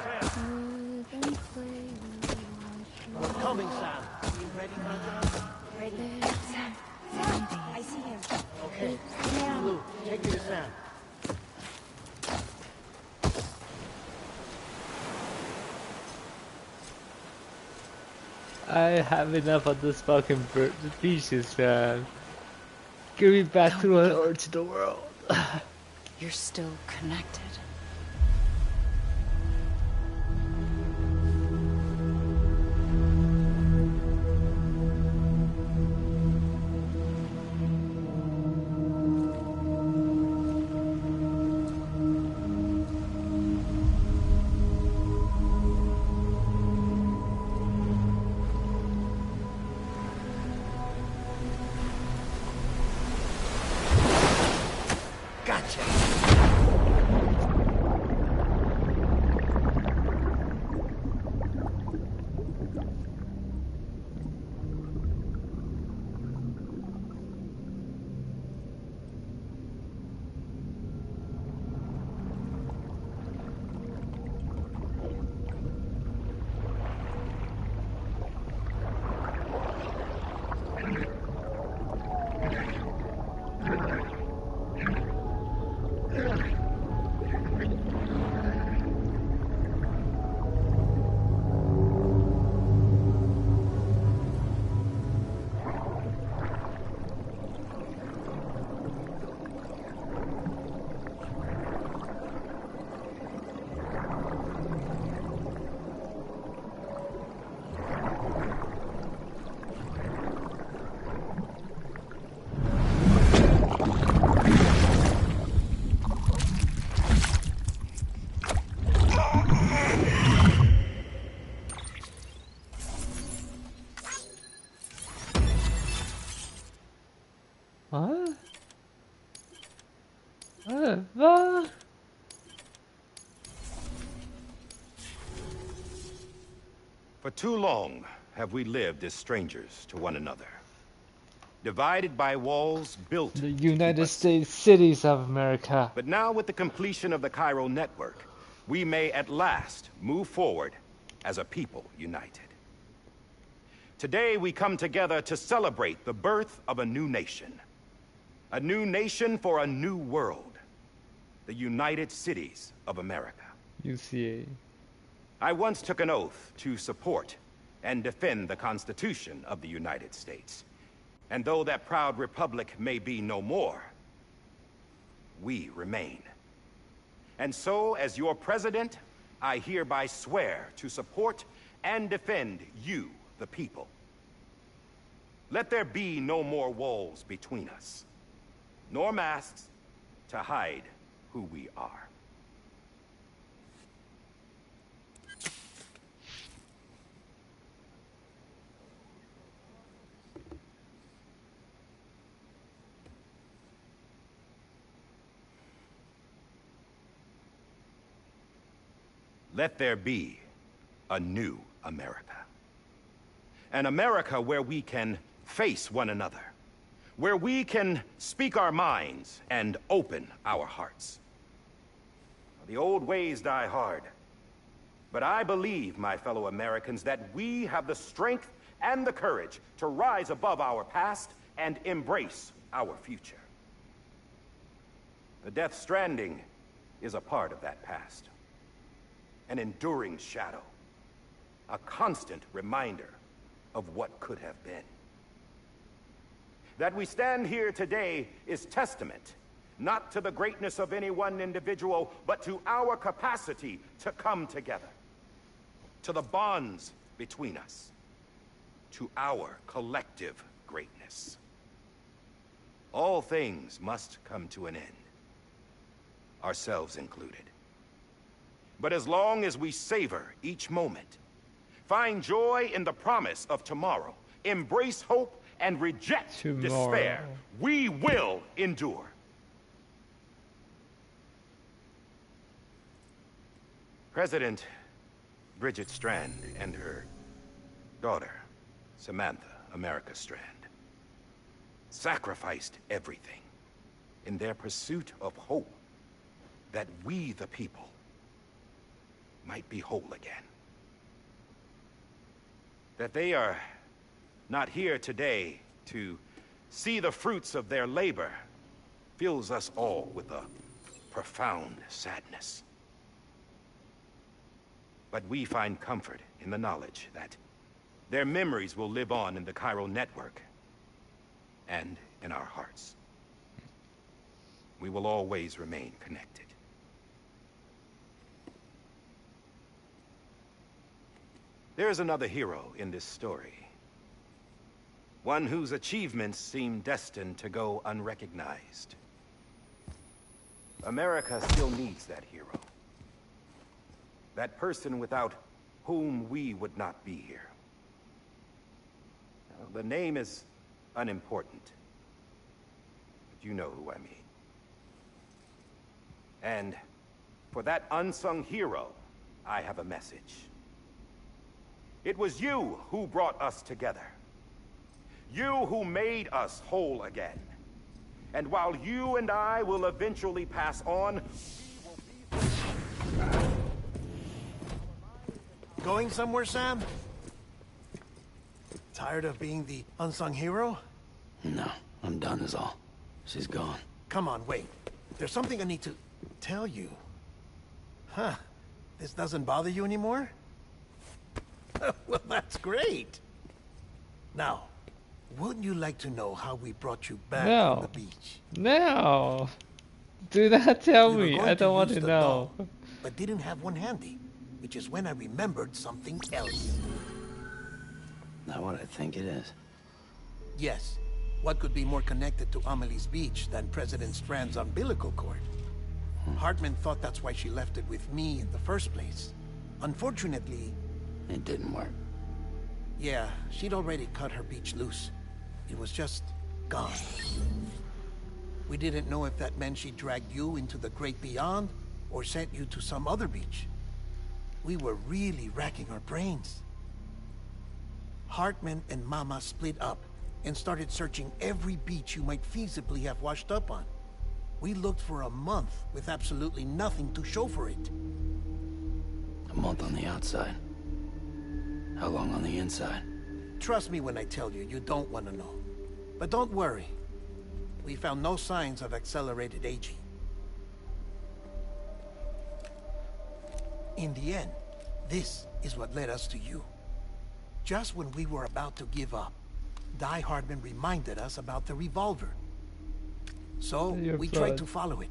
We're coming, Sam. You ready, Contra? Ready. Sam. I see him. Okay. Lou, take me to Sam. I have enough of this fucking species, man. Give me back to the world. You're still connected. Gotcha. What? What? For too long have we lived as strangers to one another, divided by walls built The to United keep us. States cities of America. But now, with the completion of the Cairo network, we may at last move forward as a people united. Today, we come together to celebrate the birth of a new nation. A new nation for a new world. The United Cities of America. UCA. I once took an oath to support and defend the Constitution of the United States. And though that proud republic may be no more, we remain. And so, as your president, I hereby swear to support and defend you, the people. Let there be no more walls between us, nor masks to hide who we are. Let there be a new America. An America where we can face one another, where we can speak our minds and open our hearts. The old ways die hard, but I believe, my fellow Americans, that we have the strength and the courage to rise above our past and embrace our future. The Death Stranding is a part of that past. An enduring shadow, a constant reminder of what could have been. That we stand here today is testament, not to the greatness of any one individual, but to our capacity to come together, to the bonds between us, to our collective greatness. All things must come to an end, ourselves included. But as long as we savor each moment, find joy in the promise of tomorrow, embrace hope, and reject despair, we will endure. President Bridget Strand and her daughter, Samantha America Strand, sacrificed everything in their pursuit of hope that we, the people, might be whole again. That they are not here today to see the fruits of their labor fills us all with a profound sadness. But we find comfort in the knowledge that their memories will live on in the chiral network and in our hearts. We will always remain connected. There's another hero in this story. One whose achievements seem destined to go unrecognized. America still needs that hero. That person without whom we would not be here. The name is unimportant. But you know who I mean. And for that unsung hero, I have a message. It was you who brought us together. You who made us whole again. And while you and I will eventually pass on, Going somewhere, Sam? Tired of being the unsung hero? No, I'm done is all. She's gone. Come on, wait. There's something I need to tell you. Huh. This doesn't bother you anymore? Well, that's great. Now, wouldn't you like to know how we brought you back from the beach? No. Do not tell We were me. going I don't want use to the know. doll, but didn't have one handy, which is when I remembered something else. Not what I think it is. Yes. What could be more connected to Amelie's beach than President Strand's umbilical cord? Hartman thought that's why she left it with me in the first place. Unfortunately... It didn't work. Yeah, she'd already cut her beach loose. It was just gone. We didn't know if that meant she dragged you into the great beyond, or sent you to some other beach. We were really racking our brains. Hartman and Mama split up and started searching every beach you might feasibly have washed up on. We looked for a month with absolutely nothing to show for it. A month on the outside. How long on the inside? Trust me when I tell you, you don't want to know. But don't worry. We found no signs of accelerated aging. In the end, this is what led us to you. Just when we were about to give up, Die Hardman reminded us about the revolver. So, we tried to follow it,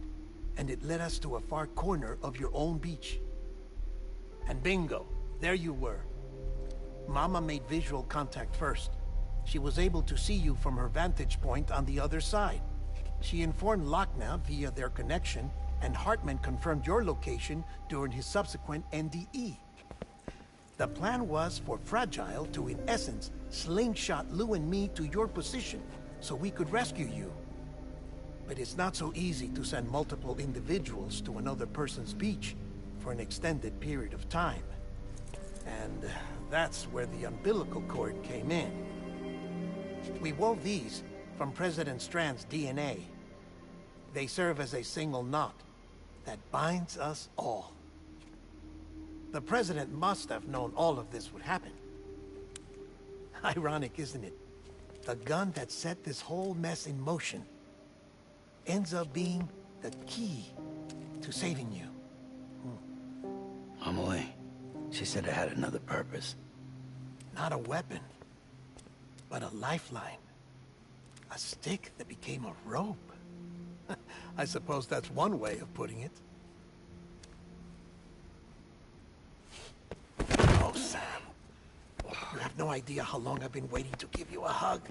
and it led us to a far corner of your own beach. And bingo, there you were. Mama made visual contact first. She was able to see you from her vantage point on the other side. She informed Lochna via their connection, and Hartman confirmed your location during his subsequent NDE. The plan was for Fragile to, in essence, slingshot Lou and me to your position, so we could rescue you. But it's not so easy to send multiple individuals to another person's beach for an extended period of time. And that's where the umbilical cord came in. We wove these from President Strand's DNA. They serve as a single knot that binds us all. The President must have known all of this would happen. Ironic, isn't it? The gun that set this whole mess in motion ends up being the key to saving you. Amelie, she said it had another purpose. Not a weapon, but a lifeline. A stick that became a rope. I suppose that's one way of putting it. Oh, Sam. You have no idea how long I've been waiting to give you a hug.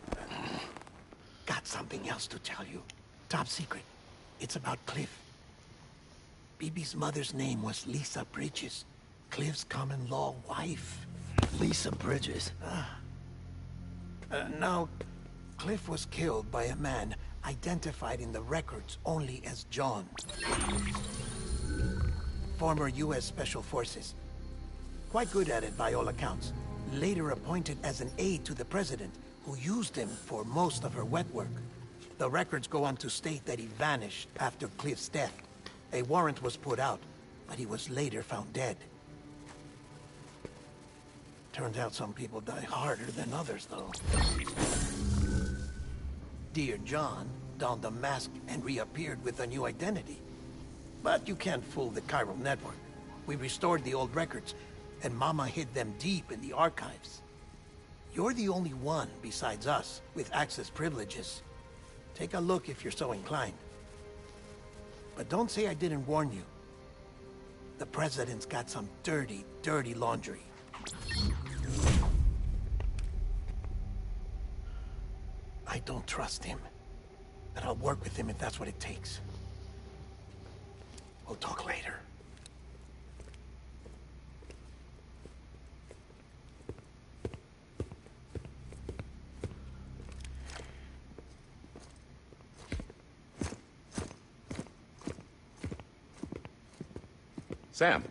Got something else to tell you. Top secret. It's about Cliff. BB's mother's name was Lisa Bridges. Cliff's common-law wife. Lisa Bridges? Now, Cliff was killed by a man identified in the records only as John. Former U.S. Special Forces. Quite good at it by all accounts. Later appointed as an aide to the President, who used him for most of her wet work. The records go on to state that he vanished after Cliff's death. A warrant was put out, but he was later found dead. Turns out some people die harder than others, though. Dear John donned a mask and reappeared with a new identity. But you can't fool the chiral network. We restored the old records, and Mama hid them deep in the archives. You're the only one, besides us, with access privileges. Take a look if you're so inclined. But don't say I didn't warn you. The President's got some dirty, dirty laundry. I don't trust him. But I'll work with him if that's what it takes. We'll talk later. Sam.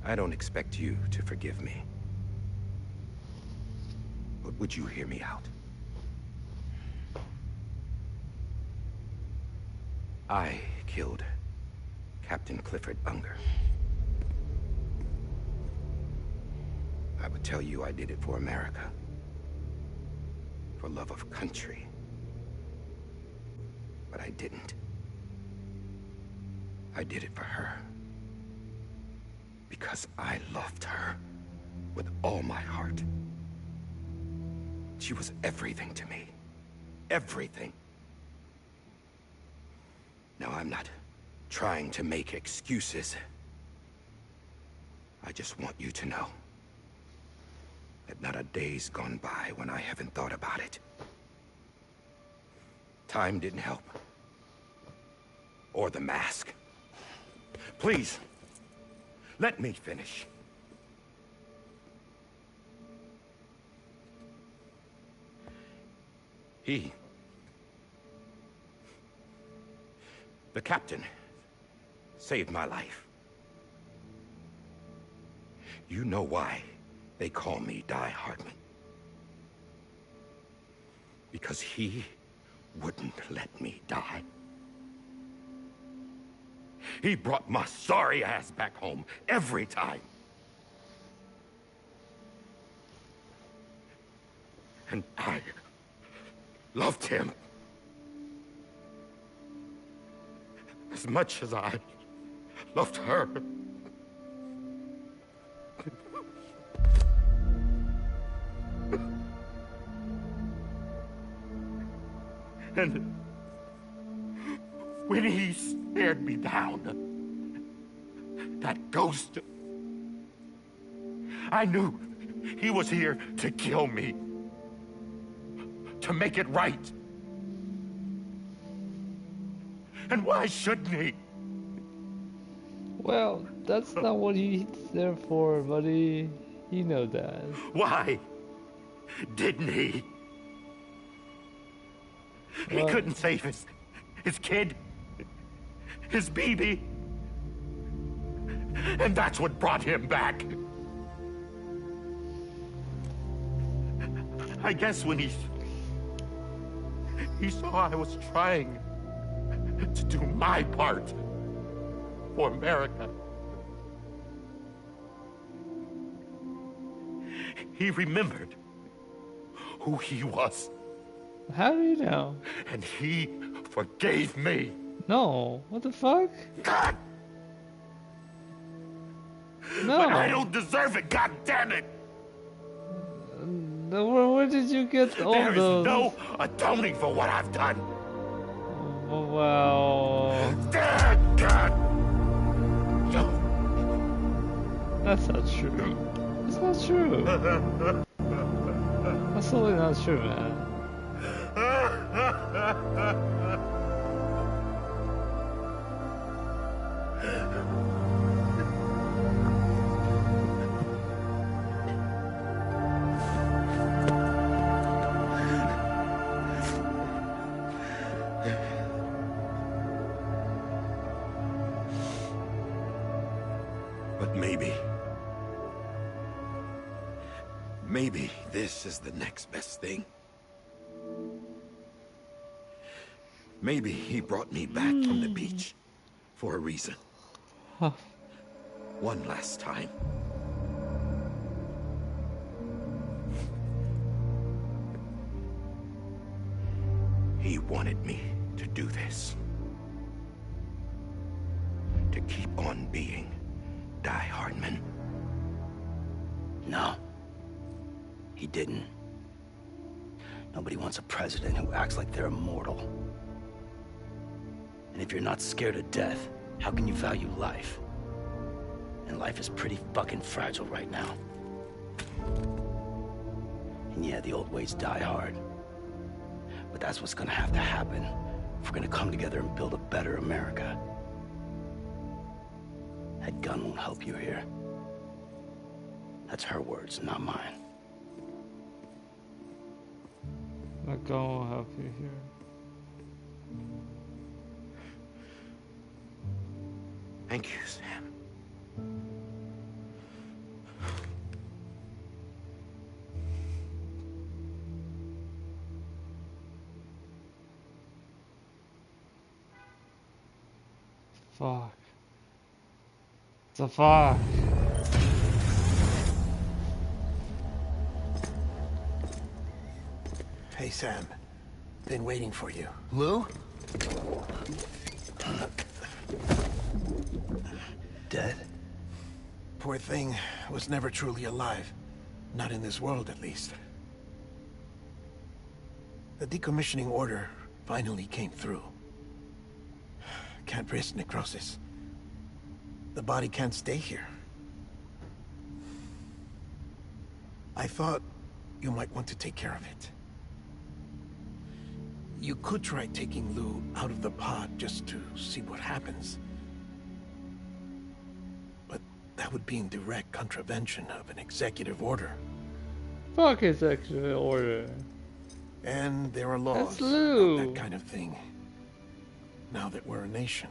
I don't expect you to forgive me. But would you hear me out? I killed Captain Clifford Unger. I would tell you I did it for America. For love of country. But I didn't. I did it for her. Because I loved her with all my heart. She was everything to me. Everything. Now, I'm not trying to make excuses. I just want you to know that not a day's gone by when I haven't thought about it. Time didn't help. Or the mask. Please, let me finish. The captain, saved my life. You know why they call me Die Hardman. Because he wouldn't let me die. He brought my sorry ass back home every time. And I loved him as much as I loved her. And when he stared me down, that ghost, I knew he was here to kill me, to make it right. And why shouldn't he? Well, that's not what he's there for, buddy. You know that. Why didn't he? He couldn't save his kid, his baby. And that's what brought him back. I guess when he saw I was trying to do my part for America, he remembered who he was. How do you know? And he forgave me. No, what the fuck? God! No. But I don't deserve it, god damn it! Where did you get all there those? There is no atoning for what I've done. Well... God! No. That's not true. That's not true. That's totally not true, man. But maybe this is the next best thing. Maybe he brought me back from the beach For a reason. Huh. One last time. He wanted me to do this. To keep on being Die Hardman. No. He didn't. Nobody wants a president who acts like they're immortal. And if you're not scared of death, how can you value life? And life is pretty fucking fragile right now. And yeah, the old ways die hard. But that's what's gonna have to happen if we're gonna come together and build a better America. That gun won't help you here. That's her words, not mine. That gun will help you here. Thank you, Sam. Fuck. The fuck. Hey, Sam. Been waiting for you. Lou? Dead? Poor thing was never truly alive. Not in this world, at least. The decommissioning order finally came through. Can't risk necrosis. The body can't stay here. I thought you might want to take care of it. You could try taking Lou out of the pod just to see what happens. But that would be in direct contravention of an executive order. Fuck executive order. And there are laws That's Lou. about that kind of thing. Now that we're a nation.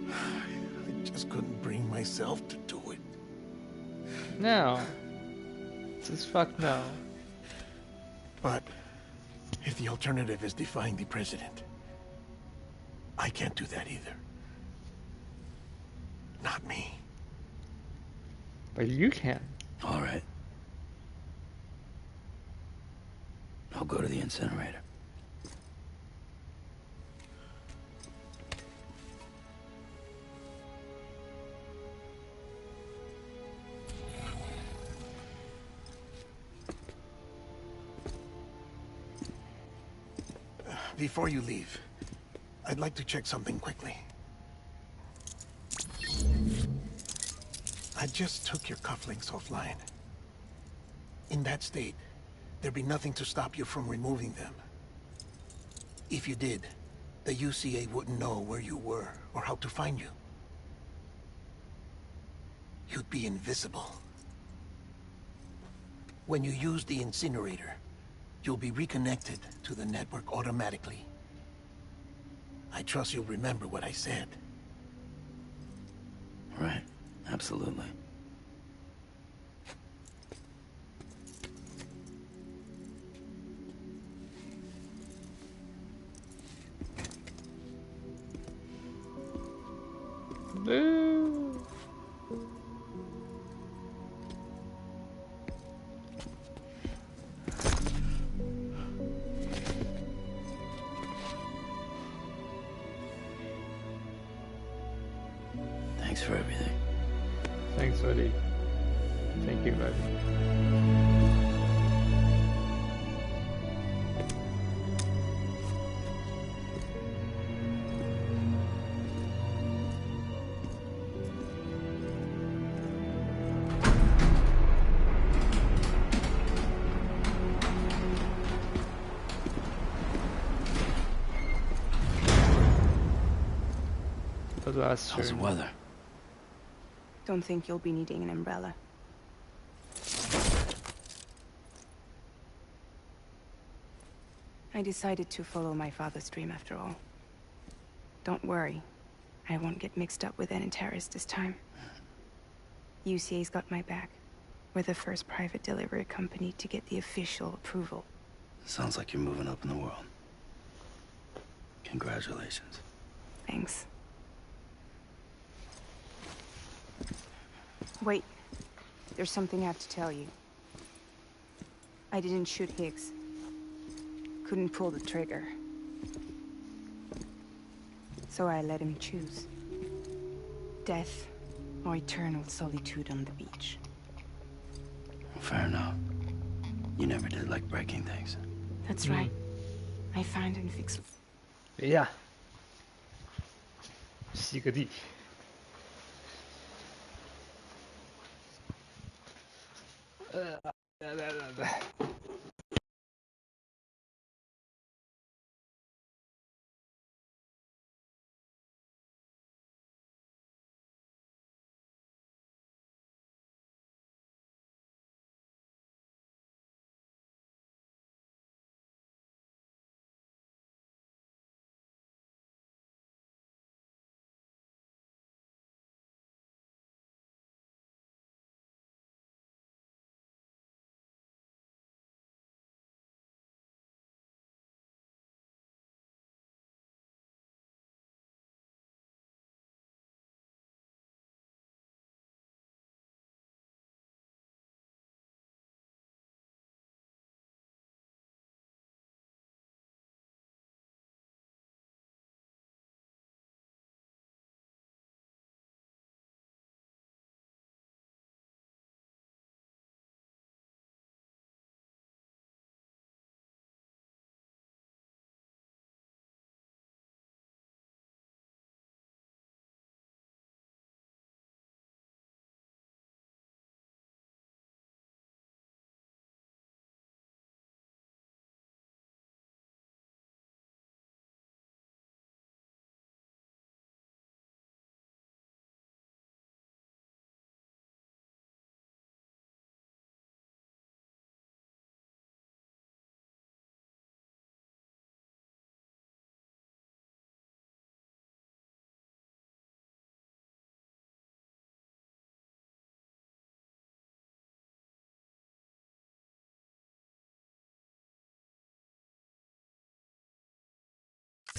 I just couldn't bring myself to do it. No. Just fuck no. But if the alternative is defying the president, I can't do that either. Not me. But you can. All right. I'll go to the incinerator. Before you leave, I'd like to check something quickly. I just took your cufflinks offline. In that state, there'd be nothing to stop you from removing them. If you did, the UCA wouldn't know where you were or how to find you. You'd be invisible. When you use the incinerator, you'll be reconnected to the network automatically. I trust you'll remember what I said. Right. Absolutely. Boo. Thanks for everything. Thanks, buddy. Thank you, buddy. How's the weather? Don't think you'll be needing an umbrella. I decided to follow my father's dream after all. Don't worry. I won't get mixed up with any terrorists this time. UCA's got my back. We're the first private delivery company to get the official approval. Sounds like you're moving up in the world. Congratulations. Thanks. Wait. There's something I have to tell you. I didn't shoot Higgs. Couldn't pull the trigger. So I let him choose. Death or eternal solitude on the beach. Fair enough. You never did like breaking things. That's right. I find and fix. Yeah. 洗个地。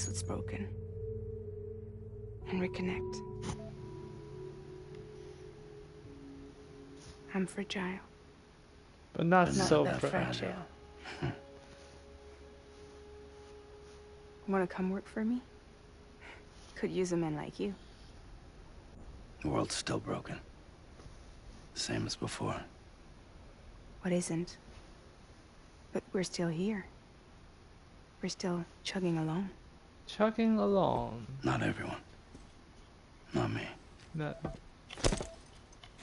What's broken. And reconnect. I'm fragile. But not so that fragile. Wanna come work for me? Could use a man like you. The world's still broken. Same as before. What isn't? But we're still here. We're still chugging along. Chugging along. Not everyone. Not me. No.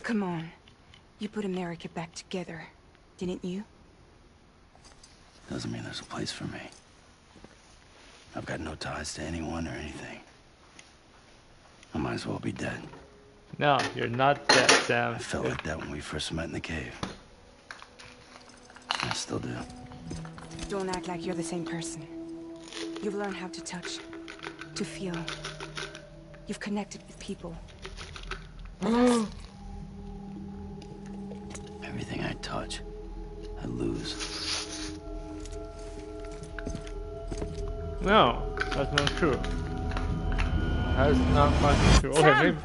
Come on. You put America back together, didn't you? Doesn't mean there's a place for me. I've got no ties to anyone or anything. I might as well be dead. No, you're not dead, Sam. I felt like that when we first met in the cave. I still do. Don't act like you're the same person. You've learned how to touch, to feel. You've connected with people. Everything I touch, I lose. No, that's not true. That's not fucking true. Okay, maybe.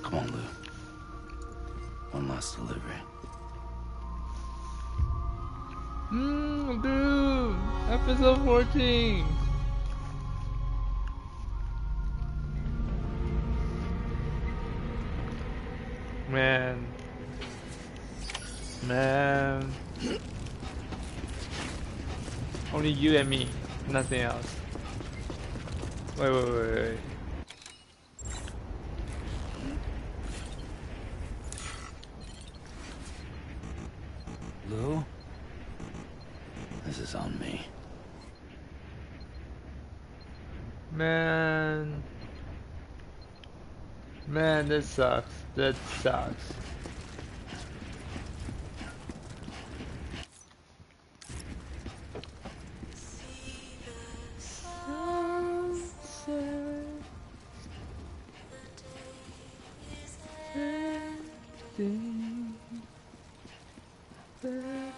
Come on, Lou. One last delivery. Dude, episode 14. Man. Only you and me, nothing else. Wait. Lou? This is on me. Man, this sucks. That sucks. think that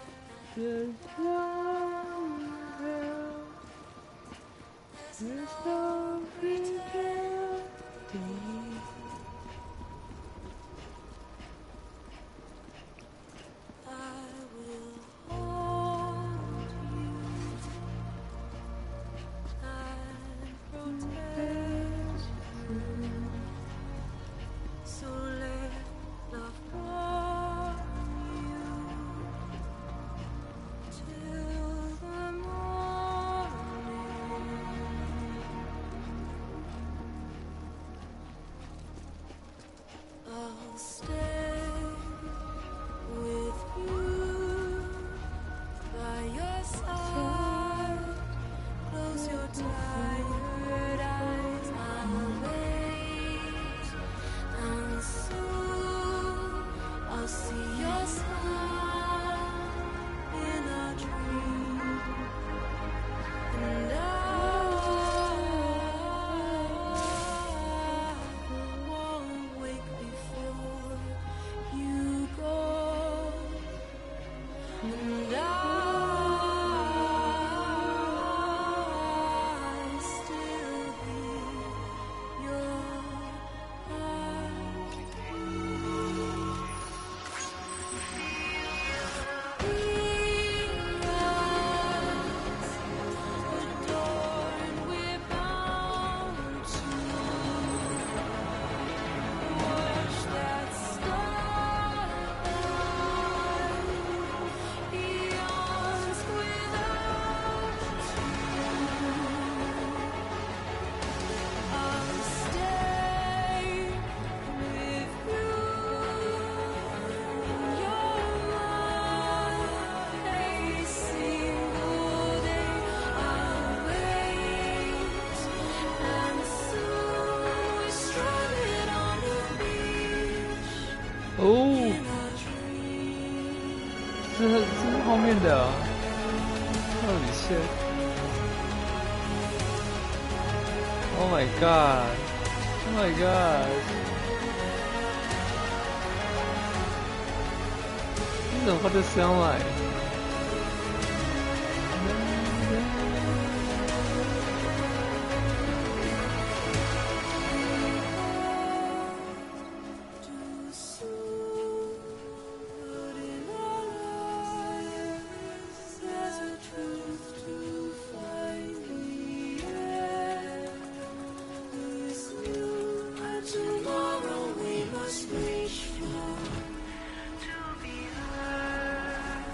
there's no hell, there's no pretending. I will hold you and protect you. So let love guard you till the morning. I'll stay with you by your side. Close your tired eyes. I'll wait, and soon I'll see your smile in a dream, and I won't wake before you go, and I still hear your adorned, we're bound to watch that starlight eons without you. I'll stay with you. You're mine a single day. I'll wait, and soon we're stranded on the beach. 哦，这是后面的，Holy shit! Oh my god! Oh my god! 你怎么会这声来？There's a truth to find the end is new, and tomorrow we must reach for to be heard.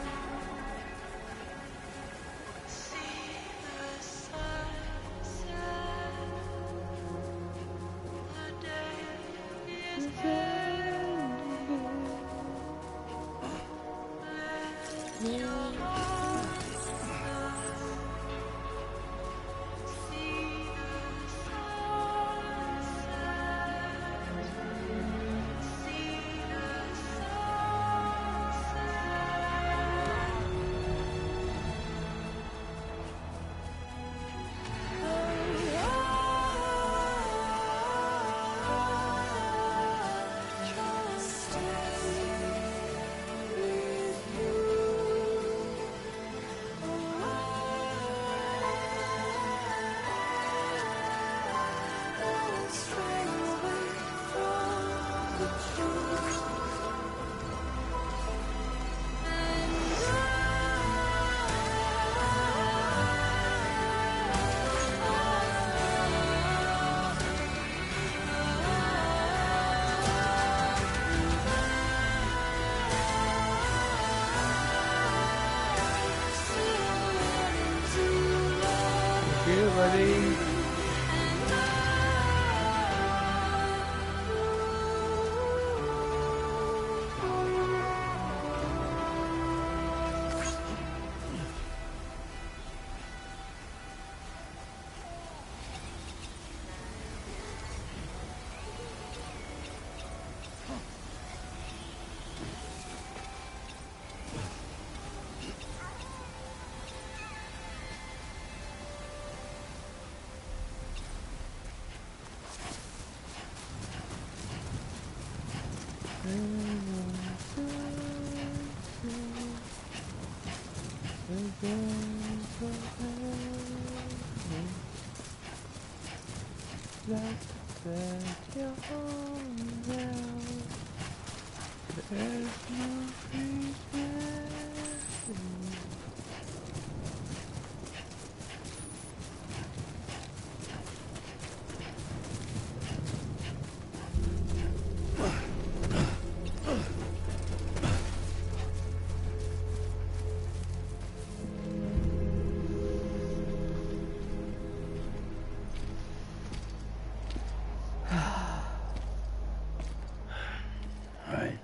Alright.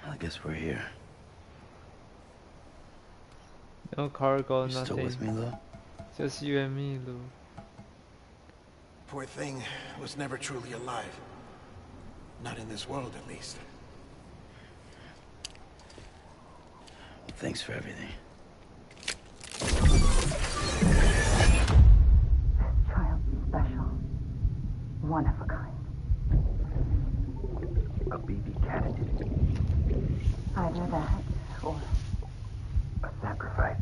I guess we're here. No cargo, You nothing. still with me, Lou? Just you and me, Lou. Poor thing was never truly alive. Not in this world, at least. Thanks for everything. Child special. One of a kind. A BB candidate. Either that, or a sacrifice.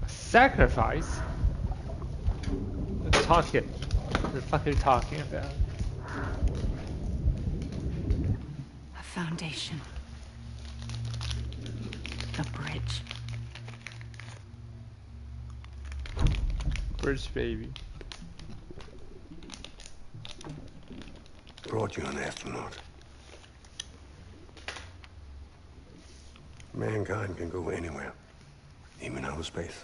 A sacrifice? Talk it. What the fuck are you talking about? A foundation. A bridge. Bridge, baby. Brought you an astronaut. Mankind can go anywhere, even outer space.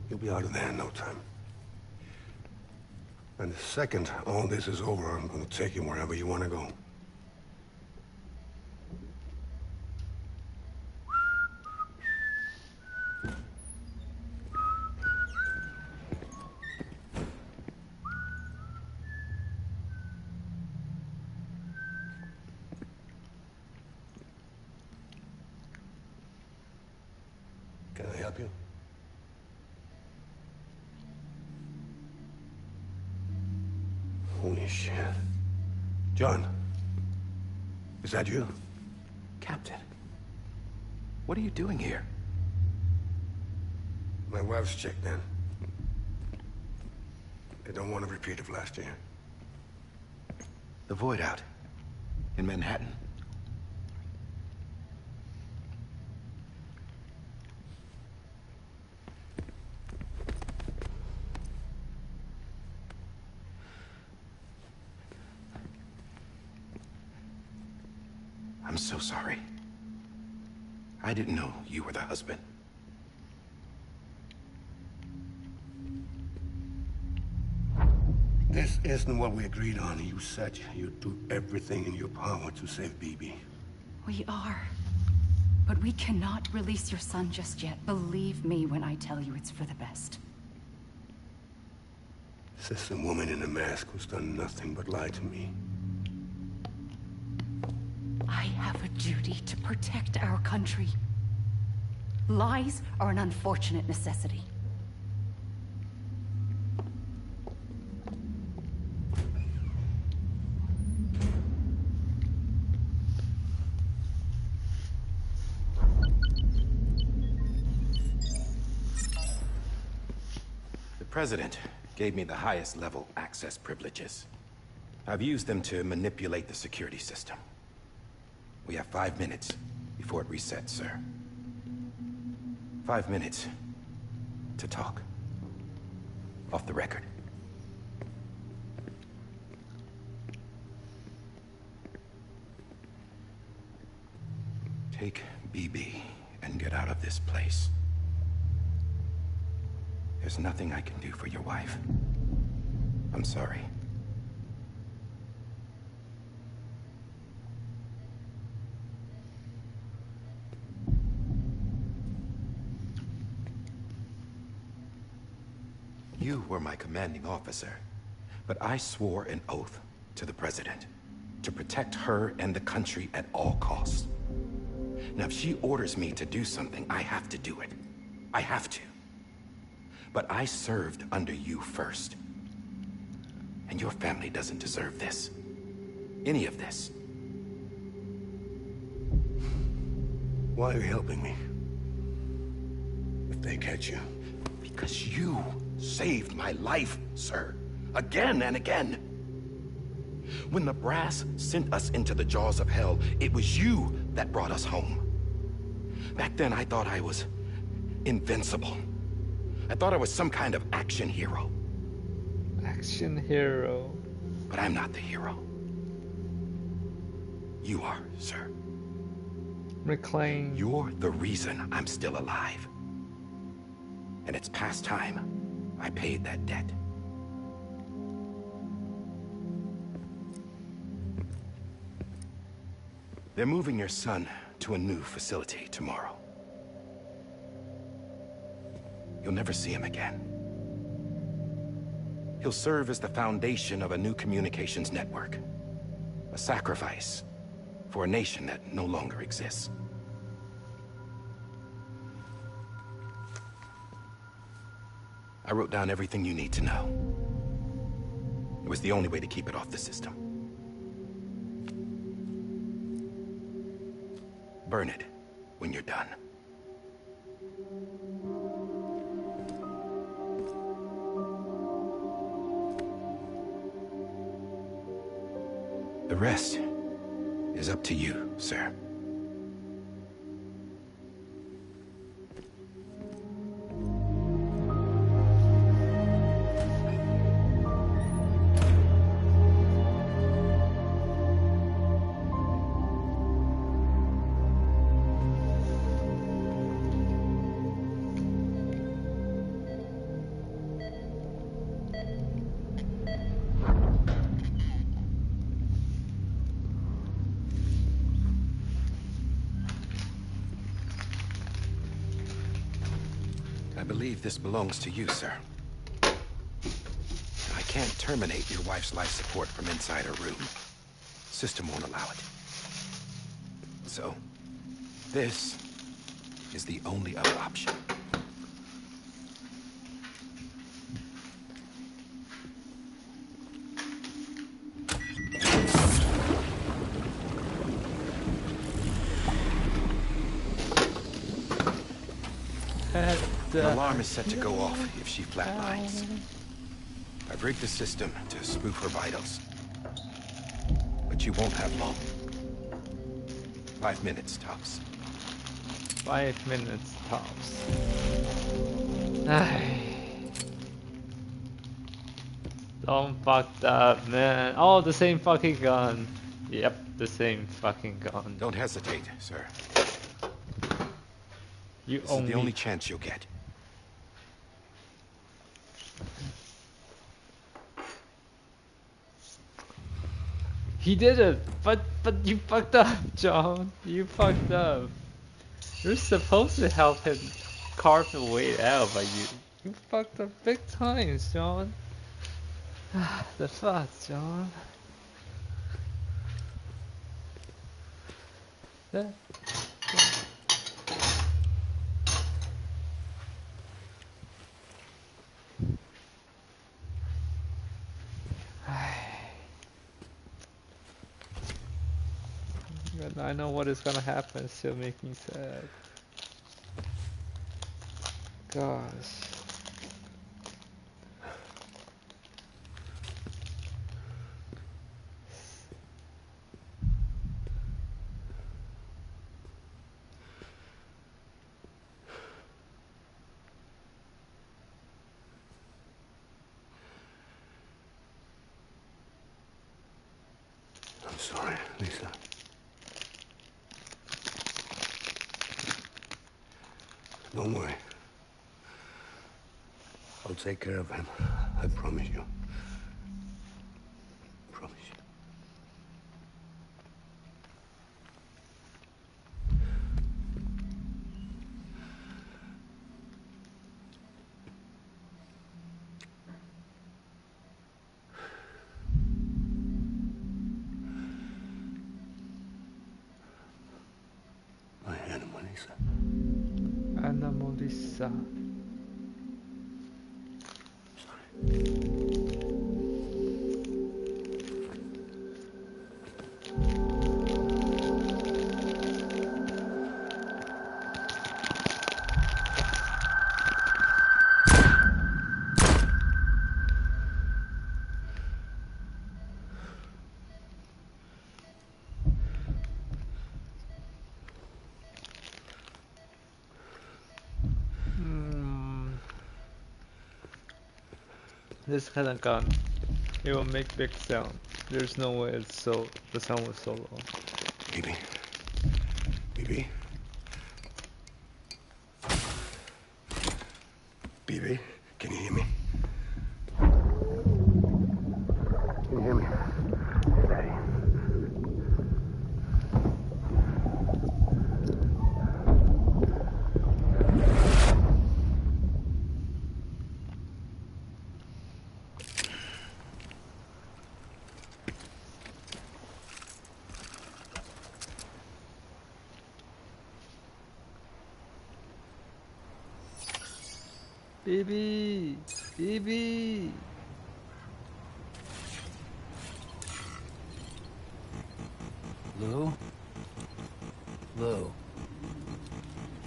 You'll be out of there in no time. And the second all this is over, I'm going to take you wherever you want to go. Can I help you? Holy shit. John, is that you? Captain, what are you doing here? My wife's checked in. They don't want a repeat of last year. The void out in Manhattan. I'm so sorry. I didn't know you were the husband. This isn't what we agreed on. You said you'd do everything in your power to save BB. We are. But we cannot release your son just yet. Believe me when I tell you it's for the best. This is a woman in a mask who's done nothing but lie to me. I have a duty to protect our country. Lies are an unfortunate necessity. The President gave me the highest level access privileges. I've used them to manipulate the security system. We have 5 minutes before it resets, sir. 5 minutes to talk. Off the record. Take BB and get out of this place. There's nothing I can do for your wife. I'm sorry. You were my commanding officer, but I swore an oath to the President to protect her and the country at all costs. Now, if she orders me to do something, I have to do it. I have to. But I served under you first. And your family doesn't deserve this. Any of this. Why are you helping me? If they catch you. Because you saved my life, sir. Again and again. When the brass sent us into the jaws of hell, it was you that brought us home. Back then, I thought I was invincible. I thought I was some kind of action hero. Action hero. But I'm not the hero. You are, sir. McLean. You're the reason I'm still alive. And it's past time I paid that debt. They're moving your son to a new facility tomorrow. You'll never see him again. He'll serve as the foundation of a new communications network. A sacrifice for a nation that no longer exists. I wrote down everything you need to know. It was the only way to keep it off the system. Burn it when you're done. The rest is up to you, sir. I believe this belongs to you, sir. I can't terminate your wife's life support from inside her room. System won't allow it. So, this is the only other option. An alarm is set to go off if she flatlines. I've rigged the system to spoof her vitals. But you won't have long. 5 minutes tops. 5 minutes tops. Ay. Don't fucked up, man. Oh, the same fucking gun. Yep, the same fucking gun. Don't hesitate, sir. This is the only chance you'll get. He did it, but you fucked up, John. You fucked up. You're supposed to help him carve the way out, but you fucked up big times, John. The fuck, John. Yeah. I know what is gonna happen, still make me sad. Gosh. I'm sorry, Lisa. Don't worry. I'll take care of him. I promise you. Promise you. My hand, Melissa. Anna Melissa. This kind of gun, it will make big sound. There's no way the sound was so low. BB. BB. BB, can you hear me? Can you hear me? Daddy. BB! BB! Lou? Lou.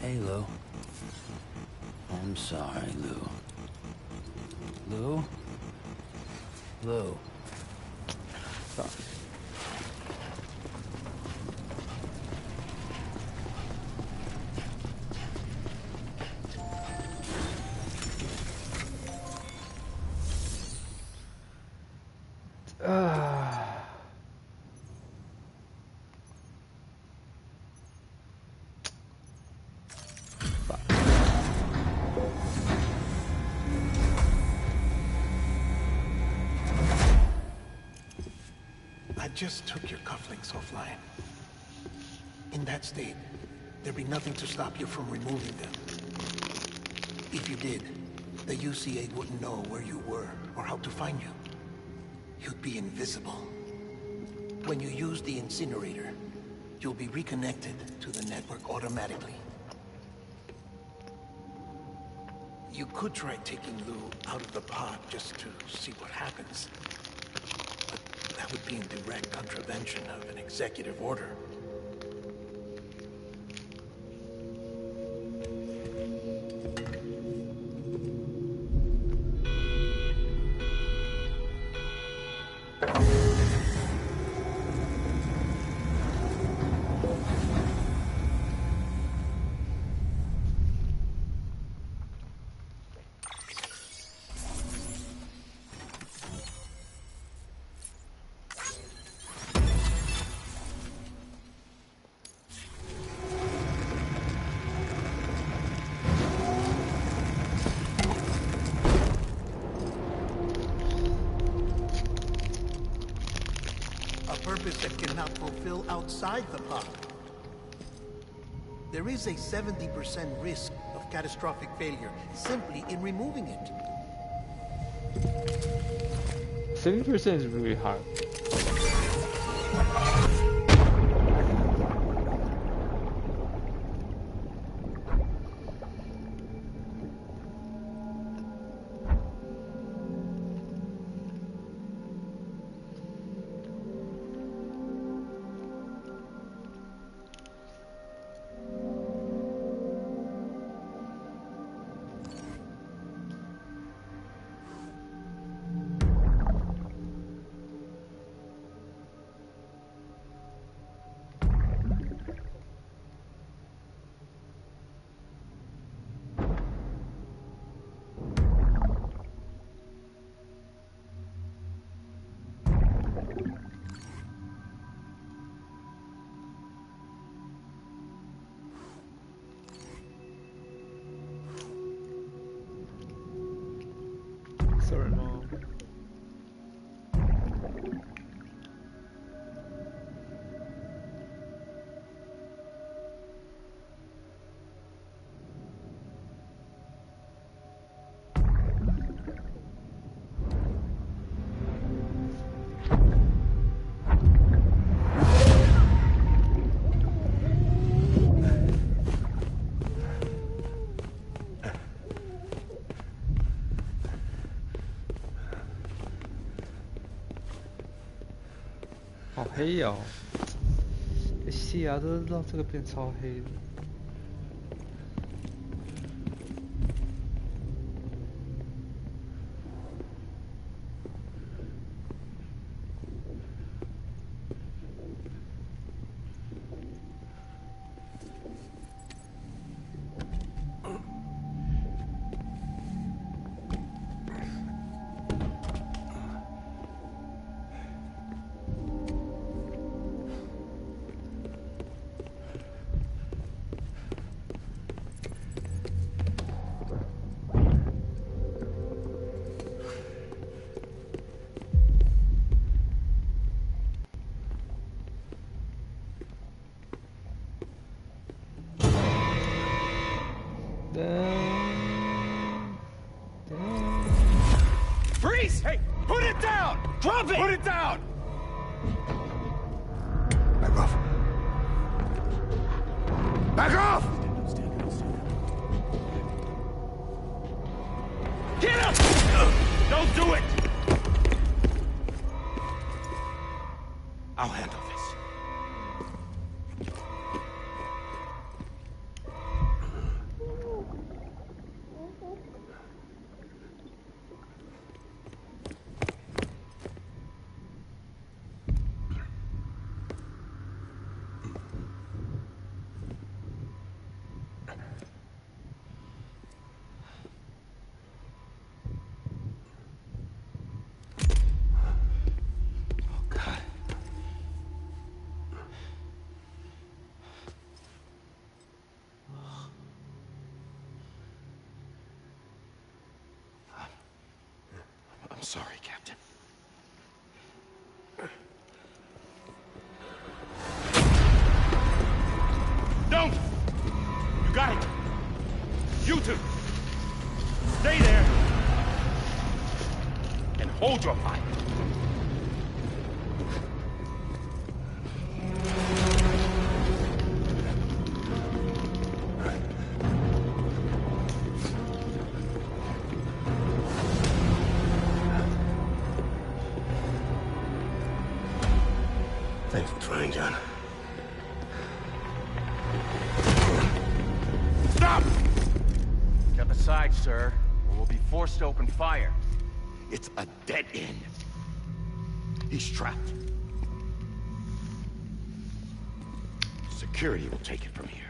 Hey, Lou. I'm sorry, Lou. Lou? Lou. Fuck. I just took your cufflinks offline. In that state, there'd be nothing to stop you from removing them. If you did, the UCA wouldn't know where you were or how to find you. You'd be invisible. When you use the incinerator, you'll be reconnected to the network automatically. You could try taking Lou out of the pod just to see what happens. But that would be in direct contravention of an executive order. Purpose that cannot fulfill outside the pod. There is a 70% risk of catastrophic failure simply in removing it. 70% is really hard. Sorry, Mom.好黑哦！戏啊，都让这个变超黑的。Freeze! Hey, put it down! Drop it! Put it down! Back off. Back off! Get up! Don't do it! I'll handle this. I'm sorry, Captain. Don't! You got it! You two! Stay there! And hold your fire! Thanks for trying, John. Stop! Step aside, sir, or we'll be forced to open fire. It's a dead end. He's trapped. Security will take it from here.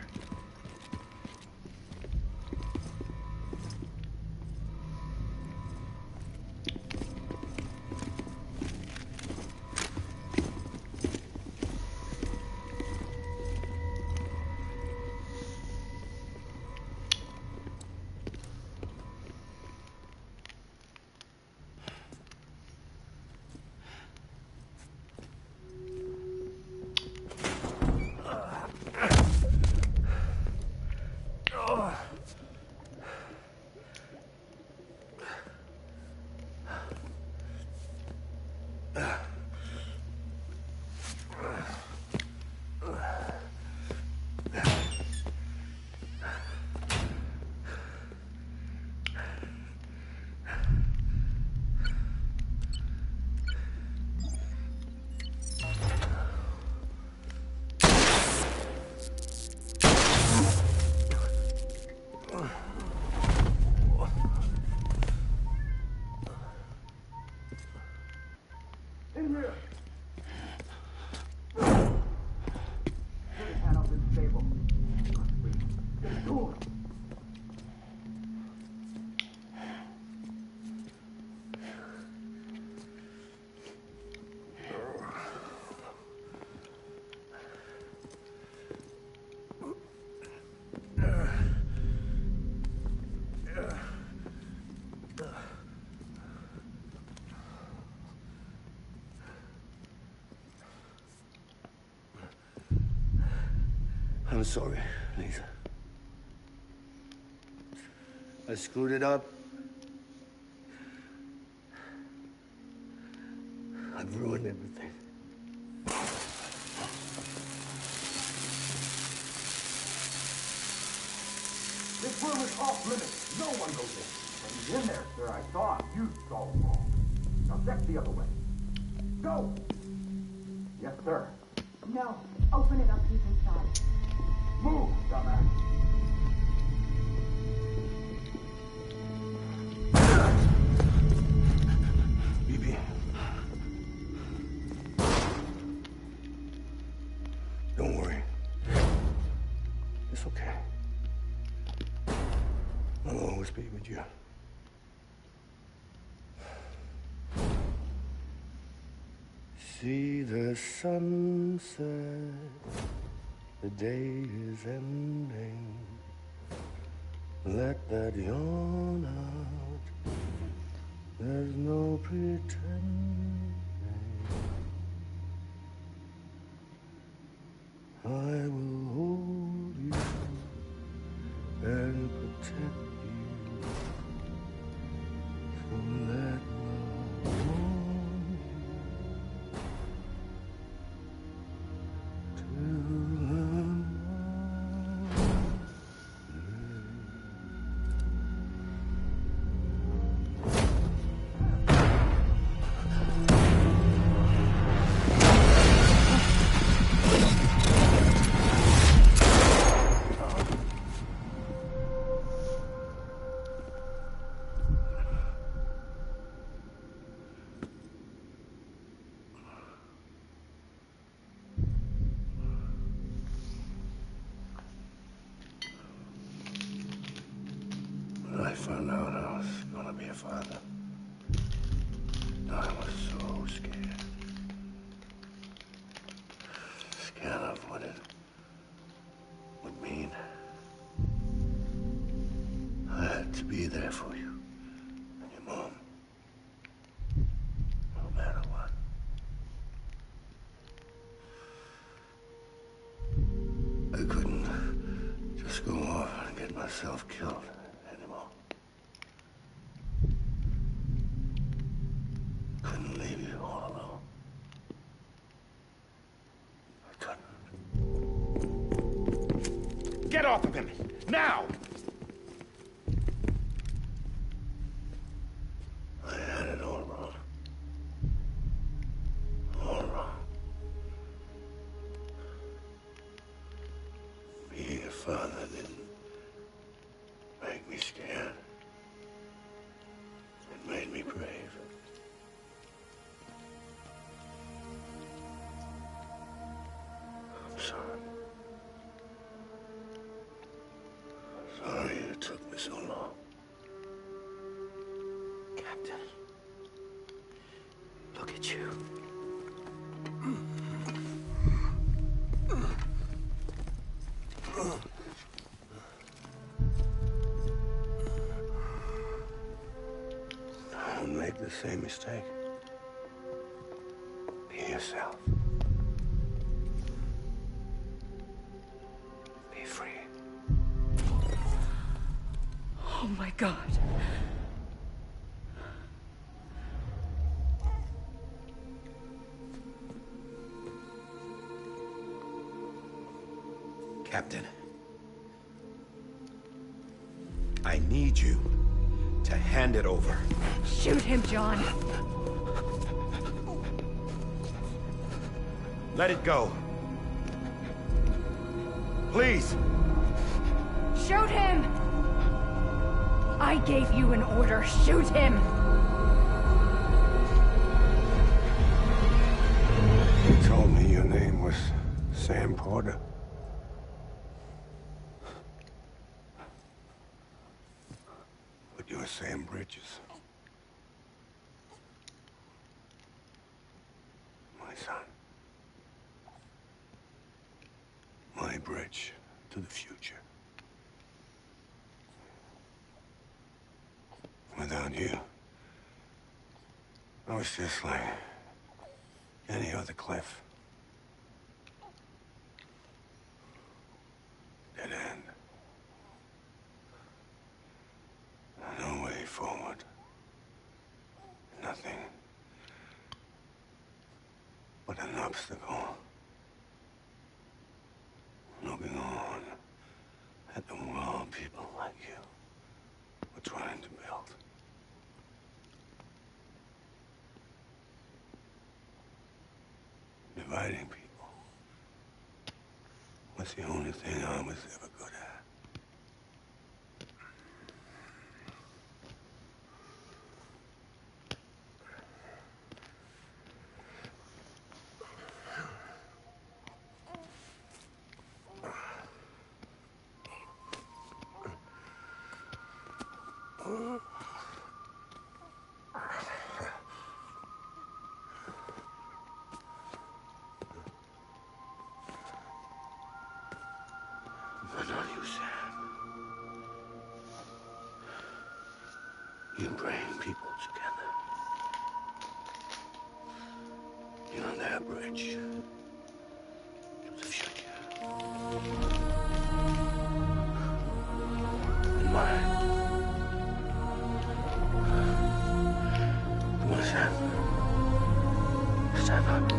In here! Put his hand on this table. Get to him. I'm sorry, Lisa. I screwed it up. I've ruined everything. This room is off limits. No one goes in. But he's in there, sir. I saw him. You saw him all. Now check the other way. Go! Yes, sir. No. Open it up. He's inside. Move, dumbass. BB. Don't worry. It's okay. I'll always be with you. See the sunset. The day is ending. Let that yawn out. There's no pretending. I will hold you and protect I found out I was gonna be a father, I was so scared. Scared of what it would mean. I had to be there for you and your mom, no matter what. I couldn't just go off and get myself killed anymore. Couldn't leave you all alone. I couldn't. Get off of him! Now! I had it all wrong. All wrong. Being a father didn't make me scared. It made me brave. I'm sorry. Sorry it took me so long. Captain, look at you. Don't make the same mistake. Be yourself. Be free. Oh my God. Captain, I need you to hand it over. Shoot him, John. Let it go. Please. Shoot him! I gave you an order. Shoot him! You told me your name was Sam Porter. But you're Sam Bridges. My son. My bridge to the future. Without you, I was just like any other Cliff. Dead end. No way forward. Nothing but an obstacle. Looking on at the world people like you were trying to build. Dividing people was the only thing I was ever good at. But not you, Sam. You bring people together. You're that bridge to the future. And mine. Come on, Sam. Stand up.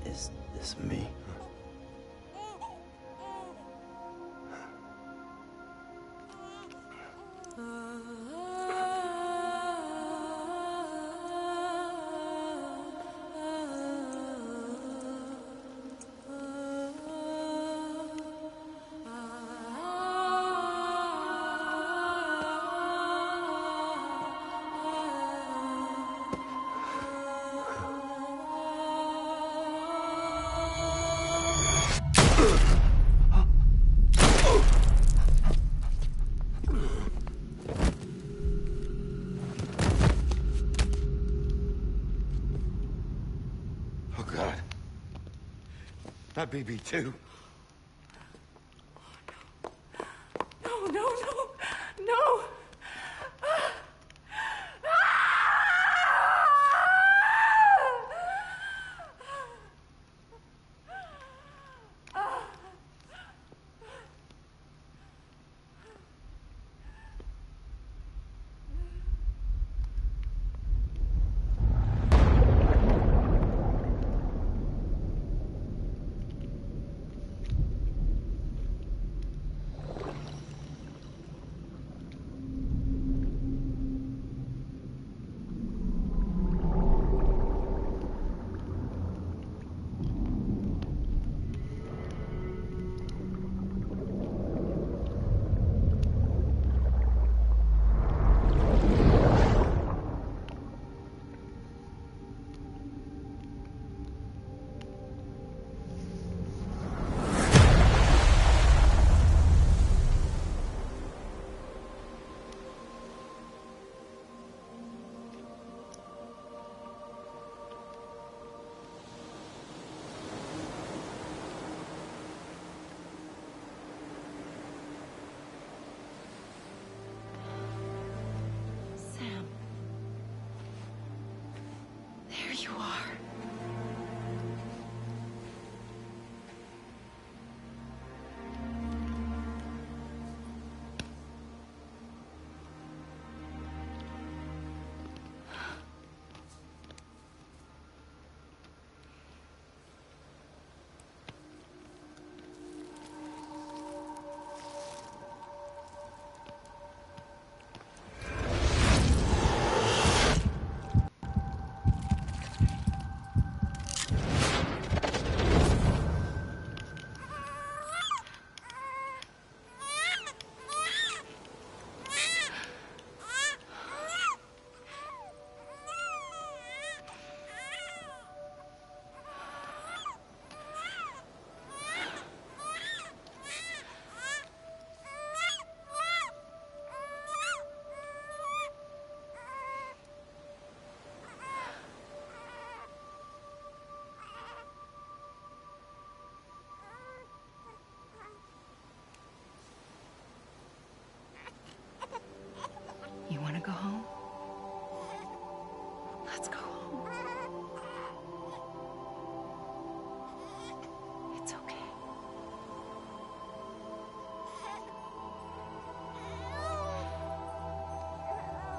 Is this me? Oh, God. Not BB2. No, no, no, no! Sam. There you are. You want to go home? Let's go home. It's okay.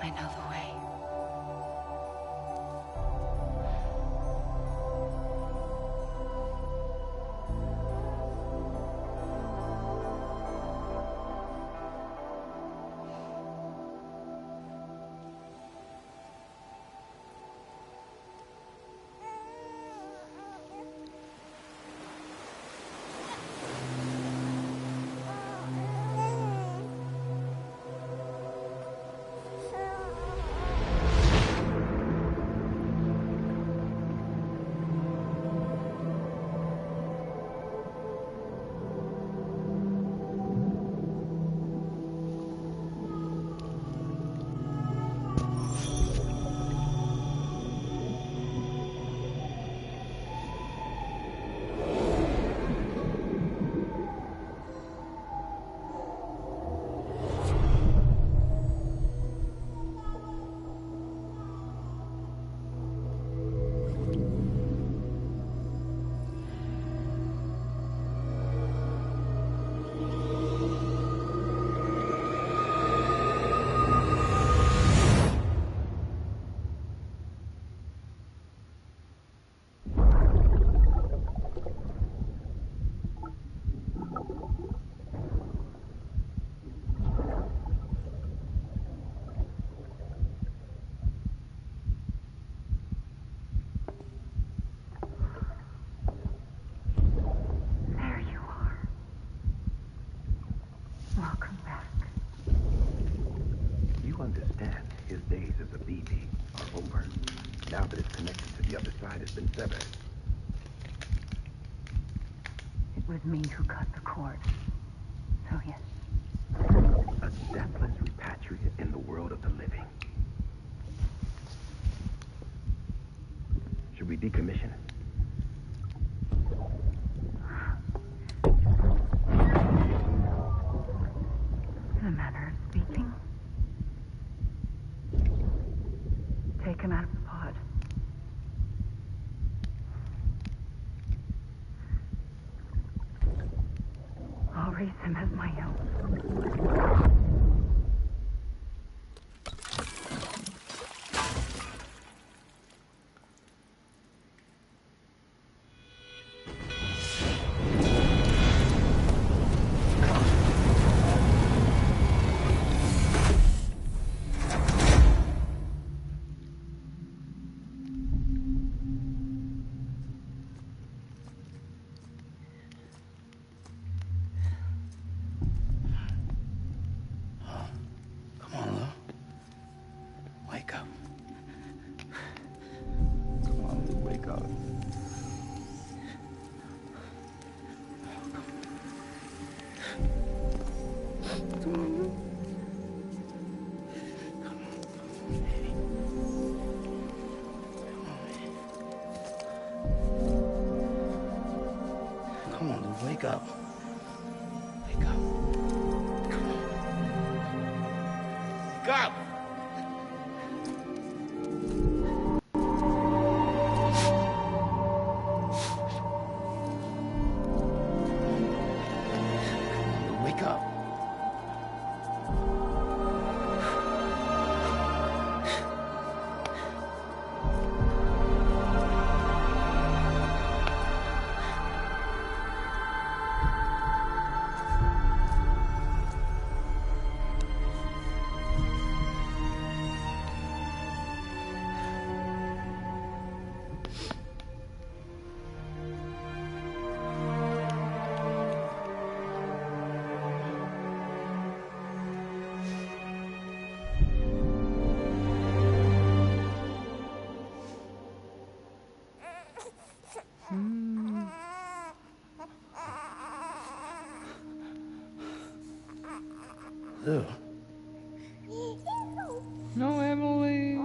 I know the way. Welcome back. You understand his days as a BB are over. Now that his connection to the other side has been severed. It was me who cut the cord. So yes. A deathless repatriate in the world of the living. Should we decommission it? raise him as my own. Come on, Lou. Wake up. Come on, Lou, wake up. Come on, Lou. Come on, Lou, wake up. Wake up. Come on. Wake up! Wake up. Lou. No, Emily.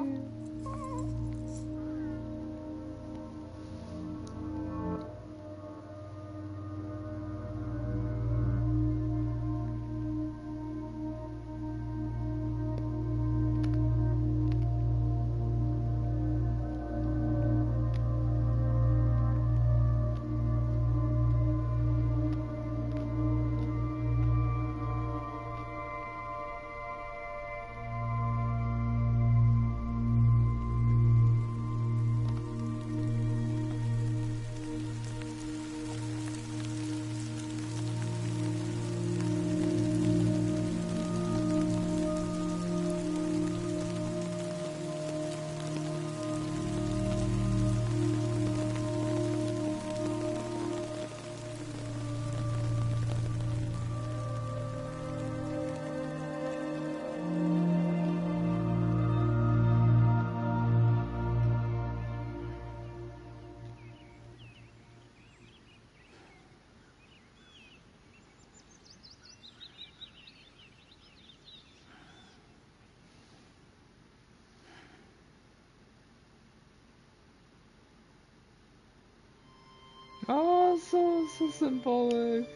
Oh, so symbolic.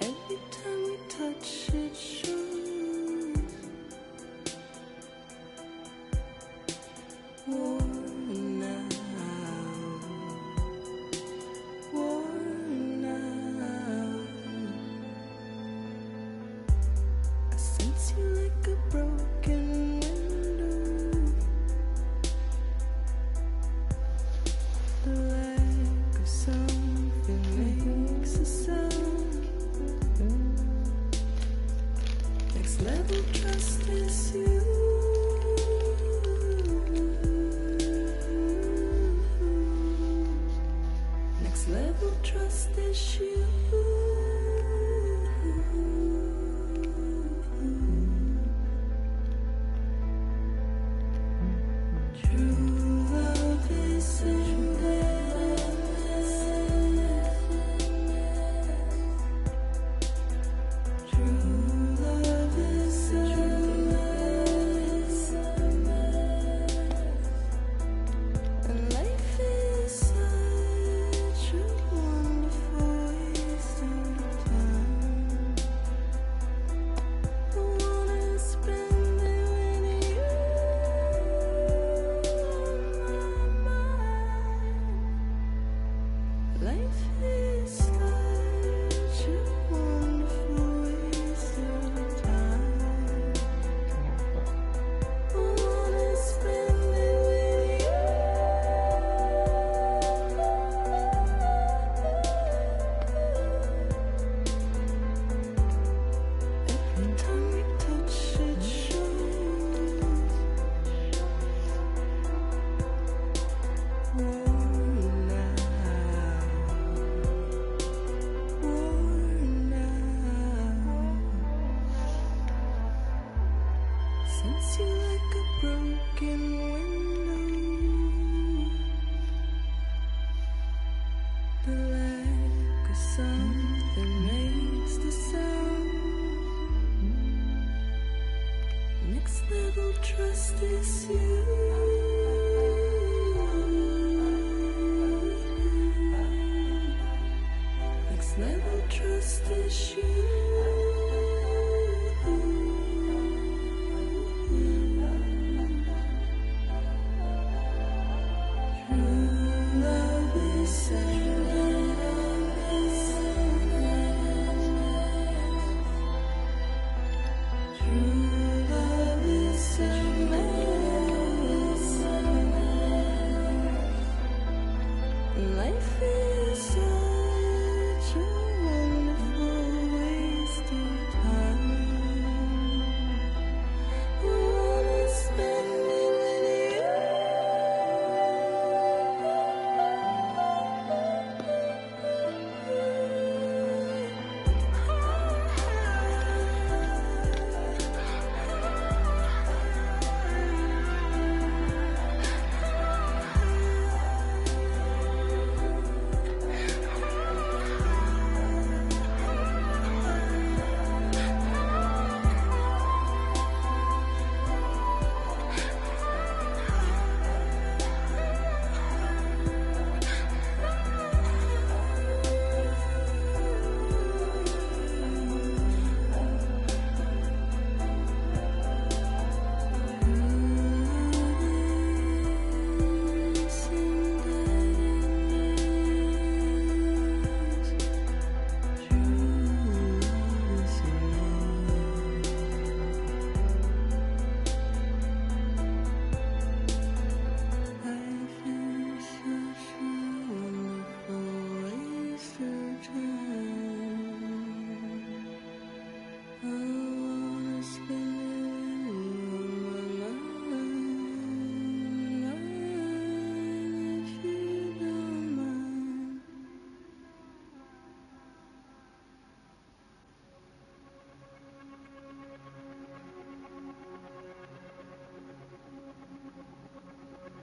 Every time we touch it shows worn out, worn out. I sense you like a broken window. The lack of something makes a sound. Next level trust is you. Next level trust is you. True love is embedded. True love is endless, and life is such a wonderful waste of Life is such a wonderful waste of time. I wanna spend it with you. Every time we touch it shows. Worn out. Sense you like a broken window. The lack of something makes the sound. Next level trust is you. Next level trust is you. True love is True love is Life is such a wonderful waste of time. I wanna spend it with you.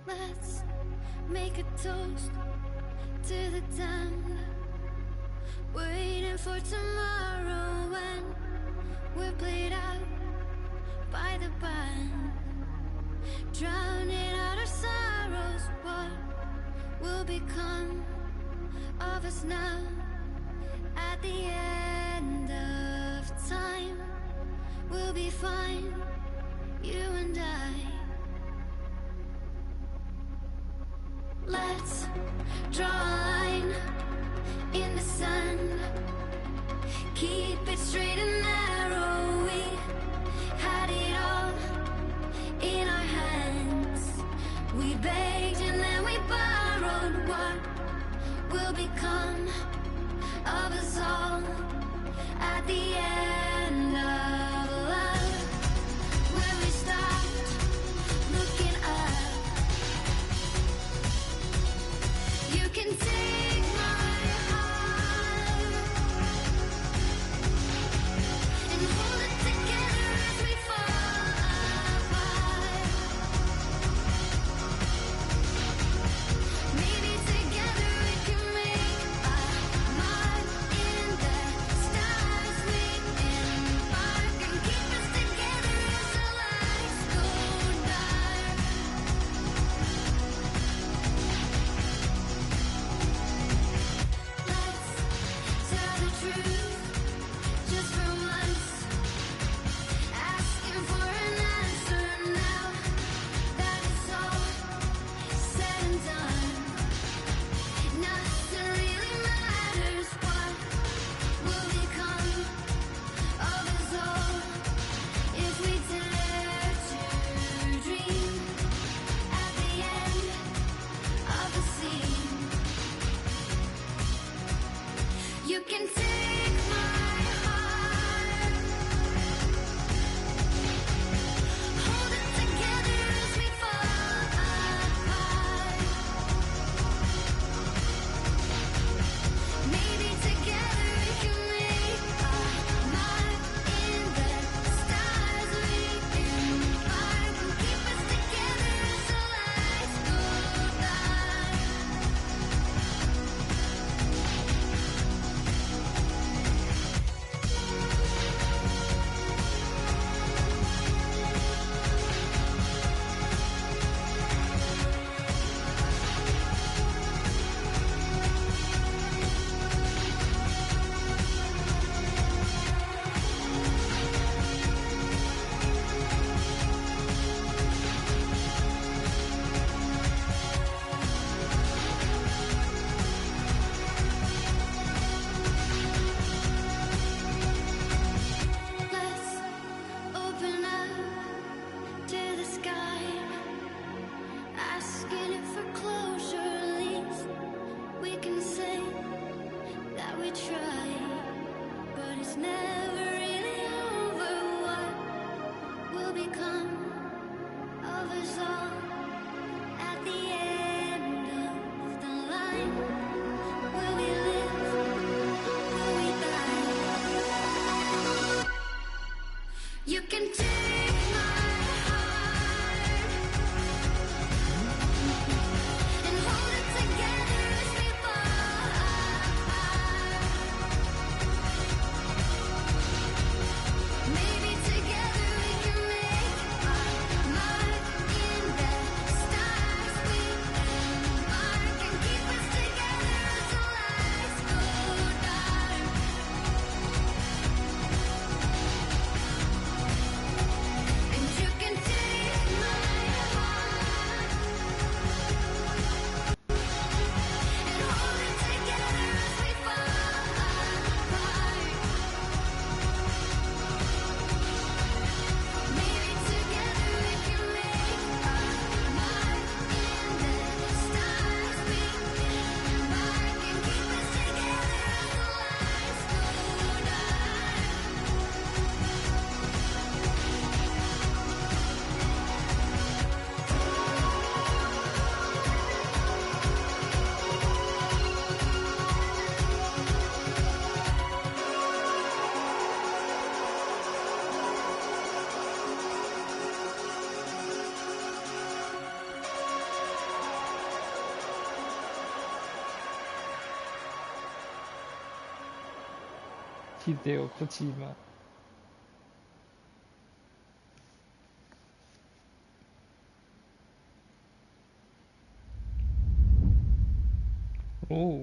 Let's make a toast to the damned. Waiting for tomorrow when we're played out by the band. Drowning out our sorrows, what will become of us now? At the end of time, we'll be fine, you and I. Let's draw a line in the sand. Keep it straight and narrow. We had it all in our hands. We begged and then we borrowed. What will become of us all at the end of love? When we stopped looking up. You can take my heart and hold it together as we fall apart. Maybe together we can make a mark in the stars we time? Will we live? Will we die? You can take my heart and hold it together as we fall apart. Maybe together we can make our mark in the stars. We embark and keep us together until lights go dark. And you can take my heart and hold it together as we fall apart. Maybe together we can make our mark in the stars. We embark and keep us together until lights go Hideo Kojima. Oh.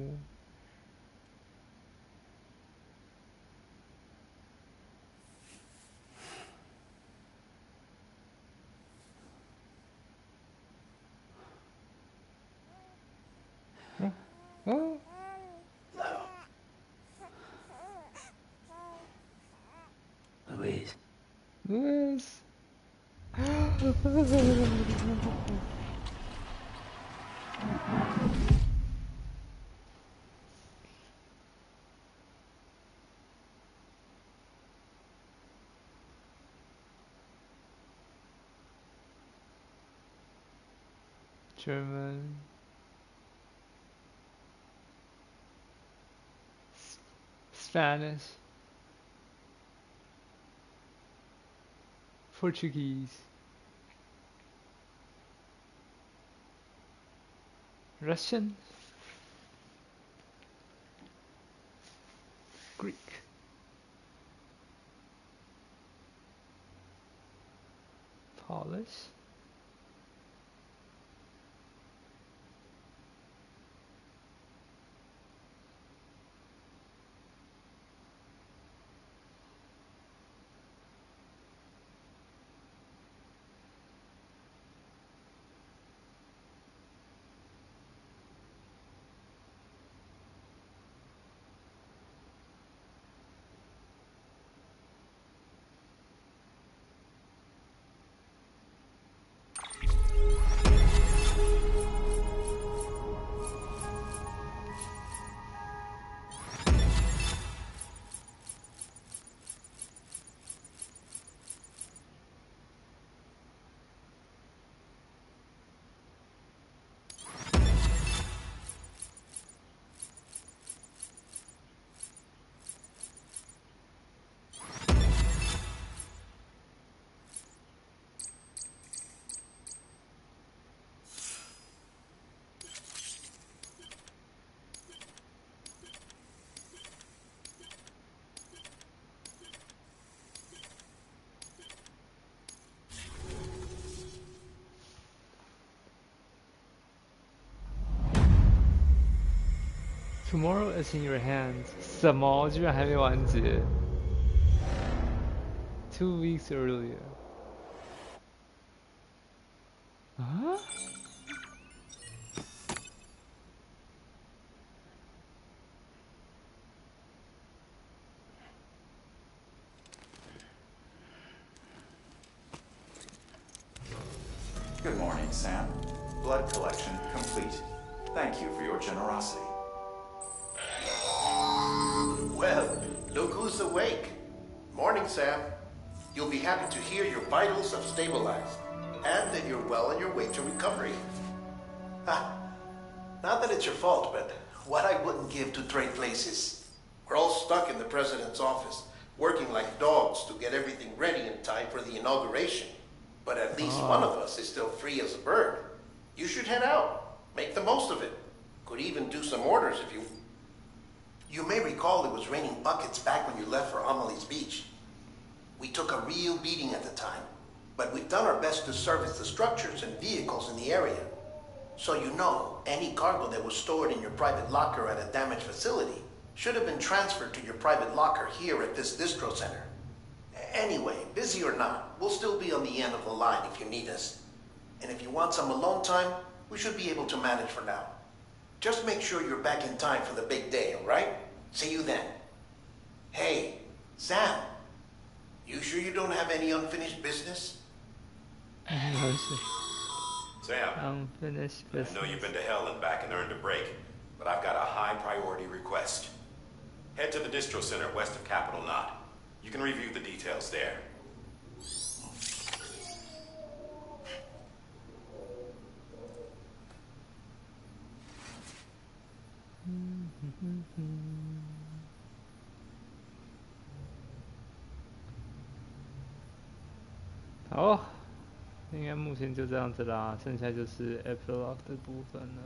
Oh. Louise. Louis. German. Spanish. Portuguese. Russian. Greek. Polish. Tomorrow is in your hands. 什么？居然还没完结。2 weeks earlier. 啊？ Good morning, Sam. Blood collection complete. Thank you for your generosity. Well, look who's awake. Morning, Sam. You'll be happy to hear your vitals have stabilized and that you're well on your way to recovery. Ha! Not that it's your fault, but what I wouldn't give to trade places. We're all stuck in the president's office, working like dogs to get everything ready in time for the inauguration. But at least one of us is still free as a bird. You should head out. Make the most of it. Could even do some orders if you... You may recall it was raining buckets back when you left for Amelie's Beach. We took a real beating at the time, but we've done our best to service the structures and vehicles in the area. So you know, any cargo that was stored in your private locker at a damaged facility should have been transferred to your private locker here at this distro center. Anyway, busy or not, we'll still be on the end of the line if you need us. And if you want some alone time, we should be able to manage for now. Just make sure you're back in time for the big day, all right? See you then. Hey, Sam, you sure you don't have any unfinished business? Sam, Unfinished I know you've been to hell and back and earned a break, but I've got a high priority request. Head to the distro center west of Capitol Knot. You can review the details there.好，应该目前就这样子啦，剩下就是 epilogue 的部分了。